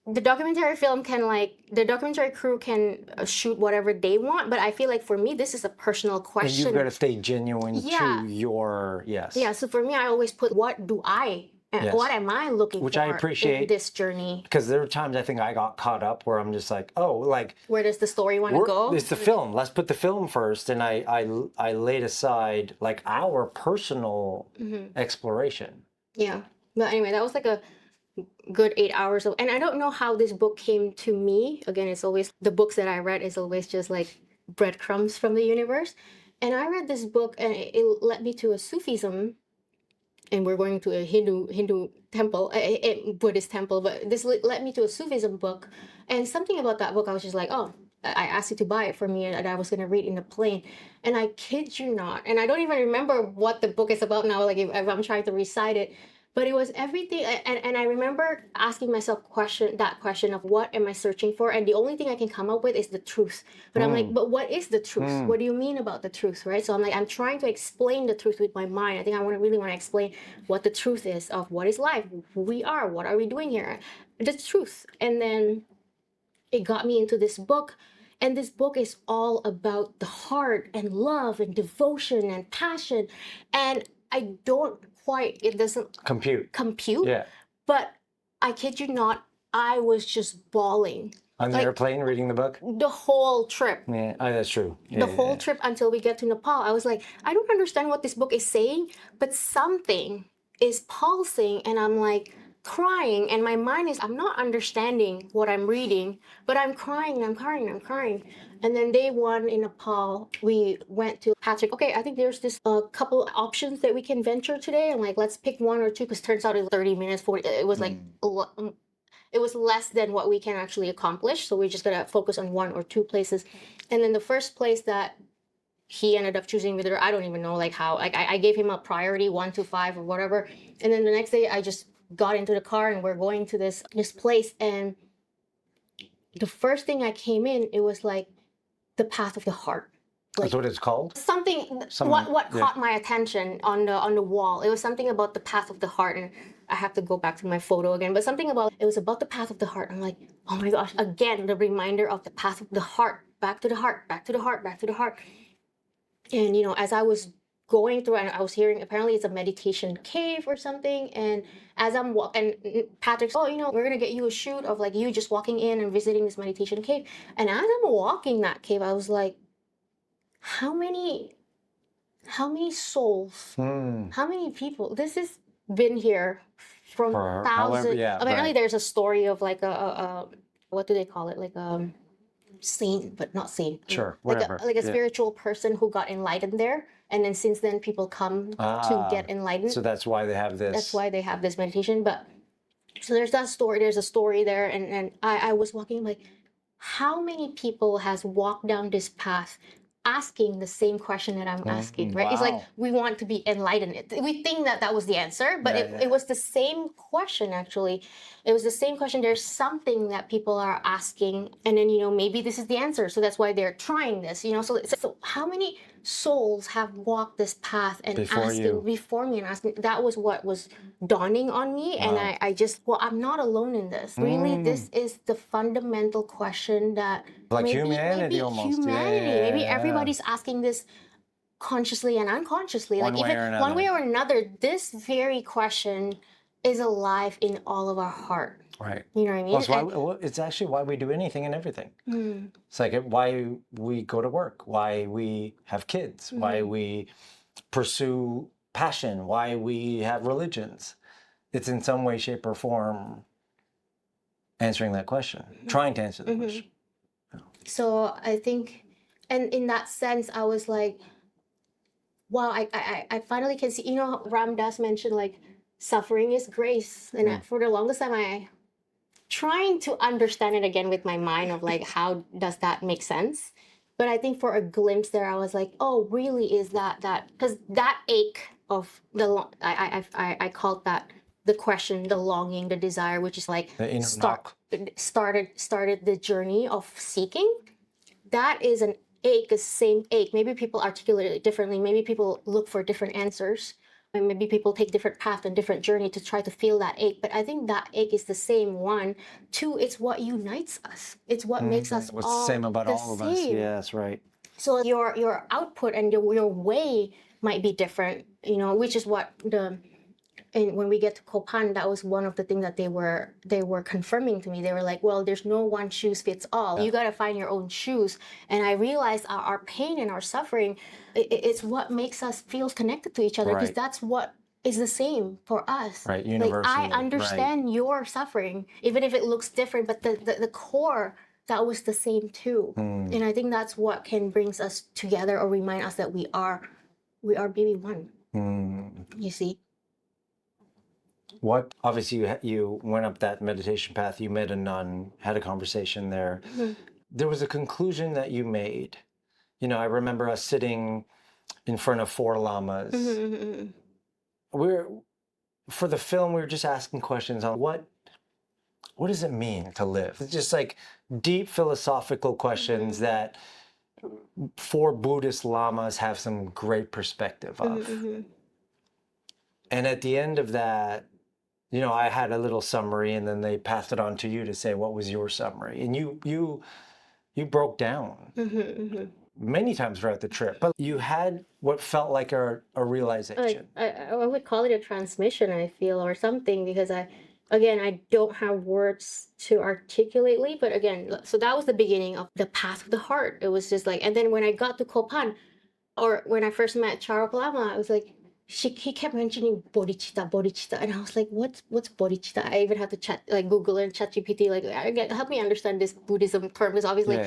The documentary the documentary crew can shoot whatever they want, but I feel like for me, this is a personal question. And you've got to stay genuine to your, Yeah, so for me, I always put, what am I looking Which for I appreciate in this journey? Because there are times I think I got caught up where I'm just like, where does the story want to go? It's the film. Let's put the film first. And I laid aside like our personal exploration. Yeah. But anyway, that was like a good 8 hours and I don't know how this book came to me. Again, it's always the books that I read is always just like breadcrumbs from the universe. And I read this book and it led me to a Sufism. And we're going to a Hindu temple, a Buddhist temple, but this led me to a Sufism book. And something about that book, I was just like, I asked you to buy it for me and I was going to read in the plane. And I kid you not, and I don't even remember what the book is about now, like if I'm trying to recite it, but it was everything. And I remember asking myself that question of what am I searching for? And the only thing I can come up with is the truth. But I'm like, but what is the truth? What do you mean about the truth, right? So I'm like, I'm trying to explain the truth with my mind. I think I really want to explain what the truth is of what is life, who we are, what are we doing here? The truth. And then it got me into this book. And this book is all about the heart and love and devotion and passion. And I don't it doesn't compute. Yeah. But I kid you not, I was just bawling. On the airplane reading the book? The whole trip. Yeah, that's true. Yeah, the whole trip until we get to Nepal. I was like, I don't understand what this book is saying, but something is pulsing and I'm like crying and my mind is, I'm not understanding what I'm reading, but I'm crying. And then day one in Nepal, we went to Patrick. Okay, I think there's this couple options that we can venture today. And like, let's pick one or two because turns out it's 30 minutes, 40. It was like, it was less than what we can actually accomplish. So we're just going to focus on one or two places. And then the first place that he ended up choosing with her, I don't even know like how, like I gave him a priority 1 to 5 or whatever. And then the next day I just got into the car and we're going to this place. And the first thing I came in, it was like, the path of the heart. That's what it's called? Something what caught my attention on the wall. It was something about the path of the heart, and I have to go back to my photo again, but something about it was about the path of the heart. I'm like, oh my gosh, again, the reminder of the path of the heart, back to the heart, back to the heart, back to the heart. And as I was going through, and I was hearing, apparently it's a meditation cave or something, and as I'm walking, and Patrick's, we're gonna get you a shoot of like you just walking in and visiting this meditation cave. And as I'm walking that cave, I was like, how many souls, how many people, this has been here from thousands. Apparently there's a story of like a what do they call it, like saint, but not saint, sure, whatever, like a spiritual person who got enlightened there, and then since then people come to get enlightened. So that's why they have this meditation. But so there's a story there, and I was walking like, how many people has walked down this path asking the same question that I'm asking, right? Wow. It's like we want to be enlightened. We think that was the answer, but it was the same question, actually. It was the same question. There's something that people are asking, and then, maybe this is the answer. So that's why they're trying this, So how many souls have walked this path and before me and asking? That was what was dawning on me. Wow. And I just, I'm not alone in this. Really, this is the fundamental question that like humanity almost. Maybe everybody's asking this consciously and unconsciously. One way or another, this very question is alive in all of our heart. Right. You know what I mean? It's actually why we do anything and everything. It's like why we go to work, why we have kids, why we pursue passion, why we have religions. It's in some way, shape, or form answering that question, trying to answer the question. So I think, and in that sense, I was like, wow, I finally can see, Ram Dass mentioned like suffering is grace. And for the longest time, I trying to understand it again with my mind of like, how does that make sense? But I think for a glimpse there, I was like, oh, really is that, because that ache of I called that the question, the longing, the desire, which is like started the journey of seeking. That is an ache, the same ache. Maybe people articulate it differently. Maybe people look for different answers. And maybe people take different paths and different journey to try to feel that ache. But I think that ache is the same one. Two, it's what unites us. It's what makes us what's all the same about all of us. same. Yeah, that's right. So your output and your way might be different, which is what and when we get to Kopan, that was one of the things that they were confirming to me. They were like, well, there's no one shoes fits all. You got to find your own shoes. And I realized our pain and our suffering, it's what makes us feel connected to each other, because that's what is the same for us. Right, universally. Like, I understand your suffering, even if it looks different, but the core, that was the same too. And I think that's what can brings us together or remind us that we are maybe one. You see? What, obviously you went up that meditation path, you met a nun, had a conversation there. There was a conclusion that you made. I remember us sitting in front of 4 lamas. For the film, we were just asking questions on what does it mean to live? It's just like deep philosophical questions that 4 Buddhist lamas have some great perspective of. And at the end of that, I had a little summary, and then they passed it on to you to say, what was your summary? And you broke down many times throughout the trip, but you had what felt like a realization. I would call it a transmission, I feel, or something, because I don't have words to articulately, but again, so that was the beginning of the path of the heart. It was just like, and then when I got to Kopan, or when I first met Charop Lama, I was like, he kept mentioning bodhicitta, and I was like, what's bodhicitta? I even had to Google and ChatGPT, help me understand this Buddhism term, because obviously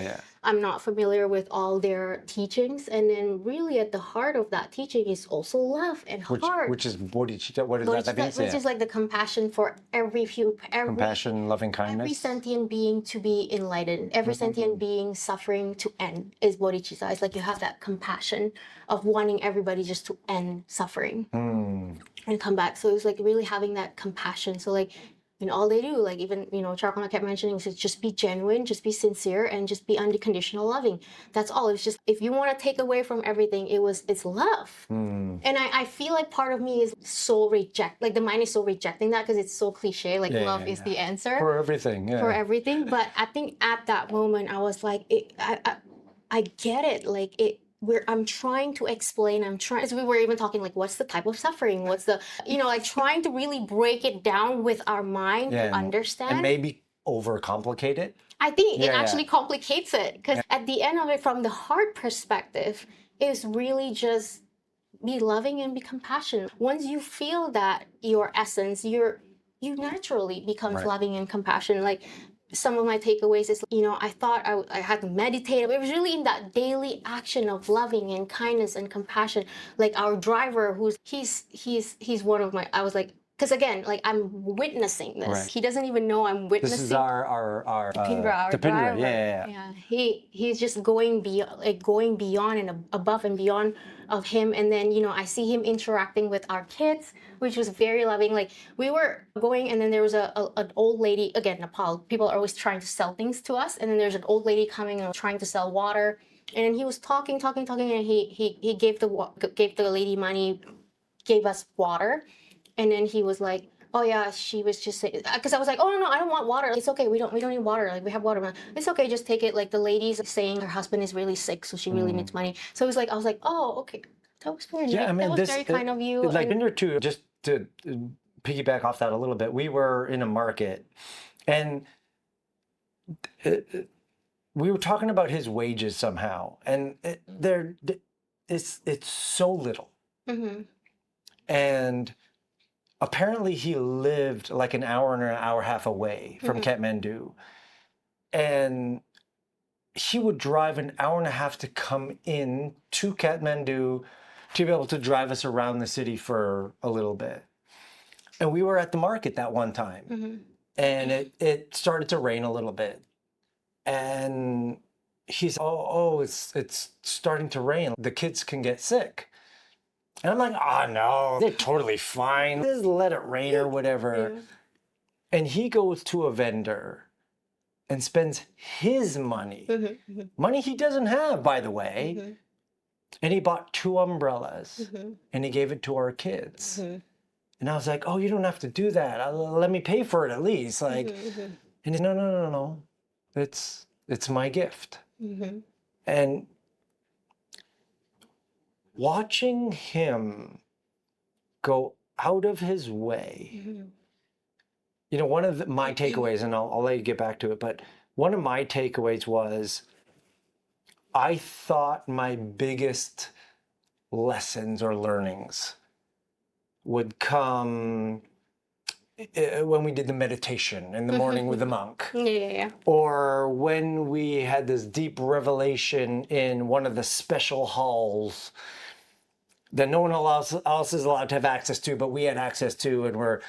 I'm not familiar with all their teachings. And then really at the heart of that teaching is also love and heart. Which is bodhicitta. What does that mean? Which is like the compassion for every compassion, loving kindness. Every sentient being to be enlightened. Every sentient being suffering to end is bodhicitta. It's like you have that compassion of wanting everybody just to end suffering and come back. So it was like really having that compassion. So like And all they do, like even, Charcoal kept mentioning, is just be genuine, just be sincere, and just be unconditional loving. That's all. It's just, if you want to take away from everything, it's love. And I feel like part of me is like the mind is so rejecting that because it's so cliche, like love is the answer. For everything, yeah. For everything. But I think at that moment, I was like, I get it. Like I'm trying to explain, as we were even talking, like, what's the type of suffering? What's the, like trying to really break it down with our mind to understand. And maybe overcomplicate it. I think it actually complicates it because at the end of it, from the heart perspective, it's really just be loving and be compassionate. Once you feel that your essence, you naturally becomes loving and compassionate. Like, some of my takeaways is, I thought I had to meditate. It was really in that daily action of loving and kindness and compassion. Like our driver, he's one of my, I was like, because again, like I'm witnessing this. Right. He doesn't even know I'm witnessing. This is our driver. Yeah. He's just going beyond and above and beyond of him. And then, I see him interacting with our kids, which was very loving. Like we were going, and then there was an old lady, again, Nepal, people are always trying to sell things to us. And then there's an old lady coming and trying to sell water. And then he was talking, and he gave the lady money, gave us water. And then he was like, oh yeah, she was just saying, because I was like, oh no, I don't want water. It's okay, we don't need water. Like we have water. It's okay, just take it. Like the lady's saying her husband is really sick, so she really needs money. So it was like, I was like, oh, okay, that was very nice. Yeah, I mean, that was very kind of you. Like been there too. Just to piggyback off that a little bit, we were in a market, and we were talking about his wages somehow, and it's so little, and apparently he lived like an hour and an hour and a half away from Kathmandu. And he would drive an hour and a half to come in to Kathmandu to be able to drive us around the city for a little bit. And we were at the market that one time. And it started to rain a little bit. And he's, oh, it's starting to rain. The kids can get sick. And I'm like, oh no, they're totally fine. Just let it rain or whatever. Yeah. And he goes to a vendor and spends his money, money he doesn't have, by the way. And he bought 2 umbrellas and he gave it to our kids. And I was like, oh, you don't have to do that. Let me pay for it at least. Like, and he's, no. It's my gift. And watching him go out of his way, one of my takeaways, and I'll let you get back to it, but one of my takeaways was I thought my biggest lessons or learnings would come when we did the meditation in the morning with the monk. Or when we had this deep revelation in one of the special halls that no one else is allowed to have access to, but we had access to, and we're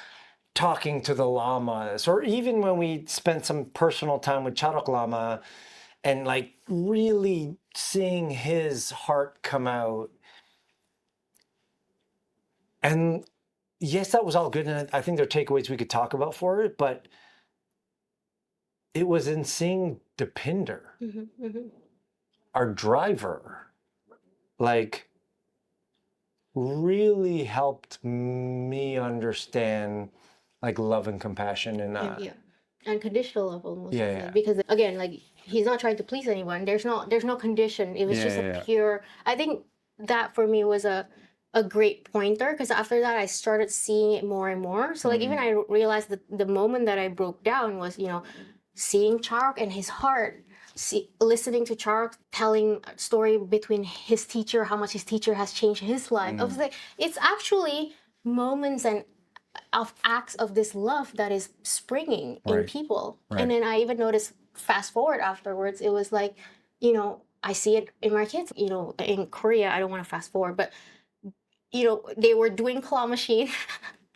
talking to the lamas. Or even when we spent some personal time with Charok Lama and like really seeing his heart come out. And yes, that was all good, and I think there are takeaways we could talk about for it, but it was in seeing Deepinder, our driver, like really helped me understand like love and compassion and unconditional love almost. Because again, like he's not trying to please anyone. There's no condition. It was just a pure. I think that for me was a great pointer, because after that I started seeing it more and more. So like even I realized that the moment that I broke down was, seeing Charok and his heart, listening to Charok telling a story between his teacher, how much his teacher has changed his life. I was like, it's actually moments and of acts of this love that is springing in people. And then I even noticed, fast forward afterwards, it was like, I see it in my kids. In Korea, I don't want to fast forward, but they were doing claw machine.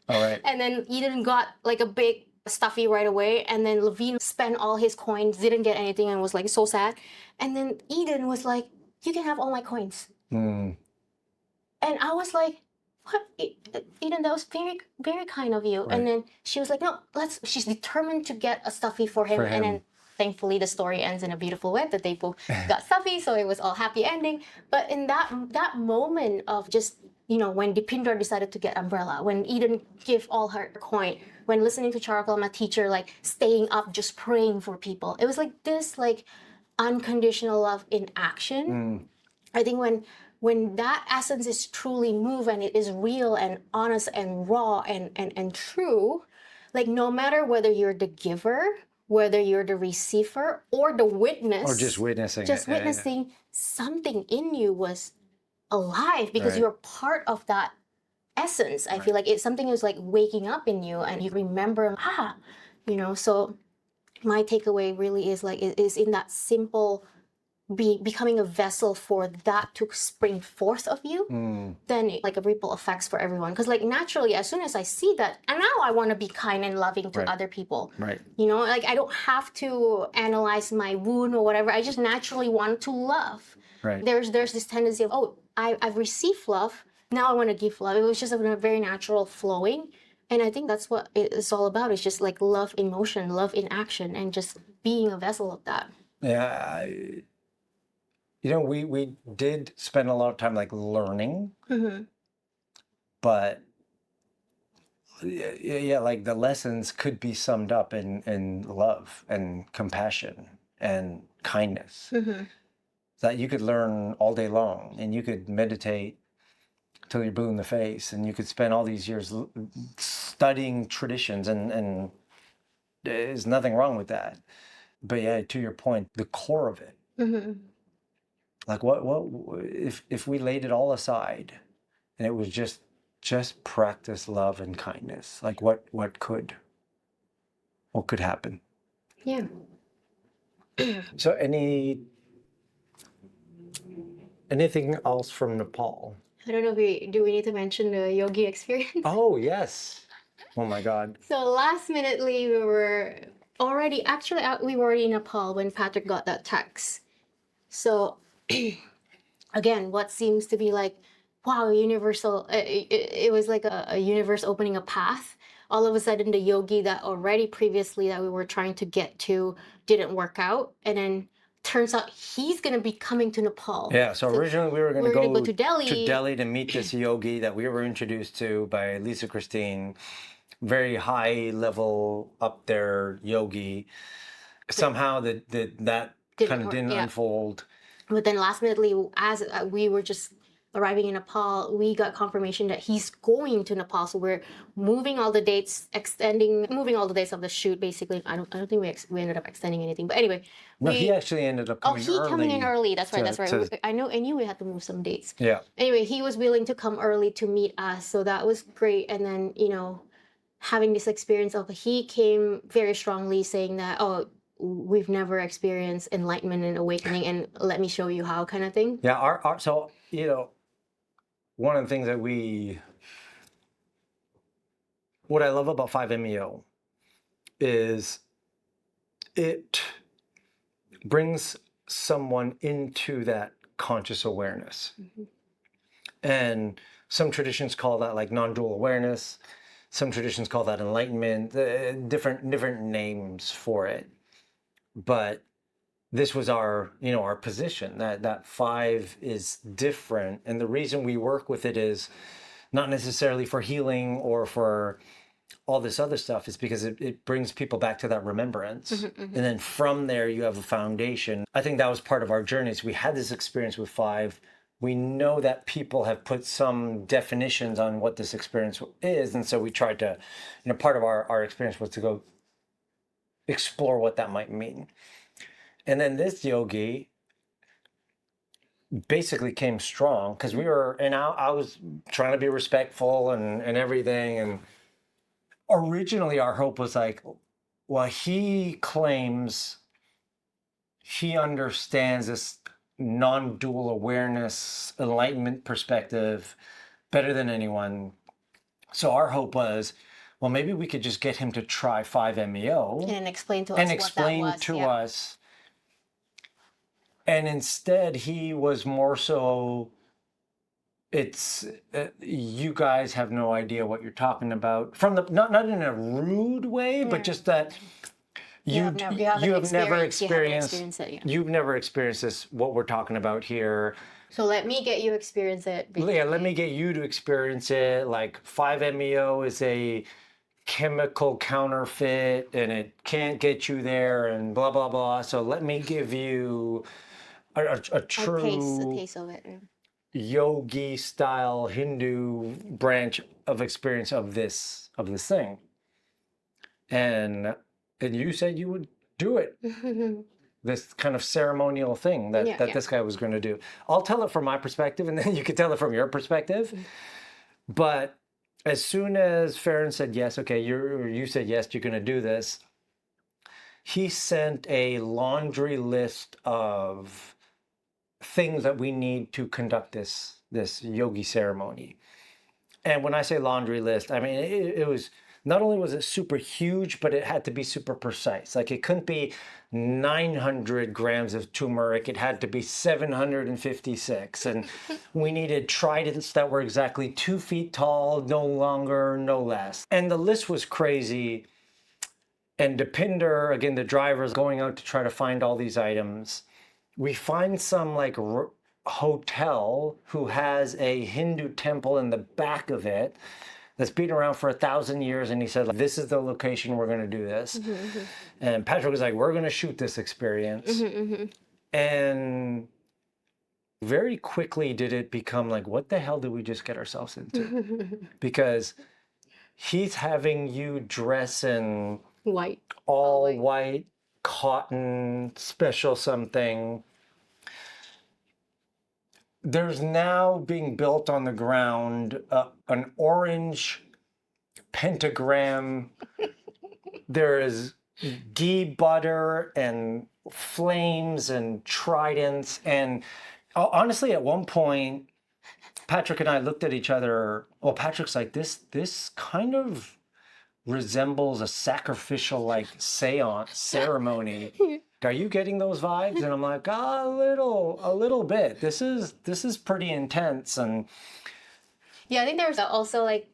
And then Eden got like a big stuffy right away. And then Levine spent all his coins, didn't get anything, and was like so sad. And then Eden was like, you can have all my coins. And I was like, what, Eden, that was very, very kind of you. Right. And then she was like, no, she's determined to get a stuffy for him. And then thankfully the story ends in a beautiful way that they both got stuffy. So it was all happy ending. But in that moment of just, when Dipindra decided to get umbrella, when Eden gave all her coin, when listening to Charcoal, my teacher, like staying up, just praying for people. It was like this, like unconditional love in action. I think when that essence is truly moved and it is real and honest and raw and true, like no matter whether you're the giver, whether you're the receiver or the witness, or just witnessing, something in you was alive because you're part of that essence. I feel like it's something is like waking up in you and you remember, so my takeaway really is like it is in that simple becoming a vessel for that to spring forth of you, then like a ripple effects for everyone. Because like naturally, as soon as I see that, and now I want to be kind and loving to other people. Right. Like I don't have to analyze my wound or whatever. I just naturally want to love. Right. There's this tendency of, I've received love, now I want to give love. It was just a very natural flowing. And I think that's what it's all about. It's just like love in motion, love in action, and just being a vessel of that. Yeah. We did spend a lot of time like learning, but like the lessons could be summed up in love and compassion and kindness that you could learn all day long, and you could meditate till you're blue in the face, and you could spend all these years studying traditions, and there's nothing wrong with that. But yeah, to your point, the core of it. Like what if we laid it all aside and it was just practice love and kindness? Like what could happen? Yeah. So anything else from Nepal? I don't know if do we need to mention the yogi experience? Oh yes. Oh my God. So last minutely we were already in Nepal when Patrick got that text. So again, what seems to be like, wow, universal, it was like a universe opening a path. All of a sudden, the yogi that already previously that we were trying to get to didn't work out. And then turns out he's going to be coming to Nepal. Yeah, so originally we were going to go to Delhi. To meet this yogi that we were introduced to by Lisa Christine. Very high level up there yogi. Somehow that kind of didn't unfold. But then last minutely, as we were just arriving in Nepal, we got confirmation that he's going to Nepal. So we're moving all the dates, moving all the dates of the shoot. Basically, I don't think we ended up extending anything. But anyway, he actually ended up coming early. Coming in early. That's right. I knew we had to move some dates. Yeah. Anyway, he was willing to come early to meet us, so that was great. And then having this experience of he came very strongly saying that we've never experienced enlightenment and awakening, and let me show you how, kind of thing. Yeah, so one of the things that what I love about 5-MeO is it brings someone into that conscious awareness. And some traditions call that like non-dual awareness. Some traditions call that enlightenment, different names for it. But this was our position that 5 is different. And the reason we work with it is not necessarily for healing or for all this other stuff, is because it brings people back to that remembrance. And then from there, you have a foundation. I think that was part of our journeys. We had this experience with 5. We know that people have put some definitions on what this experience is. And so we tried to, part of our experience was to go explore what that might mean. And then this yogi basically came strong because I was trying to be respectful and everything. And originally our hope was like, well, he claims he understands this non-dual awareness, enlightenment perspective better than anyone. So our hope was, well, maybe we could just get him to try 5-MeO and explain to us. And instead, he was more so it's you guys have no idea what you're talking about from the not in a rude way, but just that you've never experienced you've never experienced this what we're talking about here. So let me get you experience it. Yeah, let me get you to experience it. Like 5-MeO is a chemical counterfeit and it can't get you there and blah blah blah. So let me give you a true a taste of it. Yeah. Yogi style Hindu branch of experience of this thing. And you said you would do it. This kind of ceremonial thing that this guy was going to do. I'll tell it from my perspective, and then you can tell it from your perspective. But as soon as Farron said yes, okay, you said yes, you're going to do this, he sent a laundry list of things that we need to conduct this yogi ceremony. And when I say laundry list, I mean it was, not only was it super huge, but it had to be super precise. Like it couldn't be 900 grams of turmeric. It had to be 756. And we needed tridents that were exactly 2 feet tall, no longer, no less. And the list was crazy. And Deepinder, again, the driver's going out to try to find all these items. We find some like hotel who has a Hindu temple in the back of it that's been around for 1,000 years, and he said, like, this is the location we're going to do this. And Patrick was like, we're going to shoot this experience. And very quickly did it become like, what the hell did we just get ourselves into? Because he's having you dress in white, all white, cotton, special something. There's now being built on the ground an orange pentagram. There is ghee butter and flames and tridents. And honestly, at one point, Patrick and I looked at each other. Well, Patrick's like, this kind of resembles a sacrificial like seance ceremony. Are you getting those vibes? And I'm like, a little bit. This is pretty intense. And yeah, I think there's also like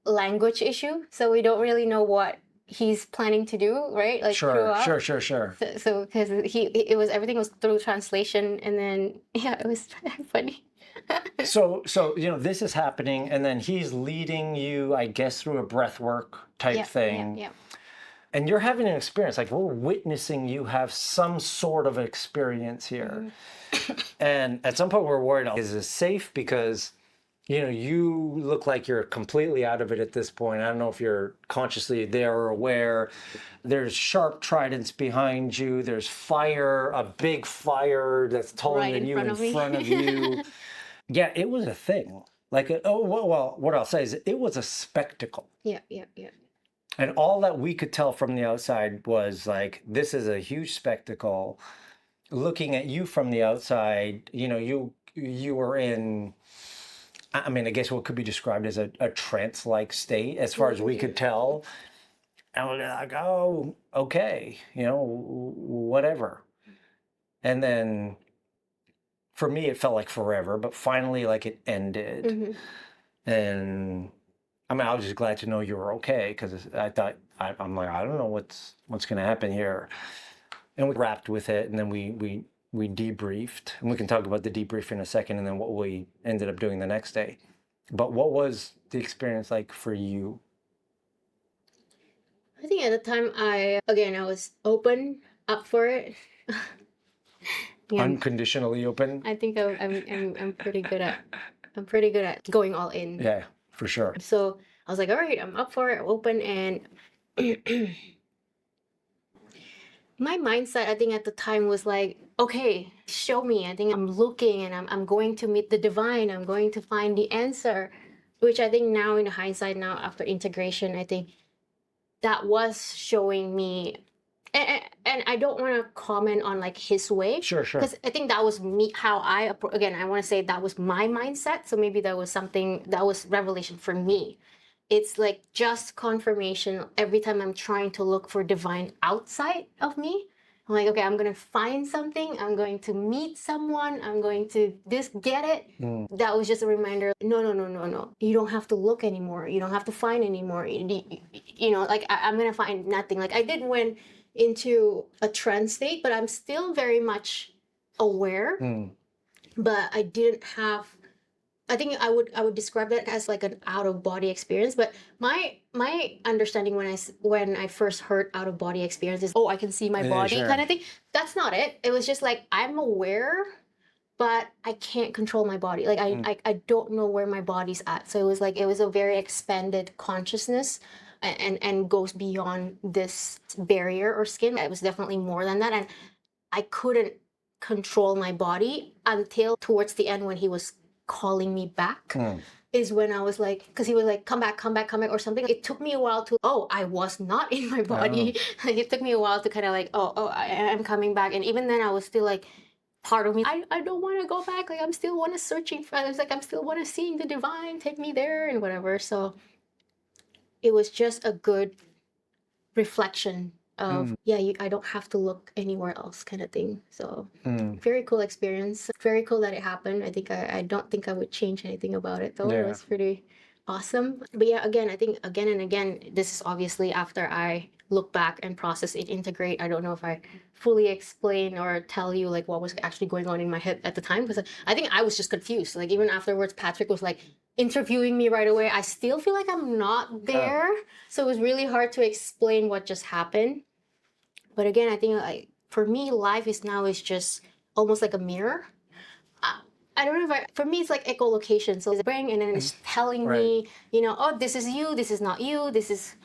language issue, so we don't really know what he's planning to do, right? Like sure. So because everything was through translation, and then it was funny. So this is happening, and then he's leading you, I guess, through a breathwork type thing. Yeah. And you're having an experience, like we're witnessing you have some sort of experience here. And at some point we're worried, is this safe? Because, you look like you're completely out of it at this point. I don't know if you're consciously there or aware. There's sharp tridents behind you. There's fire, a big fire that's taller than you in front of you. Yeah, it was a thing. Like, what I'll say is it was a spectacle. Yeah. And all that we could tell from the outside was like, this is a huge spectacle. Looking at you from the outside, you were in, I mean, I guess what could be described as a trance-like state as far as we could tell. And we're like, oh, okay, whatever. And then for me, it felt like forever, but finally, like it ended. And I mean, I was just glad to know you were okay, because I thought, I'm like, I don't know what's going to happen here. And we wrapped with it, and then we debriefed. And we can talk about the debrief in a second, and then what we ended up doing the next day. But what was the experience like for you? I think at the time, I was up for it. Yeah. Unconditionally open? I think I'm pretty good at going all in. Yeah. For sure. So I was like, all right, I'm up for it, open. And my mindset, I think at the time was like, okay, show me. I think I'm looking, and I'm going to meet the divine. I'm going to find the answer, which I think now in hindsight, now after integration, I think that was showing me. And I don't want to comment on like his way. Sure. Because I think that was me, how I want to say that was my mindset. So maybe that was something that was revelation for me. It's like just confirmation every time I'm trying to look for divine outside of me. I'm like, okay, I'm going to find something. I'm going to meet someone. I'm going to get it. That was just a reminder. No. You don't have to look anymore. You don't have to find anymore. Like I'm going to find nothing. Like I did went into a trance state, but I'm still very much aware. But I didn't have, I think I would describe that as like an out of body experience. But my understanding when I first heard out of body experience is, oh, I can see my body kind of thing. That's not it. It was just like I'm aware, but I can't control my body. Like I don't know where my body's at. So it was a very expanded consciousness, and goes beyond this barrier or skin. It was definitely more than that, and I couldn't control my body until towards the end when he was calling me back. Is when I was like, because he was like, come back or something. It took me a while to, I was not in my body. Like it took me a while to kind of like, I am coming back. And even then I was still like, part of me, I don't want to go back. Like I'm still want to searching for, I was like, I'm still want to seeing the divine, take me there and whatever. So it was just a good reflection of, I don't have to look anywhere else kind of thing. So very cool experience. Very cool that it happened. I think I don't think I would change anything about it though. It was pretty awesome. But yeah, again, I think again and again, this is obviously after I look back and process it, integrate. I don't know if I fully explain or tell you like what was actually going on in my head at the time, because I think I was just confused. Like even afterwards, Patrick was like interviewing me right away. I still feel like I'm not there. So it was really hard to explain what just happened. But again, I think like for me, life is just almost like a mirror. I don't know for me, it's like echolocation. So it's brain, and then it's telling me, oh, this is you, this is not you, this is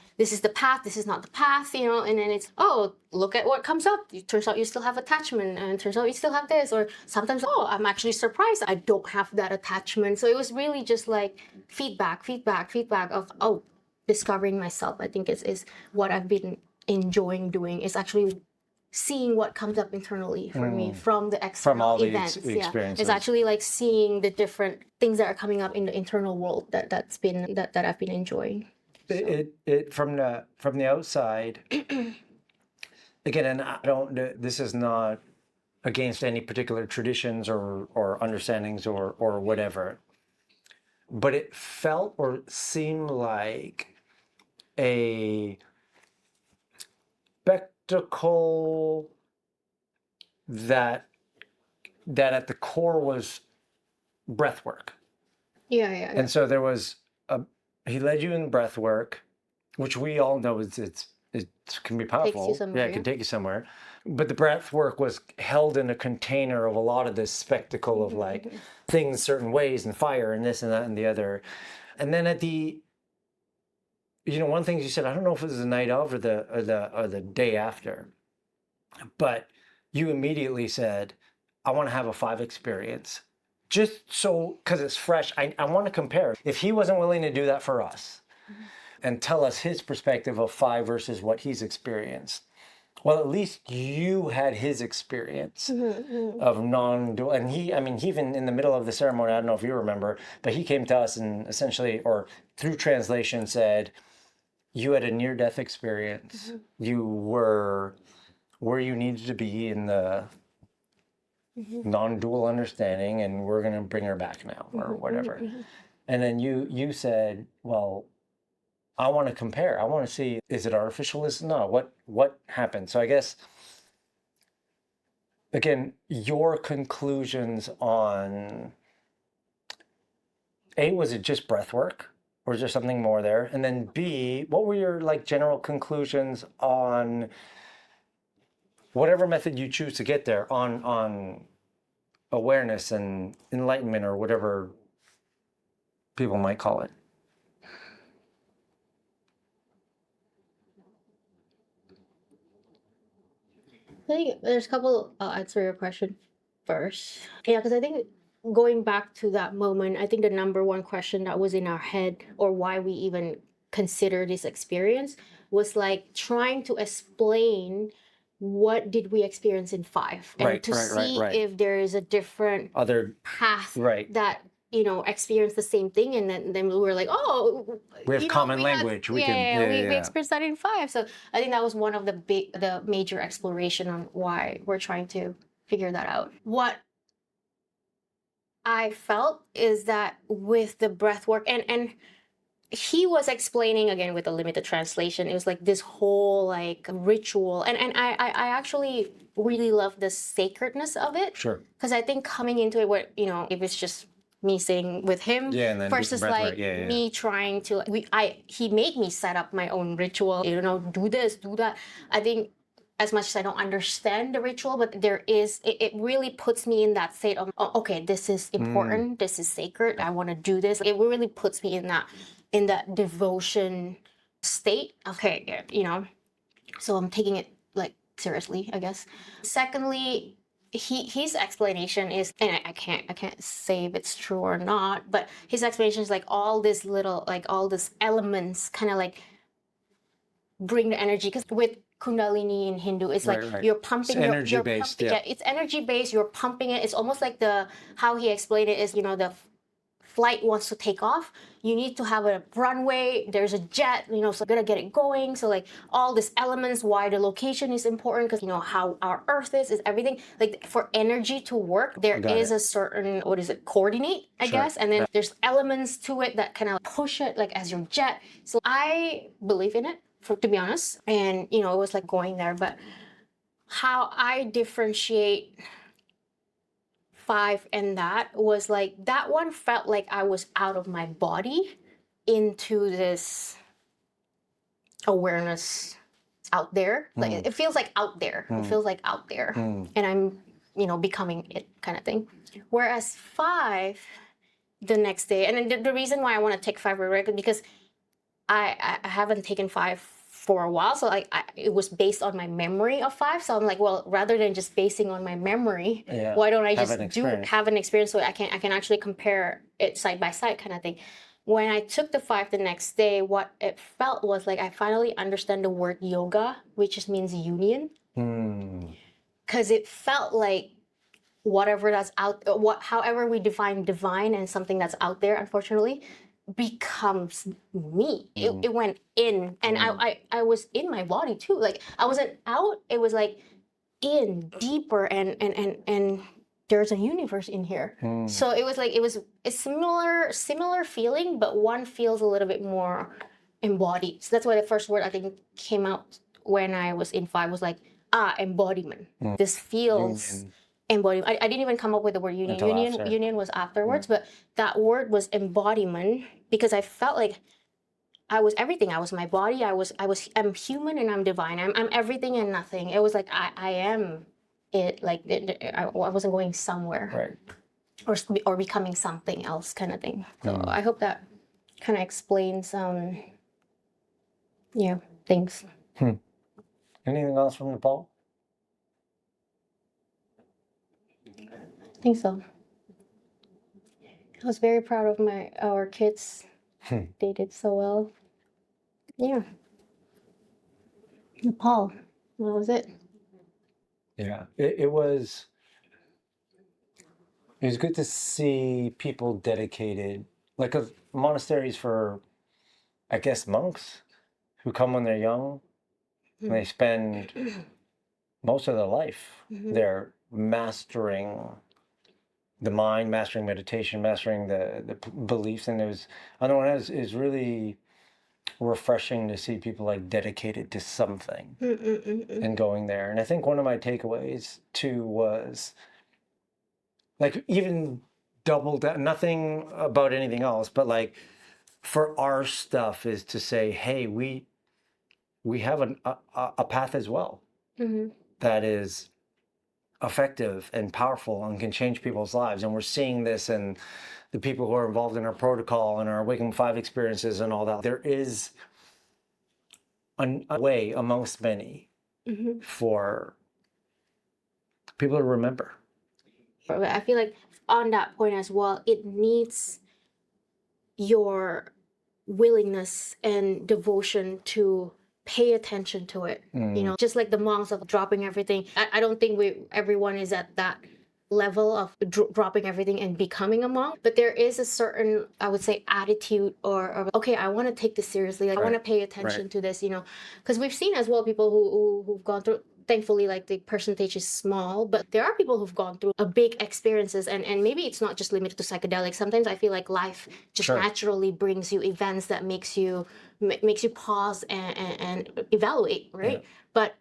the path, this is not the path, and then it's, oh, look at what comes up. It turns out you still have attachment, and it turns out you still have this. Or sometimes, oh, I'm actually surprised I don't have that attachment. So it was really just like feedback of, oh, discovering myself. I think is what I've been enjoying doing, is actually seeing what comes up internally for me from the external from all events. the experiences. It's actually like seeing the different things that are coming up in the internal world that I've been enjoying. So. It from the outside. Again, and I don't. This is not against any particular traditions or understandings or whatever, but it felt or seemed like a spectacle that at the core was breath work. Yeah. And so there was he led you in breath work, which we all know it can be powerful. It can take you somewhere. But the breath work was held in a container of a lot of this spectacle of like things certain ways and fire and this and that and the other. And then at the one thing you said, I don't know if it was the night of or the day after, but you immediately said, I want to have a 5 experience. Just so, because it's fresh, I want to compare. If he wasn't willing to do that for us and tell us his perspective of 5 versus what he's experienced, well, at least you had his experience of non-dual. And he even in the middle of the ceremony, I don't know if you remember, but he came to us and essentially, or through translation, said, you had a near-death experience. You were where you needed to be in the non-dual understanding, and we're going to bring her back now, or whatever. And then you said, well, I want to compare. I want to see, is it artificial? Is it not? What happened? So I guess, again, your conclusions on, A, was it just breath work? Or is there something more there? And then B, what were your like general conclusions on whatever method you choose to get there on awareness and enlightenment, or whatever people might call it? I think there's a couple. I'll answer your question first. Yeah, because I think going back to that moment, I think the number one question that was in our head, or why we even consider this experience, was like trying to explain what did we experience in 5, and to see if there is a different other path that experienced the same thing, and then we were like, oh, we have common language. We experienced that in 5. So I think that was one of the major exploration on why we're trying to figure that out. What I felt is that with the breath work, and he was explaining again with the limited translation, it was like this whole like ritual, and I actually really love the sacredness of it. Sure. Because I think coming into it, what if it's just me sitting with him, and then versus like me trying to he made me set up my own ritual, do this, do that. I think as much as I don't understand the ritual, but there is, it really puts me in that state of, oh, okay, this is important, this is sacred, I want to do this. It really puts me in that devotion state. Okay, so I'm taking it like seriously, I guess. Secondly, his explanation is, and I can't say if it's true or not, but his explanation is like all these elements kind of like bring the energy, because with Kundalini in Hindu, it's like you're pumping, it's energy based. It's energy based. You're pumping it. It's almost like how he explained it is, the flight wants to take off. You need to have a runway. There's a jet, so gotta get it going. So like all these elements, why the location is important, because how our Earth is everything. Like for energy to work, there is a certain coordinate, I guess, and then there's elements to it that kind of push it like as your jet. So I believe in it, to be honest, and it was like going there. But how I differentiate 5 and that was like, that one felt like I was out of my body into this awareness out there. Like it feels like out there. It feels like out there, and I'm becoming it kind of thing. Whereas 5, the next day, and the reason why I want to take 5 regularly, because I haven't taken 5 for a while, so it was based on my memory of 5. So I'm like, well, rather than just basing on my memory, why don't I just have an experience so I can actually compare it side by side, kind of thing. When I took the 5 the next day, what it felt was like I finally understand the word yoga, which just means union. Because it felt like whatever that's however we define divine and something that's out there, unfortunately, becomes me. It went in, and I was in my body too. Like I wasn't out, it was like in deeper, and there's a universe in here. So it was a similar feeling, but one feels a little bit more embodied. So that's why the first word I think came out when I was in 5 was like, embodiment. This feels embodiment. I didn't even come up with the word union. Union was afterwards, but that word was embodiment, because I felt like I was everything. I was my body. I'm human and I'm divine. I'm everything and nothing. It was like I am it. Like I wasn't going somewhere, or becoming something else, kind of thing. So I hope that kind of explains things. Anything else from Nepal? I think so. I was very proud of our kids. They did so well. Yeah. Nepal. What was it? Yeah. It was good to see people dedicated, like monasteries for, I guess, monks who come when they're young, and they spend most of their life there mastering the mind, mastering meditation, mastering the beliefs. And I don't know, is really refreshing to see people like dedicated to something and going there. And I think one of my takeaways too was like, even double down, nothing about anything else, but like for our stuff is to say, hey, we have a path as well that is effective and powerful and can change people's lives. And we're seeing this in the people who are involved in our protocol and our Awakening 5 experiences and all that. There is a way amongst many for people to remember. I feel like on that point as well, it needs your willingness and devotion to pay attention to it. Just like the monks of dropping everything. I don't think everyone is at that level of dropping everything and becoming a monk, but there is a certain, I would say, attitude or okay, I want to take this seriously, like, I want to pay attention to this, because we've seen as well people who've gone through, thankfully, like, the percentage is small, but there are people who've gone through a big experiences, and maybe it's not just limited to psychedelics. Sometimes I feel like life just naturally brings you events that makes you pause and evaluate, right? But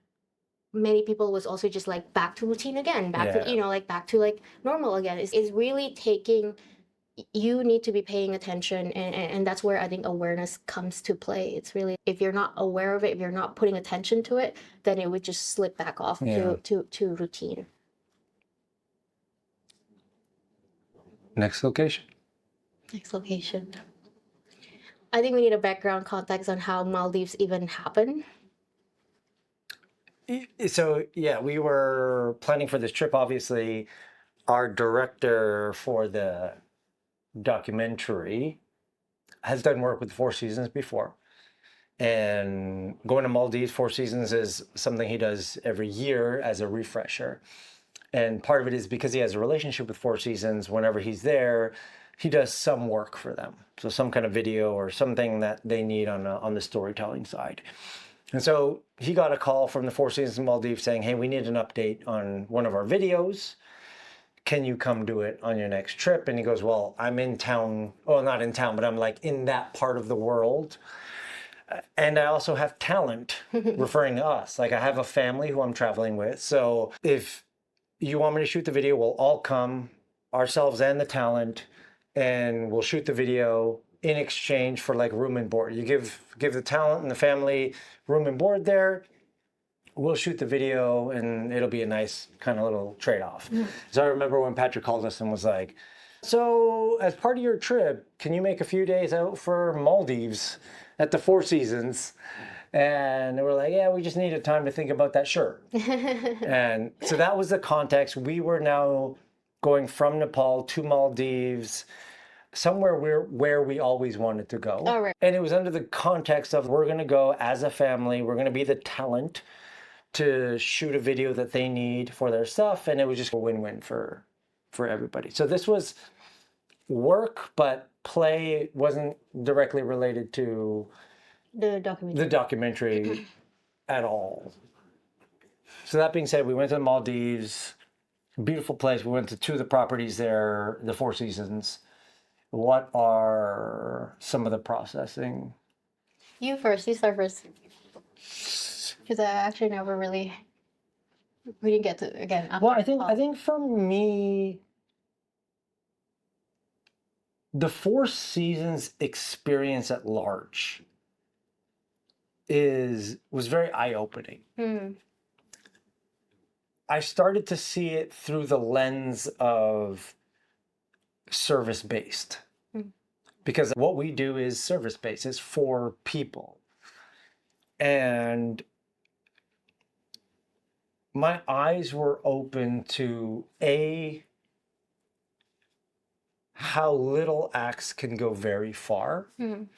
many people was also just like back to routine again, back to like back to like normal again. Is really taking, you need to be paying attention, and that's where I think awareness comes to play. It's really, if you're not aware of it, if you're not putting attention to it, then it would just slip back off to routine. Next location. I think we need a background context on how Maldives even happened. So yeah, we were planning for this trip. Obviously, our director for the documentary has done work with Four Seasons before, and going to Maldives, Four Seasons is something he does every year as a refresher. And part of it is because he has a relationship with Four Seasons. Whenever he's there, he does some work for them, so some kind of video or something that they need on the storytelling side. And so he got a call from the Four Seasons Maldives saying, hey, we need an update on one of our videos. Can you come do it on your next trip? And he goes, well, I'm in town. Well, not in town, but I'm like in that part of the world. And I also have talent, referring to us. Like, I have a family who I'm traveling with. So if you want me to shoot the video, we'll all come, ourselves and the talent, and we'll shoot the video in exchange for like room and board. You give the talent and the family room and board there. We'll shoot the video, and it'll be a nice kind of little trade-off. So I remember when Patrick called us and was like, so as part of your trip, can you make a few days out for Maldives at the Four Seasons? And we're like, yeah, we just needed time to think about that. Sure. And so that was the context. We were now going from Nepal to Maldives, somewhere where we always wanted to go. Oh, right. And it was under the context of, we're going to go as a family. We're going to be the talent to shoot a video that they need for their stuff. And it was just a win-win for everybody. So this was work, but play wasn't directly related to the documentary at all. So that being said, we went to the Maldives. Beautiful place. We went to two of the properties there, the Four Seasons. What are some of the processing? You start first. Because I actually never really, we didn't get to, again. Well, I think for me, the Four Seasons experience at large was very eye-opening. I started to see it through the lens of service-based. Because what we do is service-based. It's for people. And my eyes were open to how little acts can go very far. And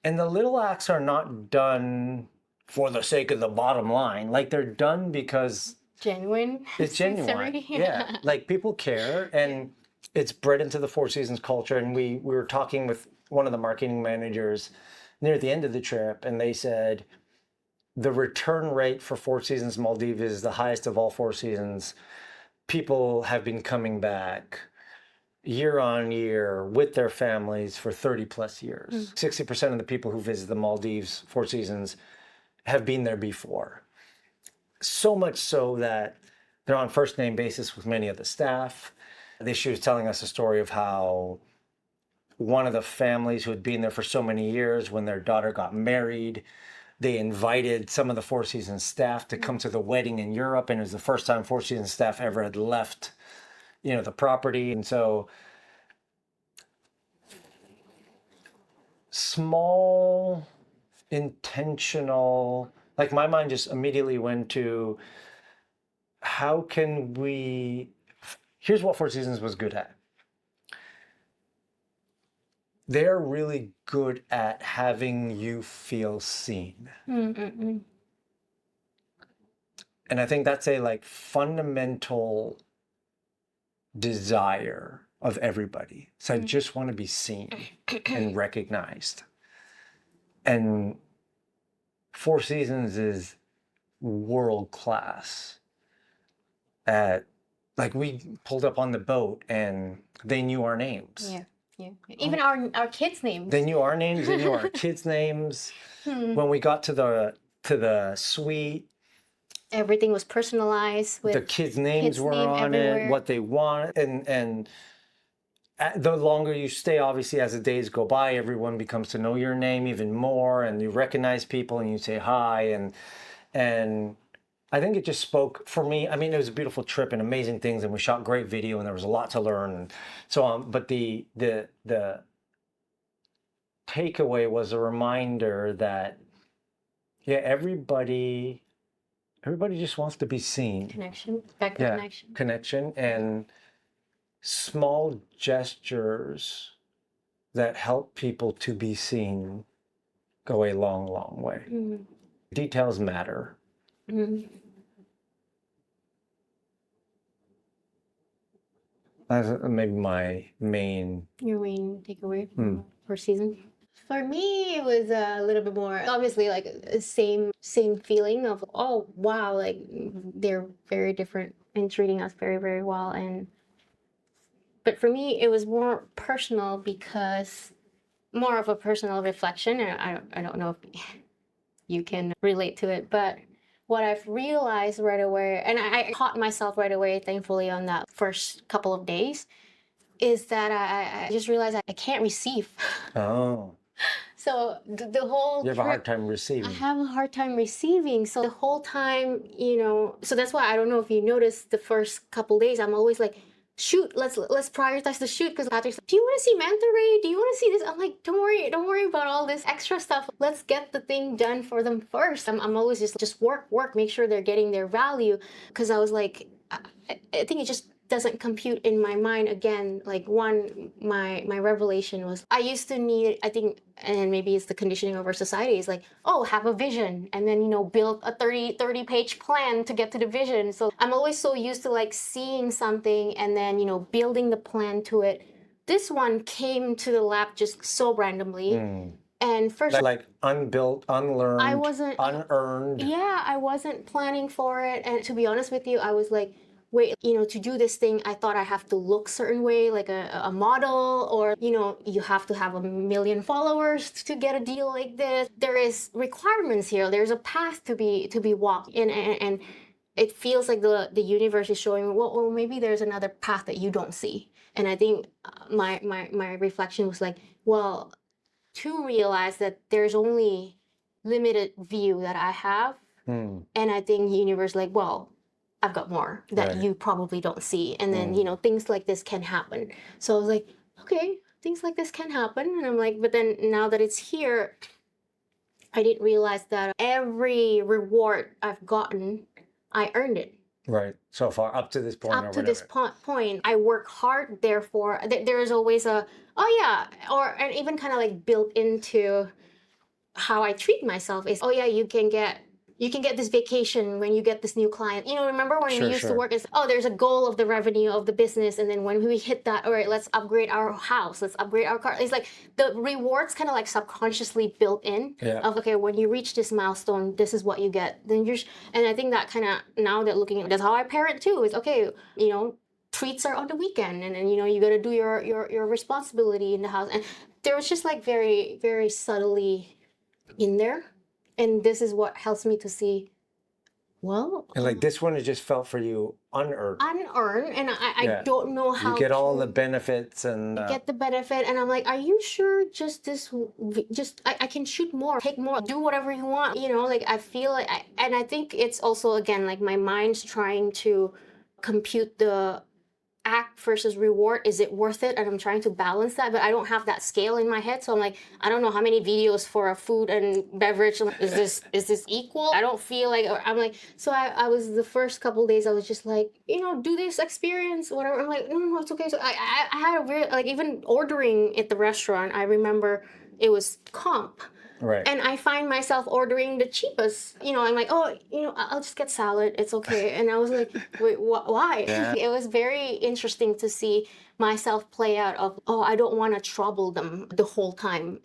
the little acts are not done for the sake of the bottom line. Like, they're done because genuine. It's genuine. Yeah. Like, people care, and it's bred into the Four Seasons culture. And we were talking with one of the marketing managers near the end of the trip, and they said the return rate for Four Seasons Maldives is the highest of all Four Seasons. People have been coming back year on year with their families for 30 plus years. 60% of the people who visit the Maldives Four Seasons have been there before. So much so that they're on first name basis with many of the staff. She was telling us a story of how one of the families who had been there for so many years, when their daughter got married, they invited some of the Four Seasons staff to come to the wedding in Europe, and it was the first time Four Seasons staff ever had left, the property. And so small, intentional, like, my mind just immediately went to, how can we, here's what Four Seasons was good at. They're really good at having you feel seen. And I think that's a fundamental desire of everybody. So I just want to be seen and recognized. And Four Seasons is world class at, like, we pulled up on the boat and they knew our names. Yeah. Even our kids' names. They knew our names, they knew our kids' names. When we got to the suite, everything was personalized with the kids' names were on it, what they want, and the longer you stay, obviously, as the days go by, everyone becomes to know your name even more, and you recognize people and you say hi, and I think it just spoke for me. I mean, it was a beautiful trip and amazing things, and we shot great video, and there was a lot to learn, and so on. But the takeaway was a reminder that, yeah, everybody just wants to be seen. Connection, back to connection. Connection, and small gestures that help people to be seen go a long, long way. Details matter. That's maybe my main... Your main takeaway from Four Seasons? For me, it was a little bit more, obviously, like same feeling of, oh, wow, like they're very different and treating us very, very well. But for me, it was more personal because more of a personal reflection. And I don't know if you can relate to it, but what I've realized right away, and I caught myself right away, thankfully, on that first couple of days, is that I just realized I can't receive. Oh. So the whole You have a hard time receiving. I have a hard time receiving. So the whole time, so that's why I don't know if you noticed the first couple days, I'm always like, shoot, let's prioritize the shoot, because Patrick's like, do you want to see Manta Ray? Do you want to see this? I'm like, don't worry about all this extra stuff. Let's get the thing done for them first. I'm always just work, make sure they're getting their value, because I was like, I think it just doesn't compute in my mind. Again, like, my revelation was, I used to need, I think, and maybe it's the conditioning of our society, is like, oh, have a vision, and then build a 30 page plan to get to the vision. So I'm always so used to like seeing something and then building the plan to it. This one came to the lab just so randomly. And first, like unbuilt, unlearned, I wasn't unearned. Yeah, I wasn't planning for it. And to be honest with you, I was like, wait, to do this thing, I thought I have to look certain way, like a model, or, you have to have 1 million followers to get a deal like this. There is requirements here. There's a path to be walked. And it feels like the universe is showing, well, maybe there's another path that you don't see. And I think my reflection was like, well, to realize that there's only limited view that I have. And I think the universe, like, well, I've got more that you probably don't see. And then, things like this can happen. So I was like, okay, things like this can happen. And I'm like, but then now that it's here, I didn't realize that every reward I've gotten, I earned it. Right. So far, up to this point. Up to this point, I work hard. Therefore, there is always and even kind of like built into how I treat myself is, you can get this vacation when you get this new client. Remember when we used to work as, there's a goal of the revenue of the business, and then when we hit that, all right, let's upgrade our house, let's upgrade our car. It's like the rewards kind of like subconsciously built in of, okay, when you reach this milestone, this is what you get. Then and I think that kind of, now that looking at, that's how I parent too, is, okay, treats are on the weekend, and then, you got to do your responsibility in the house. And there was just like very, very subtly in there. And this is what helps me to see, well... And like this one, it just felt for you unearned. Unearned, and I don't know how you get all the benefits and... get the benefit, and I'm like, are you sure I can shoot more, take more, do whatever you want, like I feel like... and I think it's also, again, like my mind's trying to compute the act versus reward. Is it worth it? And I'm trying to balance that, but I don't have that scale in my head. So I'm like, I don't know how many videos for a food and beverage. Is this equal? I don't feel like, I'm like, so I was, the first couple of days, I was just like, do this experience, whatever. I'm like, no, it's okay. So I had a weird, like, even ordering at the restaurant, I remember it was comp. Right. And I find myself ordering the cheapest. I'm like, oh, I'll just get salad. It's okay. And I was like, wait, why? Yeah. It was very interesting to see myself play out of, oh, I don't want to trouble them the whole time.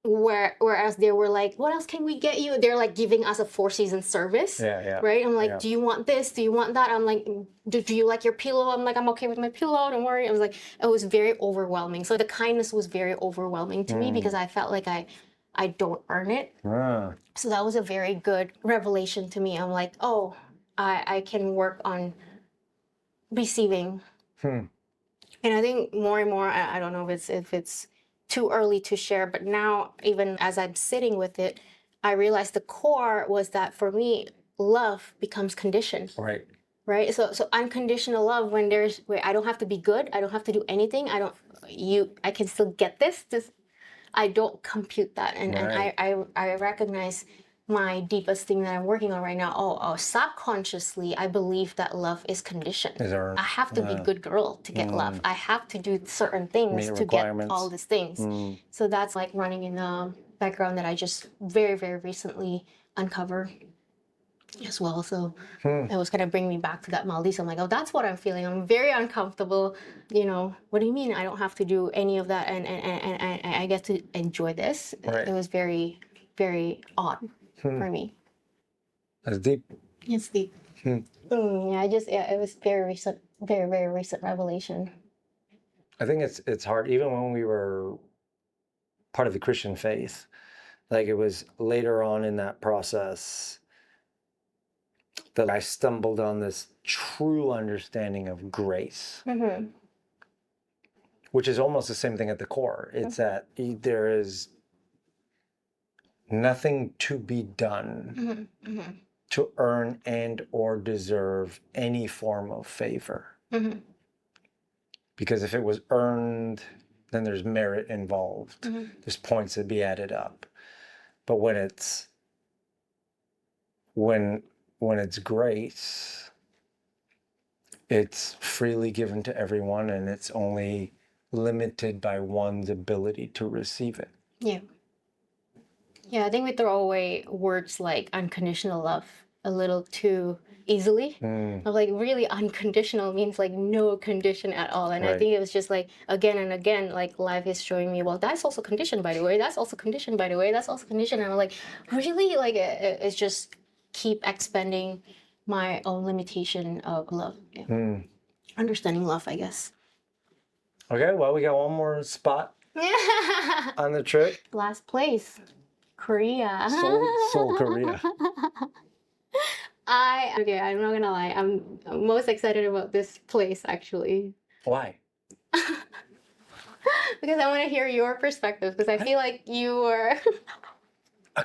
Whereas they were like, what else can we get you? They're like giving us a 4-season service. Yeah. Right? I'm like, Yeah. do you want this? Do you want that? I'm like, do you like your pillow? I'm like, I'm okay with my pillow. Don't worry. I was like, it was very overwhelming. So the kindness was very overwhelming to me because I felt like I don't earn it. So that was a very good revelation to me. I'm like, oh, I can work on receiving. And I think more and more, I don't know if it's too early to share, but now even as I'm sitting with it, I realized the core was that for me, love becomes conditioned. Right. So unconditional love where I don't have to be good, I don't have to do anything. I can still get this. I don't compute that, and I recognize my deepest thing that I'm working on right now. Oh, subconsciously, I believe that love is conditioned. I have to be a good girl to get love. I have to do certain things to get all these things. So that's like running in the background that I just very, very recently uncovered as well. So it was kind of bringing me back to that Maldives. I'm like, oh, that's what I'm feeling. I'm very uncomfortable. What do you mean I don't have to do any of that and I get to enjoy this? It was very, very odd for me. That's deep. It's deep. It was very recent, very, very recent revelation. I think it's hard, even when we were part of the Christian faith, like it was later on in that process that I stumbled on this true understanding of grace, which is almost the same thing at the core. It's that there is nothing to be done to earn and or deserve any form of favor. Because if it was earned, then there's merit involved. There's points to be added up. But when it's grace, it's freely given to everyone, and it's only limited by one's ability to receive it. Yeah, I think we throw away words like unconditional love a little too easily. Of like really unconditional means like no condition at all. And I think it was just like again and again, like life is showing me, well, that's also conditioned by the way, that's also conditioned by the way, that's also conditioned. And I'm like, really? Like it's just keep expanding my own limitation of love. Understanding love, I guess. Okay, well, we got one more spot on the trip. Last place. Korea. Seoul, Korea. I'm not gonna lie. I'm most excited about this place actually. Why? Because I want to hear your perspective. Because I feel like you were.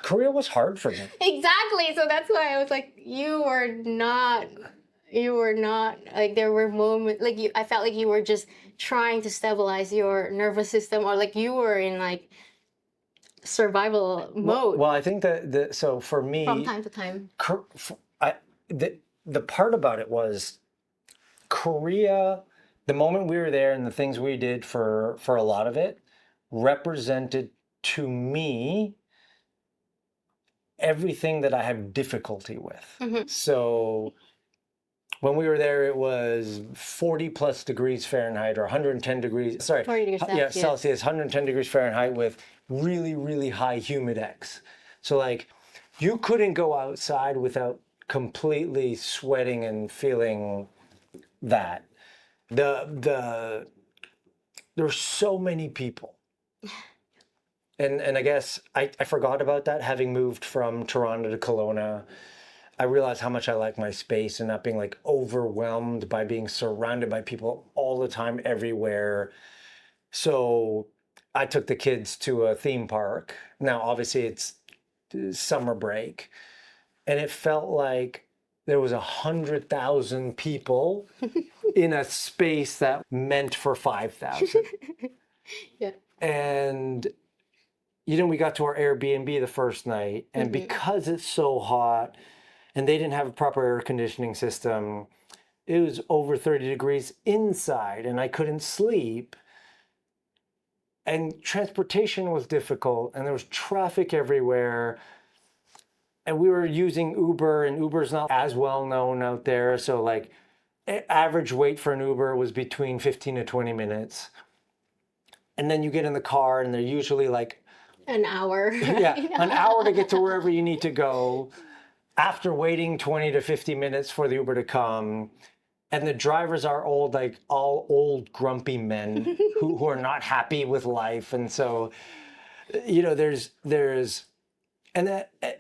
Korea was hard for me. Exactly. So that's why I was like, you were not. Like there were moments like I felt like you were just trying to stabilize your nervous system, or like you were in like survival mode. Well, I think that so for me, from time to time, the part about it was Korea. The moment we were there and the things we did for a lot of it represented to me everything that I have difficulty with. So when we were there, it was 40 plus degrees Fahrenheit or 110 degrees. Sorry, 40 degrees Celsius. Yeah, Celsius, 110 degrees Fahrenheit with really, really high humidex. So like, you couldn't go outside without completely sweating and feeling that. There's so many people. And I guess I forgot about that, having moved from Toronto to Kelowna. I realized how much I like my space and not being like overwhelmed by being surrounded by people all the time, everywhere. So I took the kids to a theme park. Now, obviously it's summer break, and it felt like there was 100,000 people in a space that meant for 5,000. Yeah. And we got to our Airbnb the first night, and because it's so hot, and they didn't have a proper air conditioning system, it was over 30 degrees inside, and I couldn't sleep. and transportation was difficult, and there was traffic everywhere. And we were using Uber, and Uber's not as well known out there. So like average wait for an Uber was between 15 to 20 minutes. And then you get in the car and they're usually like an hour. Yeah, an hour to get to wherever you need to go. After waiting 20 to 50 minutes for the Uber to come. And the drivers are old, like all old grumpy men who are not happy with life. And so, there's and that, I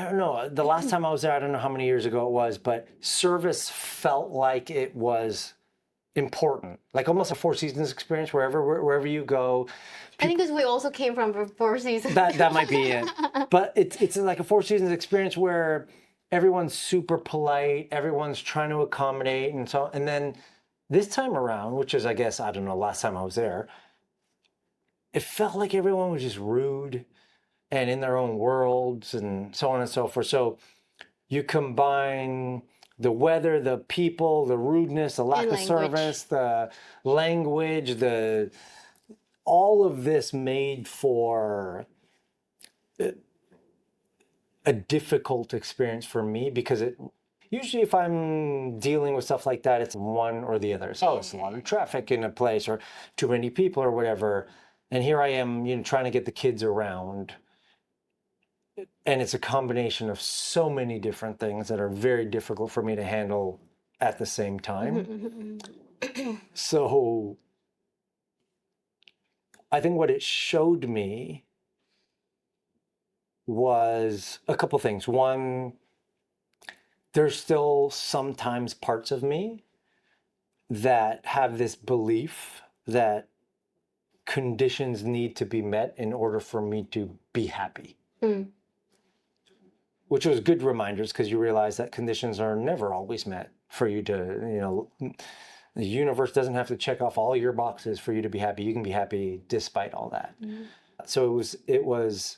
don't know, the last time I was there, I don't know how many years ago it was, but service felt like it was important, like almost a Four Seasons experience wherever you go. I think because we also came from Four Seasons. That might be it. But it's like a Four Seasons experience where everyone's super polite, everyone's trying to accommodate, and then this time around, which is, I guess, I don't know, last time I was there, it felt like everyone was just rude and in their own worlds and so on and so forth. So you combine the weather, the people, the rudeness, the lack of service, the language, all of this made for a difficult experience for me, because usually if I'm dealing with stuff like that, it's one or the other. So it's a lot of traffic in a place or too many people or whatever. And here I am, trying to get the kids around. And it's a combination of so many different things that are very difficult for me to handle at the same time. So I think what it showed me was a couple things. One, there's still sometimes parts of me that have this belief that conditions need to be met in order for me to be happy. Which was good reminders, because you realize that conditions are never always met for you to, the universe doesn't have to check off all your boxes for you to be happy. You can be happy despite all that. So it was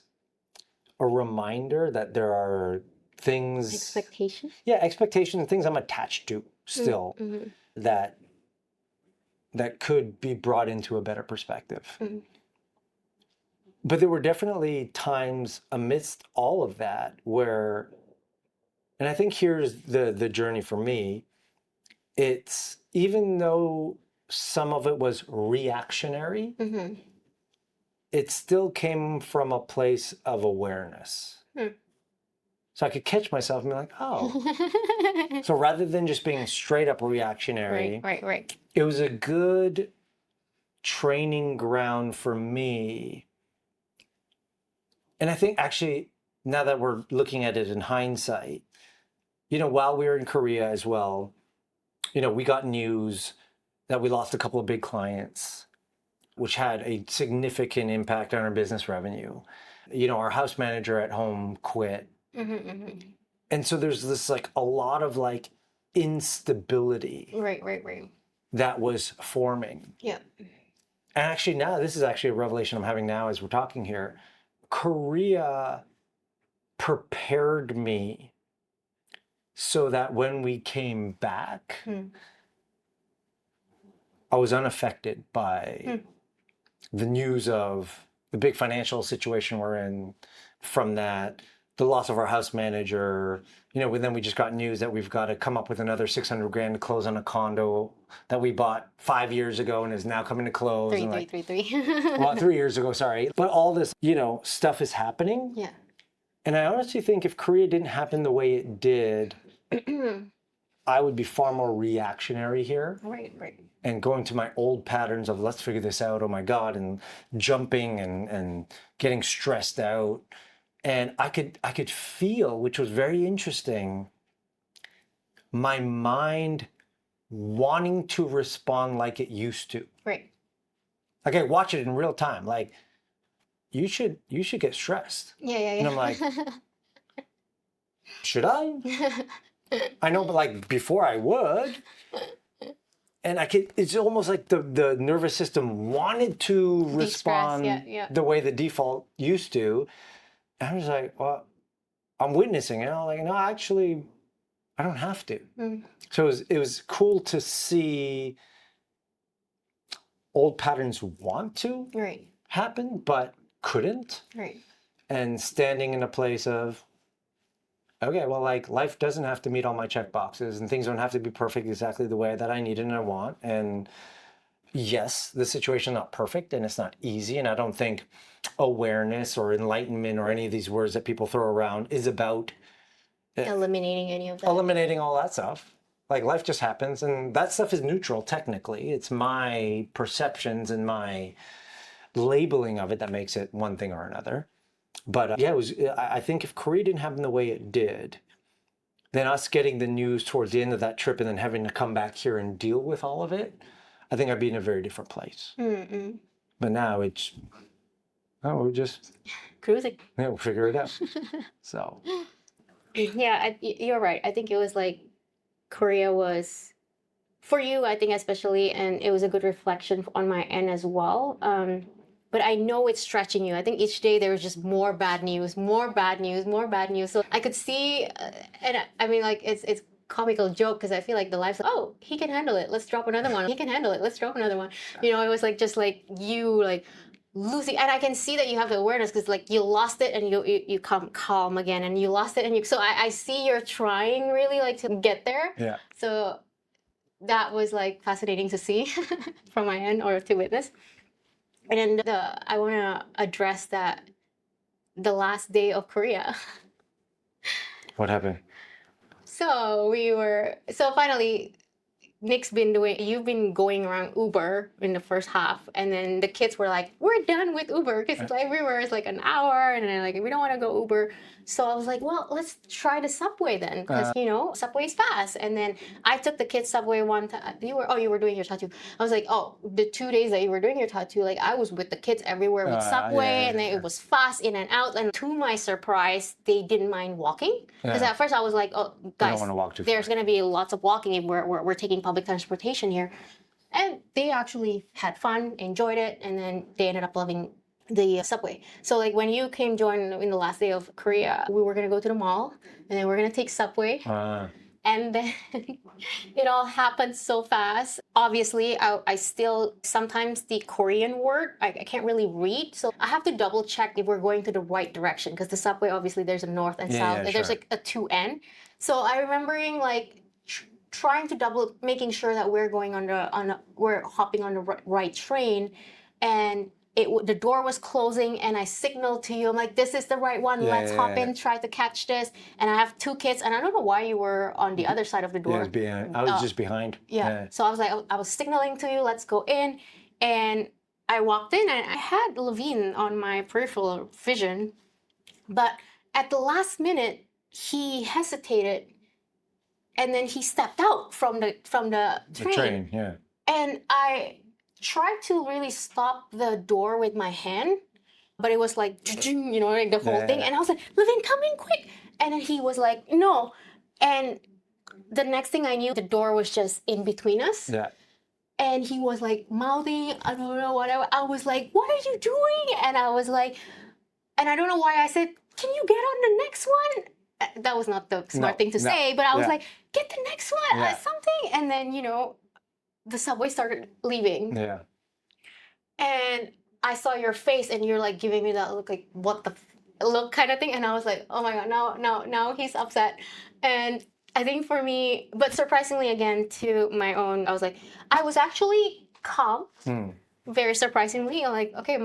a reminder that there are things... Expectations? Yeah, expectations and things I'm attached to still that could be brought into a better perspective. But there were definitely times amidst all of that where, and I think here's the journey for me, it's, even though some of it was reactionary, it still came from a place of awareness. So I could catch myself and be like, oh. So rather than just being straight up reactionary, right. It was a good training ground for me. And I think actually, now that we're looking at it in hindsight, while we were in Korea as well, we got news that we lost a couple of big clients, which had a significant impact on our business revenue. Our house manager at home quit. And so there's this a lot of instability. Right. That was forming. Yeah. And actually now, this is actually a revelation I'm having now as we're talking here. Korea prepared me so that when we came back, I was unaffected by the news of the big financial situation we're in, from that, the loss of our house manager. Then we just got news that we've got to come up with another $600,000 to close on a condo that we bought 5 years ago and is now coming to close. Three. Well, 3 years ago, sorry. But all this, stuff is happening. Yeah. And I honestly think if Korea didn't happen the way it did, I would be far more reactionary here. Right. And going to my old patterns of let's figure this out, oh my God, and jumping and getting stressed out. And I could feel, which was very interesting, my mind wanting to respond like it used to. Right. Like I watch it in real time. Like, you should get stressed. Yeah. And I'm like, should I? I know, but before I would. And it's almost like the nervous system wanted to respond the way the default used to. And I was like, well, I'm witnessing it. No, actually, I don't have to. So it was cool to see old patterns want to happen, but couldn't. Right. And standing in a place of, okay, well, like life doesn't have to meet all my check boxes and things don't have to be perfect exactly the way that I need and I want. And yes, the situation is not perfect and it's not easy. And I don't think awareness or enlightenment or any of these words that people throw around is about eliminating any of that. Eliminating all that stuff. Like life just happens and that stuff is neutral technically. It's my perceptions and my labeling of it that makes it one thing or another. But yeah, I think if Korea didn't happen the way it did, then us getting the news towards the end of that trip and then having to come back here and deal with all of it, I think I'd be in a very different place. Mm-mm. But now we're just cruising. Yeah, we'll figure it out. So. Yeah, you're right. I think it was like Korea was, for you, I think especially, and it was a good reflection on my end as well. But I know it's stretching you. I think each day there was just more bad news, more bad news, more bad news. So I could see, and I mean, like it's comical joke because I feel like the life's like, oh, he can handle it. Let's drop another one. He can handle it. Let's drop another one. You know, it was like just like you like losing, and I can see that you have the awareness because like you lost it and you come calm again, and you lost it and you. So I see you're trying really like to get there. Yeah. So that was like fascinating to see from my end or to witness. And then I want to address that the last day of Korea. What happened? So finally, you've been going around Uber in the first half, and then the kids were like, we're done with Uber because everywhere is like an hour, and then like we don't want to go Uber. So I was like, well, let's try the subway then, because subway is fast. And then I took the kids subway one time. You were doing your tattoo. I was like, oh, the 2 days that you were doing your tattoo, like I was with the kids everywhere with subway, and then it was fast in and out. And to my surprise, they didn't mind walking, because at first I was like, oh, guys, there's gonna be lots of walking if we're taking public transportation here. And they actually had fun, enjoyed it, and then they ended up loving the subway. So like when you came join in the last day of Korea, we were gonna go to the mall, and then we're gonna take subway. And then it all happened so fast. Obviously, I still, sometimes the Korean word, I can't really read. So I have to double check if we're going to the right direction, because the subway, obviously there's a north and south. There's like a 2N. So I remembering like trying to making sure that we're going we're hopping on the right train, and the door was closing, and I signaled to you. I'm like, this is the right one. Let's hop in, try to catch this. And I have 2 kids, and I don't know why you were on the other side of the door. Yeah, I was just behind. Yeah. So I was like, I was signaling to you, let's go in. And I walked in, and I had Levine on my peripheral vision. But at the last minute, he hesitated, and then he stepped out from the train. The train, yeah. And I tried to really stop the door with my hand, but it was like, like the whole thing. And I was like, Levin, come in quick. And then he was like, no. And the next thing I knew, the door was just in between us. Yeah. And he was like mouthing, I don't know, whatever. I was like, what are you doing? And I was like, and I don't know why I said, can you get on the next one? That was not the smart thing to say, but I was like, get the next one, something. And then, the subway started leaving. Yeah. And I saw your face, and you're like giving me that look, like what the look kind of thing. And I was like, oh my God, now he's upset. And I think for me, but surprisingly again to my own, I was like, I was actually calm. Very surprisingly, I'm like, okay,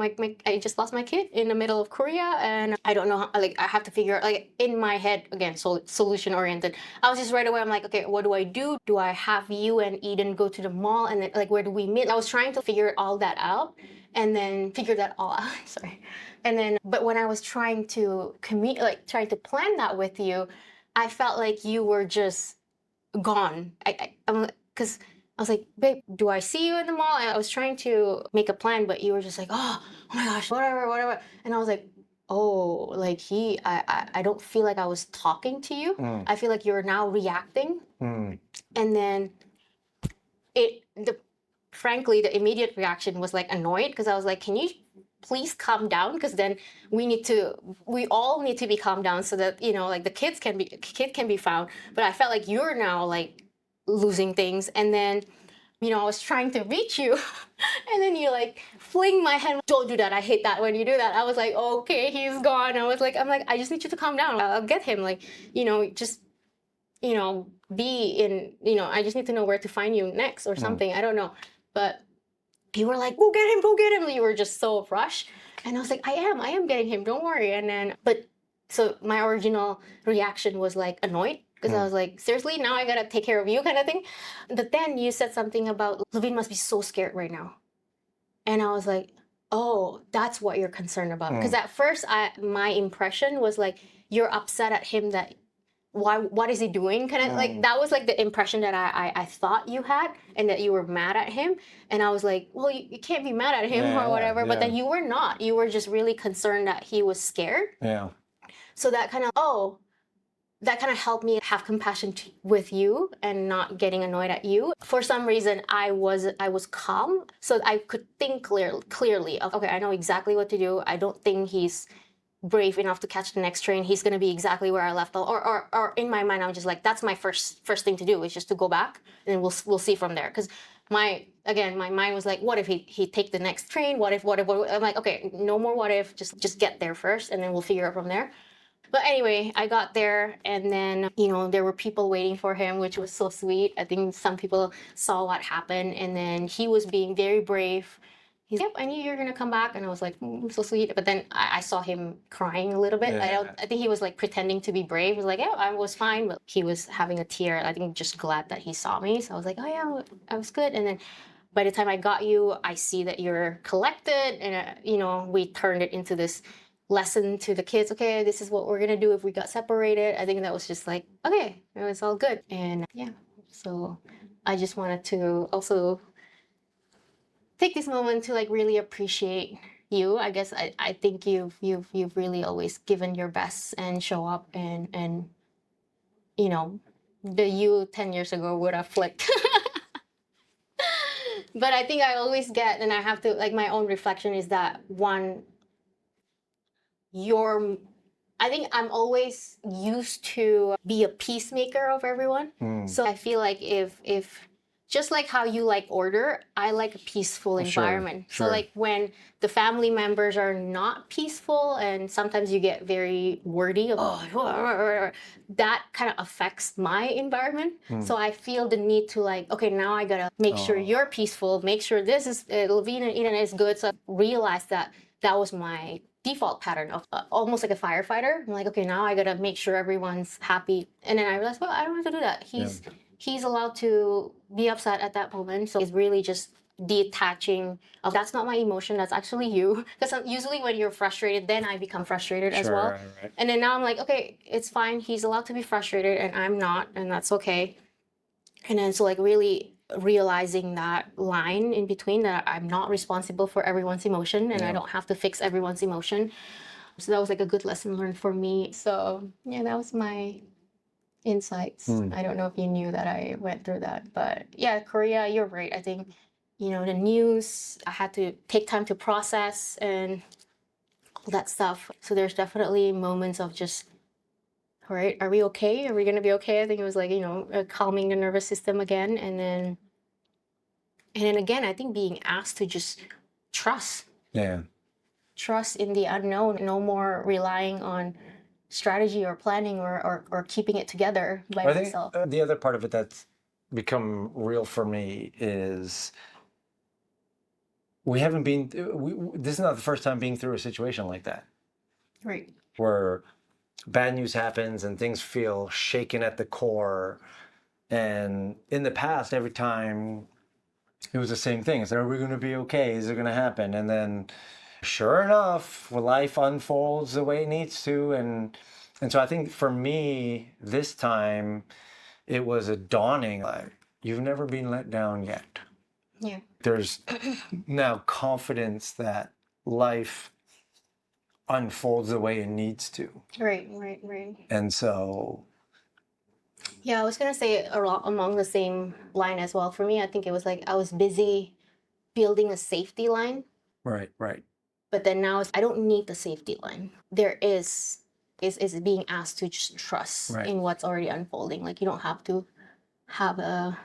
I just lost my kid in the middle of Korea, and I don't know how, like I have to figure out, like in my head again, solution oriented. I was just right away, I'm like, okay, what do I do? Do I have you and Eden go to the mall, and then, like, where do we meet? I was trying to figure all that out, and then figure that all out. Sorry, and then but when I was trying to trying to plan that with you, I felt like you were just gone. Because I was like, babe, do I see you in the mall? And I was trying to make a plan, but you were just like, oh my gosh, whatever. And I was like, oh, like I don't feel like I was talking to you. I feel like you're now reacting. And then frankly, the immediate reaction was like annoyed, because I was like, can you please calm down? Because then we all need to be calmed down so that, like the kid can be found. But I felt like you're now like losing things. And then I was trying to reach you. And then you like fling my hand. Don't do that. I hate that when you do that. I was like, okay, he's gone. I'm like, I just need you to calm down. I'll get him. Like, just, be in, I just need to know where to find you next or something. I don't know. But you were like, go get him, go get him. You were just so rushed. And I was like, I am getting him. Don't worry. And then, so my original reaction was like annoyed. Because I was like, seriously, now I gotta take care of you kind of thing. But then you said something about Levine must be so scared right now. And I was like, oh, that's what you're concerned about. Because at first, my impression was like, you're upset at him that, what is he doing? Kind of like, that was like the impression that I thought you had, and that you were mad at him. And I was like, well, you can't be mad at him or whatever. But then you were not. You were just really concerned that he was scared. Yeah. So that kind of helped me have compassion with you and not getting annoyed at you. For some reason, I was calm, so I could think clearly of, okay, I know exactly what to do. I don't think he's brave enough to catch the next train. He's gonna be exactly where I left off. Or in my mind, I'm just like, that's my first thing to do is just to go back, and then we'll see from there. Because my mind was like, what if he take the next train? What if? I'm like, okay, no more what if. Just get there first, and then we'll figure it from there. But anyway, I got there, and then, there were people waiting for him, which was so sweet. I think some people saw what happened, and then he was being very brave. He's, yep, I knew you were going to come back. And I was like, so sweet. But then I saw him crying a little bit. Yeah. I think he was like pretending to be brave. He was like, yeah, I was fine. But he was having a tear. I think just glad that he saw me. So I was like, oh yeah, I was good. And then by the time I got you, I see that you're collected. And, we turned it into this lesson to the kids. Okay, this is what we're gonna do if we got separated. I think that was just like, okay, it was all good. And yeah, so I just wanted to also take this moment to like really appreciate you. I guess I think you've really always given your best and show up, and the you 10 years ago would have flipped. But I think I always get, and I have to, like, my own reflection is that one, I think I'm always used to be a peacemaker of everyone. So I feel like if just like how you like order, I like a peaceful environment. Sure. So like when the family members are not peaceful, and sometimes you get very wordy, that kind of affects my environment. So I feel the need to like, okay, now I gotta make sure you're peaceful, make sure this is Levine and Eden is good. So I realized that was my default pattern of almost like a firefighter. I'm like, okay, now I gotta make sure everyone's happy. And then I realized, well, I don't have to do that. He's allowed to be upset at that moment. So it's really just detaching of, that's not my emotion, that's actually you. Because usually when you're frustrated, then I become frustrated as well. Right. And then now I'm like, okay, it's fine. He's allowed to be frustrated and I'm not, and that's okay. And then so like really realizing that line in between, that I'm not responsible for everyone's emotion, and I don't have to fix everyone's emotion. So that was like a good lesson learned for me. So yeah, that was my insights. I don't know if you knew that I went through that, but yeah, Korea, you're right. I think, the news, I had to take time to process and all that stuff. So there's definitely moments of just, all right, are we okay? Are we going to be okay? I think it was like, calming the nervous system again. And then again, I think being asked to just trust. Yeah. Trust in the unknown. No more relying on strategy or planning or keeping it together by myself. I think the other part of it that's become real for me is this is not the first time being through a situation like that. Right. Where bad news happens and things feel shaken at the core. And in the past, every time it was the same thing. It's like, are we going to be okay? Is it going to happen? And then sure enough, life unfolds the way it needs to. And so I think for me, this time, it was a dawning, like, you've never been let down yet. Yeah. There's now confidence that life unfolds the way it needs to. Right. And so... Yeah, I was going to say along the same line as well. For me, I think it was like I was busy building a safety line. Right. But then now I don't need the safety line. There is being asked to just trust in what's already unfolding. Like, you don't have to have a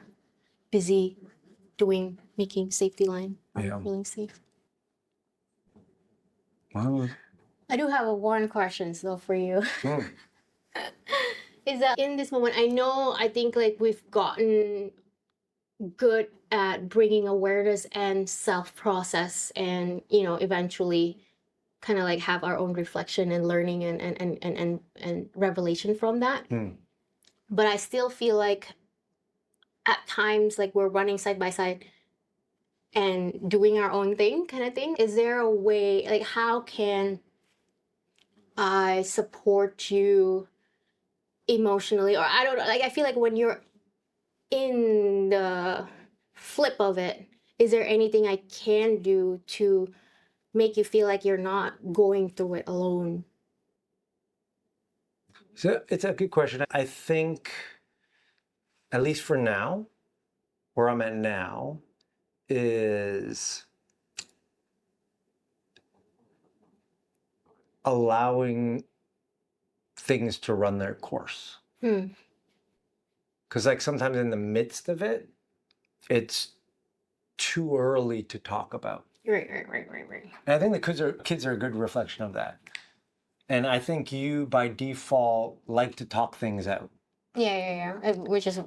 busy making safety line Yeah. really safe. Well, I do have one question though for you. hmm. Is that in this moment, I think like we've gotten good at bringing awareness and self-process and, eventually kind of like have our own reflection and learning and revelation from that. But I still feel like at times like we're running side by side and doing our own thing kind of thing. Is there a way, like how can I support you emotionally? Or I don't know, like I feel like when you're in the flip of it, is there anything I can do to make you feel like you're not going through it alone? So it's a good question. I think, at least for now, where I'm at now, is allowing things to run their course. Because like sometimes in the midst of it, it's too early to talk about. Right. And I think the kids are a good reflection of that. And I think you by default like to talk things out. Yeah. Which is,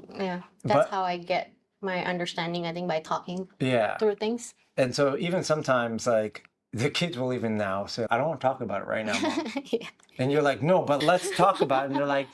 that's how I get my understanding, I think, by talking through things. And so even sometimes like the kids will even now say, I don't want to talk about it right now, Mom. Yeah. And you're like, no, but let's talk about it. And they're like,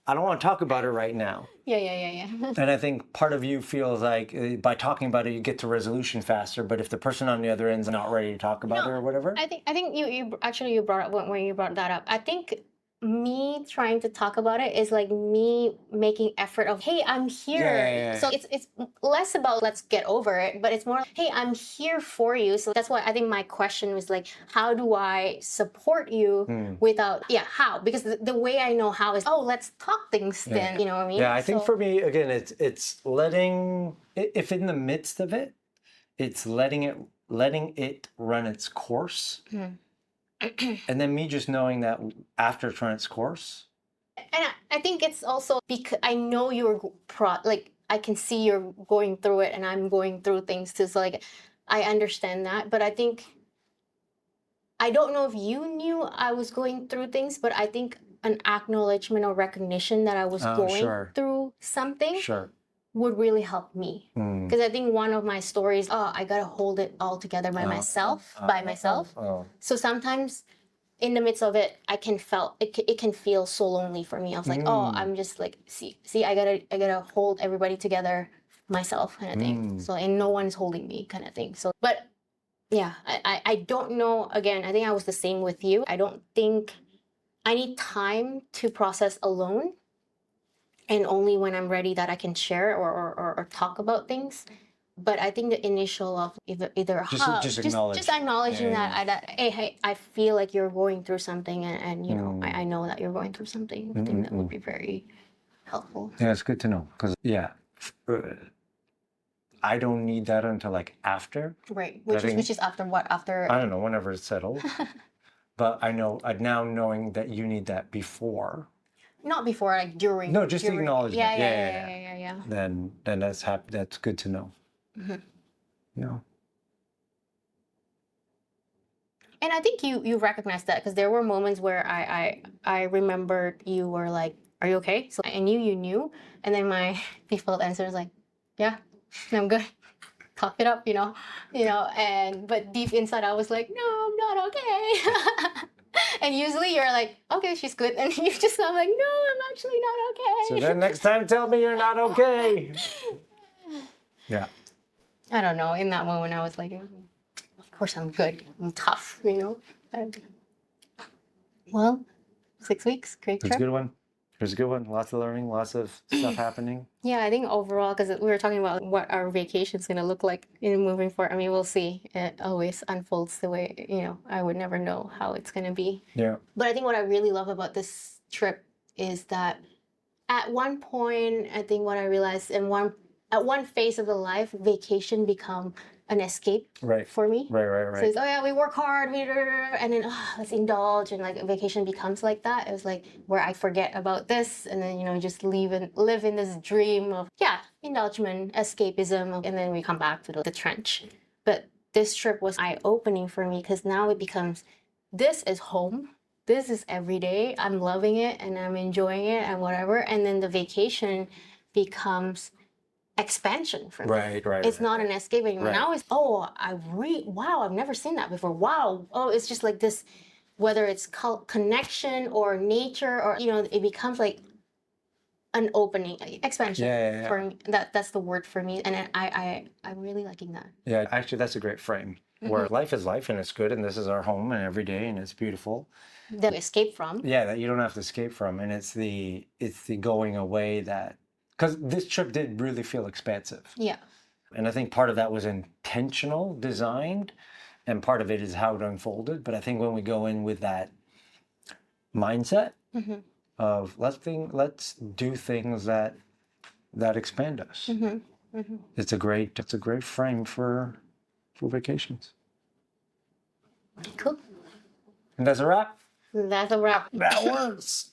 I don't want to talk about it right now. Yeah. And I think part of you feels like by talking about it, you get to resolution faster. But if the person on the other end's not ready to talk about it or whatever. I think you brought up when you brought that up. I think me trying to talk about it is like me making effort of, hey, I'm here. Yeah. So it's less about let's get over it, but it's more, hey, I'm here for you. So that's why I think my question was like, how do I support you without, how? Because the way I know how is, let's talk things then, you know what I mean? Yeah, I think for me, again, it's letting, if in the midst of it, it's letting it run its course. And then me just knowing that after it's run its course. And I think it's also because I know you're I can see you're going through it and I'm going through things too. So like, I understand that. But I think, I don't know if you knew I was going through things, but I think an acknowledgement or recognition that I was going through something would really help me. Because I think one of my stories, I gotta hold it all together by myself. So sometimes in the midst of it, I can it can feel so lonely for me. I was like, I'm just like, see, I gotta hold everybody together myself kind of thing. So, and no one's holding me kind of thing. So, but yeah, I don't know. Again, I think I was the same with you. I don't think I need time to process alone. And only when I'm ready that I can share or talk about things. But I think the initial of either just acknowledging that hey, I feel like you're going through something, and you know, I know that you're going through something. I think that would be very helpful. Yeah, it's good to know because I don't need that until like after. Right, which is after what? After I don't know, whenever it's settled. But I know now knowing that you need that before. Not before, like during. No, just during, acknowledgement. Yeah. Then that's good to know. Yeah. And I think you recognized that because there were moments where I remembered you were like, "Are you okay?" So I knew you knew, and then my default answer was like, "Yeah, I'm good." Talk it up, you know. But deep inside, I was like, "No, I'm not okay." And usually you're like, okay, she's good. And you just, I'm like, no, I'm actually not okay. So then next time, tell me you're not okay. Yeah. I don't know. In that moment, I was like, of course I'm good. I'm tough, you know. Well, 6 weeks, great trip. It's a good one. It was a good one. Lots of learning, lots of stuff happening. Yeah, I think overall, because we were talking about what our vacation's going to look like in moving forward. I mean, we'll see. It always unfolds the way, I would never know how it's going to be. Yeah. But I think what I really love about this trip is that at one point, I think what I realized at one phase of the life, vacation become an escape for me. Right. So it's, oh yeah, we work hard, and then let's indulge, and like vacation becomes like that. It was like where I forget about this, and then just live in this dream of indulgence, escapism, and then we come back to the trench. But this trip was eye-opening for me because now it becomes, this is home. This is every day. I'm loving it and I'm enjoying it and whatever. And then the vacation becomes expansion for me. Right. It's not an escape anymore. Now it's, wow, I've never seen that before. Wow. Oh, it's just like this, whether it's connection or nature or, it becomes like an opening, expansion for me. That's the word for me. And I'm really liking that. Yeah, actually, that's a great frame. Where life is life and it's good and this is our home and every day and it's beautiful. That we escape from. Yeah, that you don't have to escape from. And it's the going away that, because this trip did really feel expansive. Yeah. And I think part of that was intentional, designed, and part of it is how it unfolded. But I think when we go in with that mindset of let's do things that expand us. It's a great frame for vacations. Cool. And that's a wrap. That's a wrap. That works.